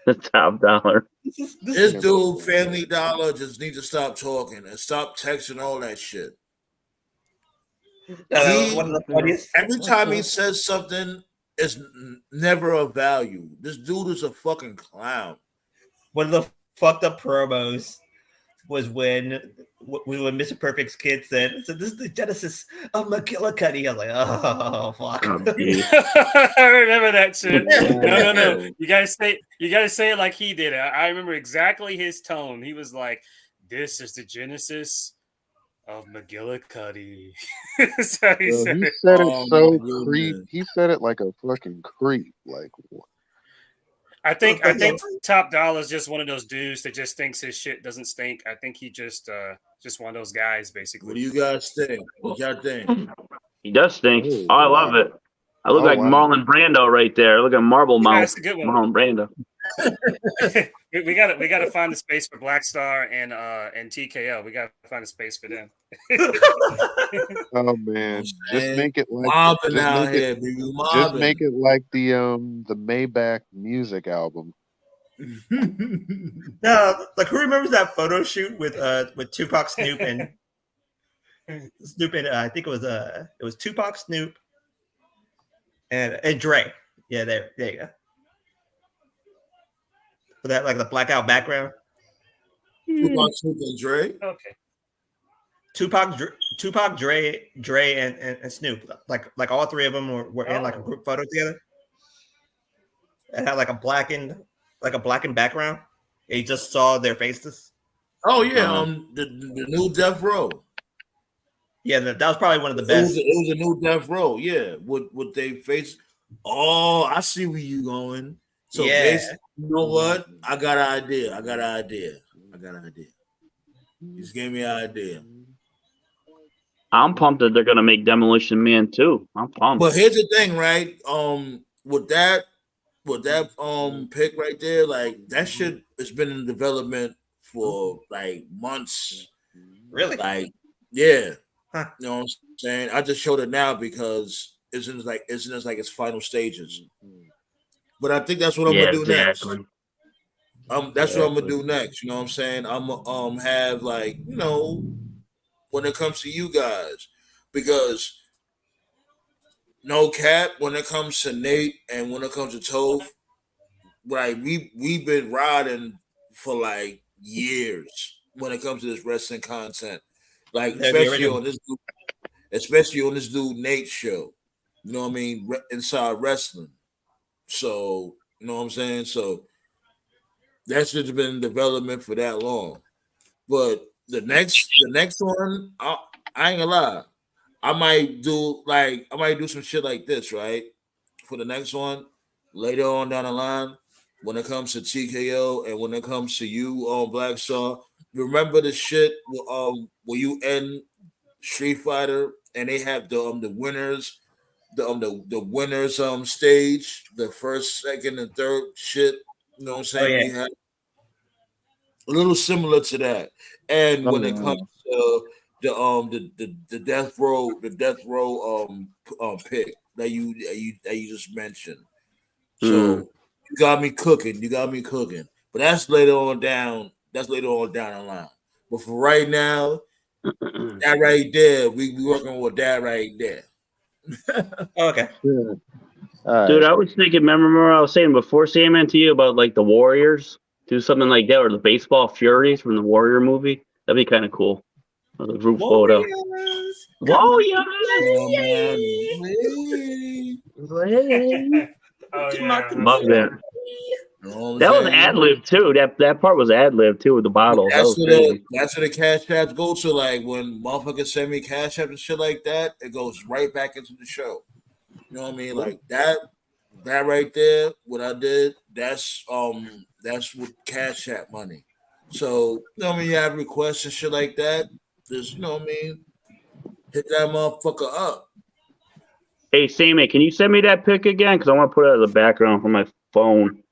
The Top Dollar. This dude, Family Dollar, just need to stop talking and stop texting all that shit. Every time he says something, it's never of value. This dude is a fucking clown. One of the fucked up promos was when Mr. Perfect's kid said, "So this is the genesis of McGillicuddy." I was like, "Oh fuck!" I remember that shit. No. You gotta say it like he did. I remember exactly his tone. He was like, "This is the genesis of McGillicuddy." So he said it so creep. He said it like a fucking creep. Like, I think Top Dollar is just one of those dudes that just thinks his shit doesn't stink. I think he just one of those guys, basically. What do you guys think? What y'all think? He does stink. Oh, I love it. I look like Marlon Brando right there. Look at Marble Mouth. That's a good one. Marlon Brando. we gotta find a space for Black Star and TKO. We gotta find a space for them. Oh man, just make it like just make it like the Maybach music album. No, like, who remembers that photo shoot with Tupac, Snoop, and I think it was Tupac, Snoop, and Dre. Yeah, there you go. For that, like, the blackout background. Tupac, Snoop, and Dre. Okay. Tupac, Dre, and Snoop. Like all three of them were in like a group photo together. It had like a blackened background. And you just saw their faces. Oh yeah, the new Death Row. Yeah, that was probably one of the best. It was a new Death Row. Yeah, with their face. Oh, I see where you going. So you know what? I got an idea. Just gave me an idea. I'm pumped that they're gonna make Demolition Man too. I'm pumped. But here's the thing, right? With that pick right there, like, that shit has been in development for like months. Really? Like, yeah. Huh. You know what I'm saying? I just showed it now because it's in its final stages. But I think that's what I'm gonna do next. That's what I'm gonna do next. You know what I'm saying? I'm gonna have, like, you know, when it comes to you guys, because no cap, when it comes to Nate and when it comes to Toph, like, we've been riding for like years when it comes to this wrestling content, like, especially on this dude Nate's show. You know what I mean? Inside wrestling. So, you know what I'm saying? So that's just been in development for that long. But the next one, I ain't gonna lie. I might do some shit like this, right? For the next one, later on down the line, when it comes to TKO and when it comes to you on Black Star, remember the shit where you end Street Fighter and they have the winners, the winners stage, the first, second, and third shit. You know what I'm saying? Oh, yeah. We have a little similar to that. And when it comes to the death row pick that you just mentioned. So you got me cooking. But that's later on down the line. But for right now, that right there, we working with that right there. Okay. Yeah. Dude, I was thinking, remember I was saying before, Sandman, to you about like the Warriors? Do something like that, or the Baseball Furies from the Warrior movie. That'd be kind of cool. Or the group photo. Warriors! Oh, yeah. Love that. That was ad-lib too. That part was ad-lib too with the bottles. That's what the cash apps go to. Like when motherfuckers send me cash apps and shit like that, it goes right back into the show. You know what I mean? Like that right there, what I did, that's with cash app money. So, you know what I mean? You have requests and shit like that. Just, you know what I mean? Hit that motherfucker up. Hey, Sammy, can you send me that pic again? Because I want to put it as a background for my phone.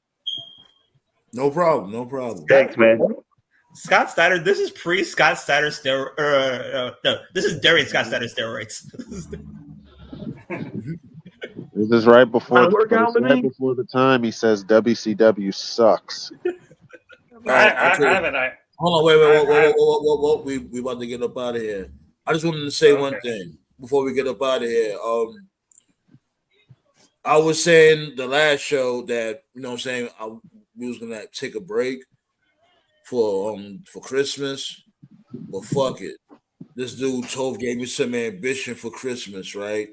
No problem. Thanks, man. Scott Steiner, this is pre-Scott Steiner steroids. No, this is during Scott Steiner steroids. This is right before the time he says WCW sucks. Hold on, wait. We about to get up out of here. I just wanted to say one thing before we get up out of here. I was saying the last show that, you know what I'm saying, we was gonna take a break for Christmas, but fuck it. This dude gave me some ambition for Christmas, right?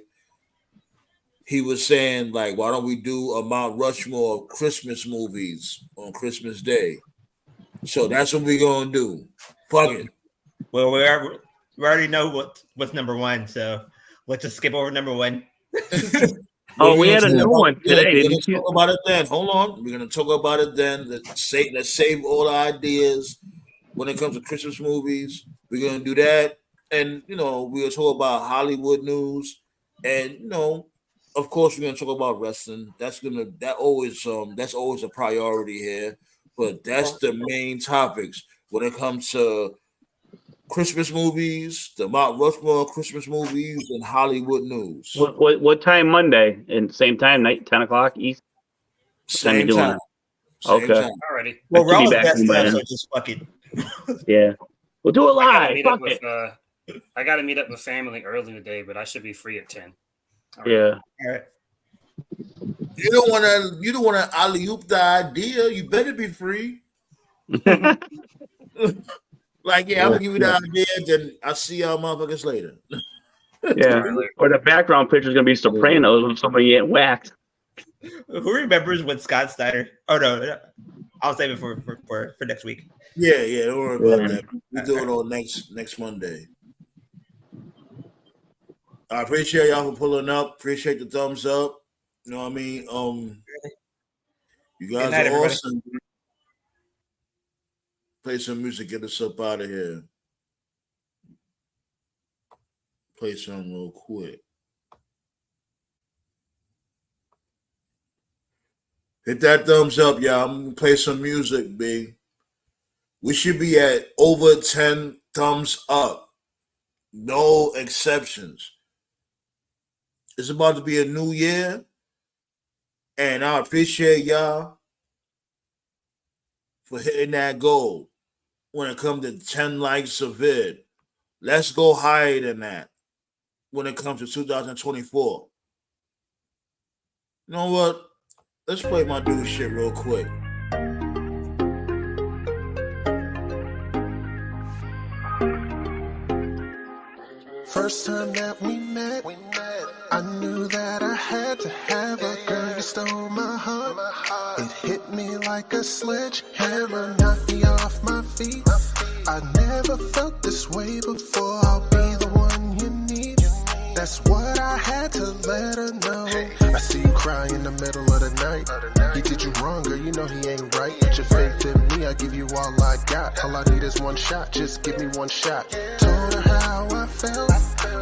He was saying, like, why don't we do a Mount Rushmore of Christmas movies on Christmas Day? So that's what we're gonna do. Fuck it. Well, we already know what's number one, so let's just skip over number one. Oh, we had a new one today. We're gonna talk about it then. Hold on. We're gonna talk about it then. Let's save all the ideas when it comes to Christmas movies. We're gonna do that. And you know, we're gonna talk about Hollywood news. And you know, of course, we're gonna talk about wrestling. That's always a priority here. But that's the main topics when it comes to Christmas movies, the Mount Rushmore Christmas movies, and Hollywood news. What time Monday? And same time, night, 10 o'clock East? Same time. Okay. Alrighty. Well, we're all back so just fuck it. Yeah. We'll do it live. I got to meet up with family early today, but I should be free at 10. Yeah. All right. You don't want to alley-oop the idea. You better be free. Like, yeah, I'm gonna give you the idea, then I'll see y'all motherfuckers later. Yeah. Or the background picture is gonna be Sopranos when somebody get whacked. Who remembers when Scott Steiner? Oh no, I'll save it for next week. Yeah, don't worry about that. We do it on next Monday. I appreciate y'all for pulling up. Appreciate the thumbs up. You know what I mean? You guys are awesome. Play some music, get us up out of here. Play some real quick. Hit that thumbs up, y'all. I'm gonna play some music, B. We should be at over 10 thumbs up. No exceptions. It's about to be a new year. And I appreciate y'all for hitting that goal when it comes to 10 likes of it. Let's go higher than that when it comes to 2024. You know what? Let's play my dude shit real quick. First time that we met, I knew that I had to have a girl. You stole my heart. It hit me like a sledgehammer, knocked me off my feet. I never felt this way before. I'll be the one you need. That's what I had to let her know. I see you cry in the middle of the night. He did you wrong, girl, you know he ain't right. Put your faith in me, I give you all I got. All I need is one shot, just give me one shot. Told her how I felt.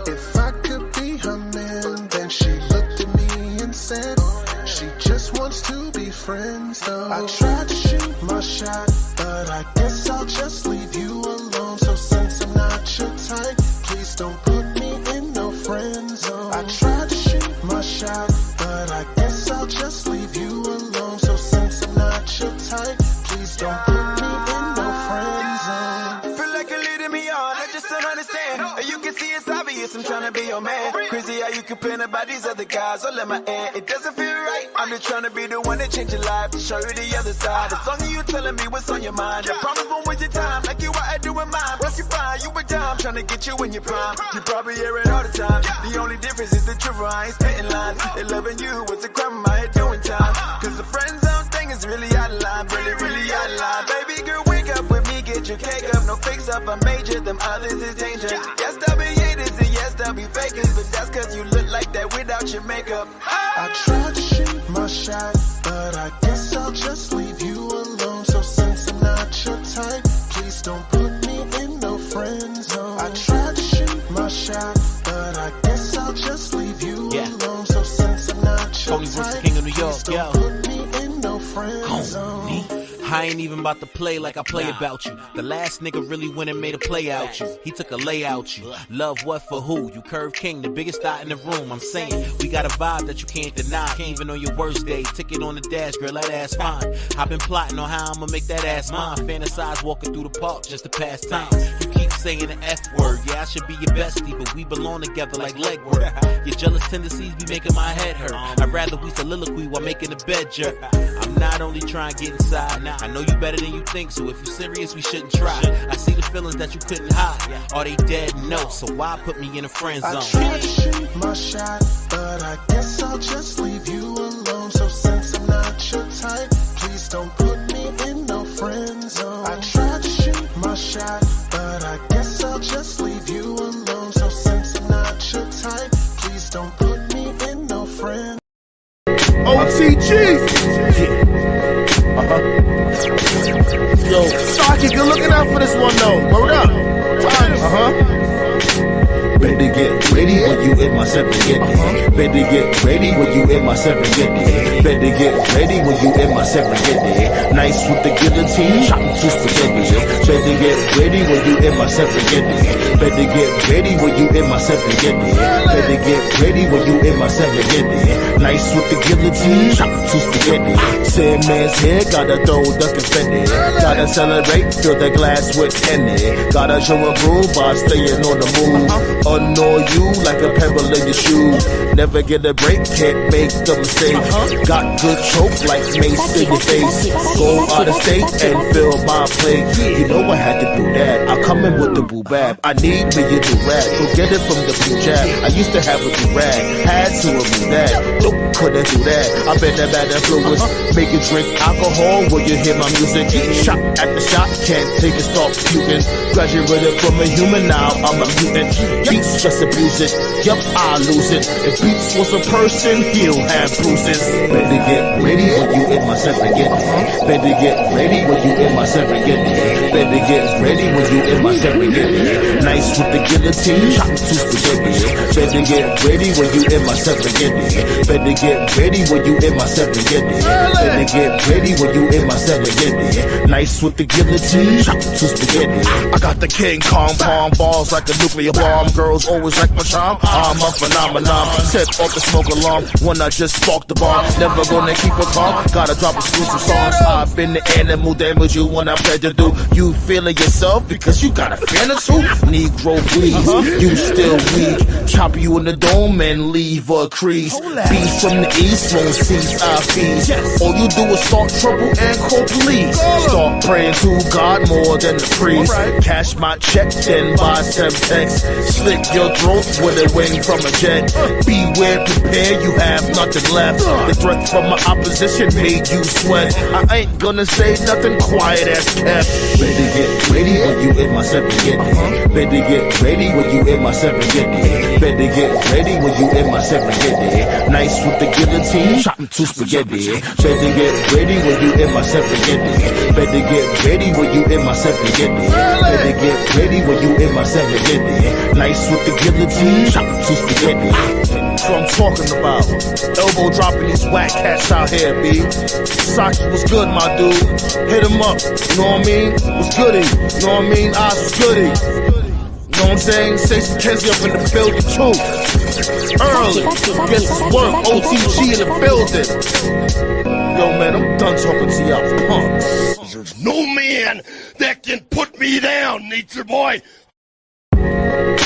If I could be her man, then she looked at me and said she just wants to be friends, though. I tried to shoot my shot, but I guess I'll just leave you alone. So since I'm not your type, please don't put me in no friend zone. I tried to shoot my shot, but I guess I'll just leave you alone. So since I'm not your type, please don't put me in no friend zone. Feel like you're leading me on, I just don't understand. You can see it's obvious, I'm trying to tryna be your man. Crazy how you complain about these other guys. All in my end, it doesn't feel right. I'm just trying to be the one that change your life, to show you the other side. As long as you telling me what's on your mind, I promise won't waste your time like you what I do in mine. Once you find you a dime, trying to get you in your prime. You probably hear it all the time. The only difference is the truth. I ain't spitting lines. They loving you, what's a crime? I ain't doing time. Cause the friend zone thing is really out of line, really out of line. Baby girl, wake up with me, get your cake up, no fix up, I'm major, them others is danger. Yes, there'll be haters and yes, there'll be fakers, but that's cause you look like that without your makeup. I tried to shoot my shot, but I guess I'll just leave you alone. So since I'm not your type, please don't put me in no friend zone. I tried to shoot my shot, but I guess I'll just leave you alone. So since I'm not your type, King of New York, please don't put me in no friend zone. I ain't even about to play like I play about you. The last nigga really went and made a play out you. He took a lay out you. Love what for who? You Curve King, the biggest thought in the room. I'm saying, we got a vibe that you can't deny. Even on your worst day, ticket on the dash, girl, that ass fine. I've been plotting on how I'ma make that ass mine. Fantasize walking through the park just to pass time. You keep saying the F word. Yeah, I should be your bestie, but we belong together like leg work. Your jealous tendencies be making my head hurt. I'd rather we soliloquy while making the bed jerk. I'm not only trying to get inside, I know you better than you think, so if you're serious, we shouldn't try. I see the feelings that you couldn't hide. Are they dead? No, so why put me in a friend zone? I tried to shoot my shot, but I guess I'll just leave you alone. So since I'm not your type, please don't put me in no friend zone. I tried to shoot my shot, but I guess I'll just leave you alone. So since I'm not your type, please don't put me in no friend. OTG! Yo, Saki, good looking out for this one though. Word up. Better get ready when you in my 750. Better get ready when you in my 750. Better get ready when you in my 750. Nice with the guillotine, chopping two spaghetti. Better get ready when you in my 750. Better get ready when you in my 750. Better get ready when you in my 750. Nice with the guillotine, chopping two spaghetti. Same man's here, gotta throw the confetti. Gotta celebrate, fill the glass with Henny. Gotta show a groove by staying on the move. Annoy you like a pebble in your shoe. Never get a break, can't make the mistake. Got good choke like mace in your face. Go out of state and fill my plate. You know I had to do that. I come in with the boo bab. I need me a do rag. Go get it from the blue jab. I used to have a do rag. Had to remove that. Nope, couldn't do that. I been that bad influence. Make you drink alcohol when you hear my music. Shot at the shot, can't take it, stop puking. Graduated from a human, now I'm a mutant. Beats just abuse it. Yup, I lose it. If Beats was a person, he'll have bruises. Better get ready when you in my 750. Better get ready when you in my 750. Better get ready when you in my 750. Nice with the guillotine, chop two spaghetti. Better get ready when you in my 750. Better get ready when you in my 750. Better get ready when you in my 750. Nice with the guillotine, chop two spaghetti. I got the King Kong palm balls like a nuclear bomb. Girls always like my charm. I'm a phenomenon. Set off the smoke alarm when I just spark the bomb. Never gonna keep her calm. Gotta drop exclusive songs. I've been the animal damage you when I play to do. You feeling yourself because you got a fan or two. Negro please, you still weak. Chop you in the dome and leave a crease. Beast from the east won't cease our feast. All you do is start trouble and call police. Start praying to God more than the priest. Cash my check, then buy some text. Slit your throat with a wing from a jet. Beware, prepare, you have nothing left. The threat from my opposition made you sweat. I ain't gonna say nothing, quiet as kept. Better get ready when you in my 750. Better get ready when you in my 750. Better get ready when you in my 750. Nice with the guillotine, chopping two spaghetti. Better get ready when you in my 750. Better get ready when you in my 750. Better get ready when you in my 750. Nice with the guillotine, chopping two spaghetti. That's what I'm talking about. Elbow dropping these whack cats out here, B. Saki was good, my dude. Hit him up, you know what I mean? Was goody, you know what I mean? Oz was goody. You know what I'm saying? Stacey Kenzie up in the building too. Early. Guess work, OTG in the building. Yo, man, I'm done talking to y'all punks. There's no man that can put me down, Nature Boy.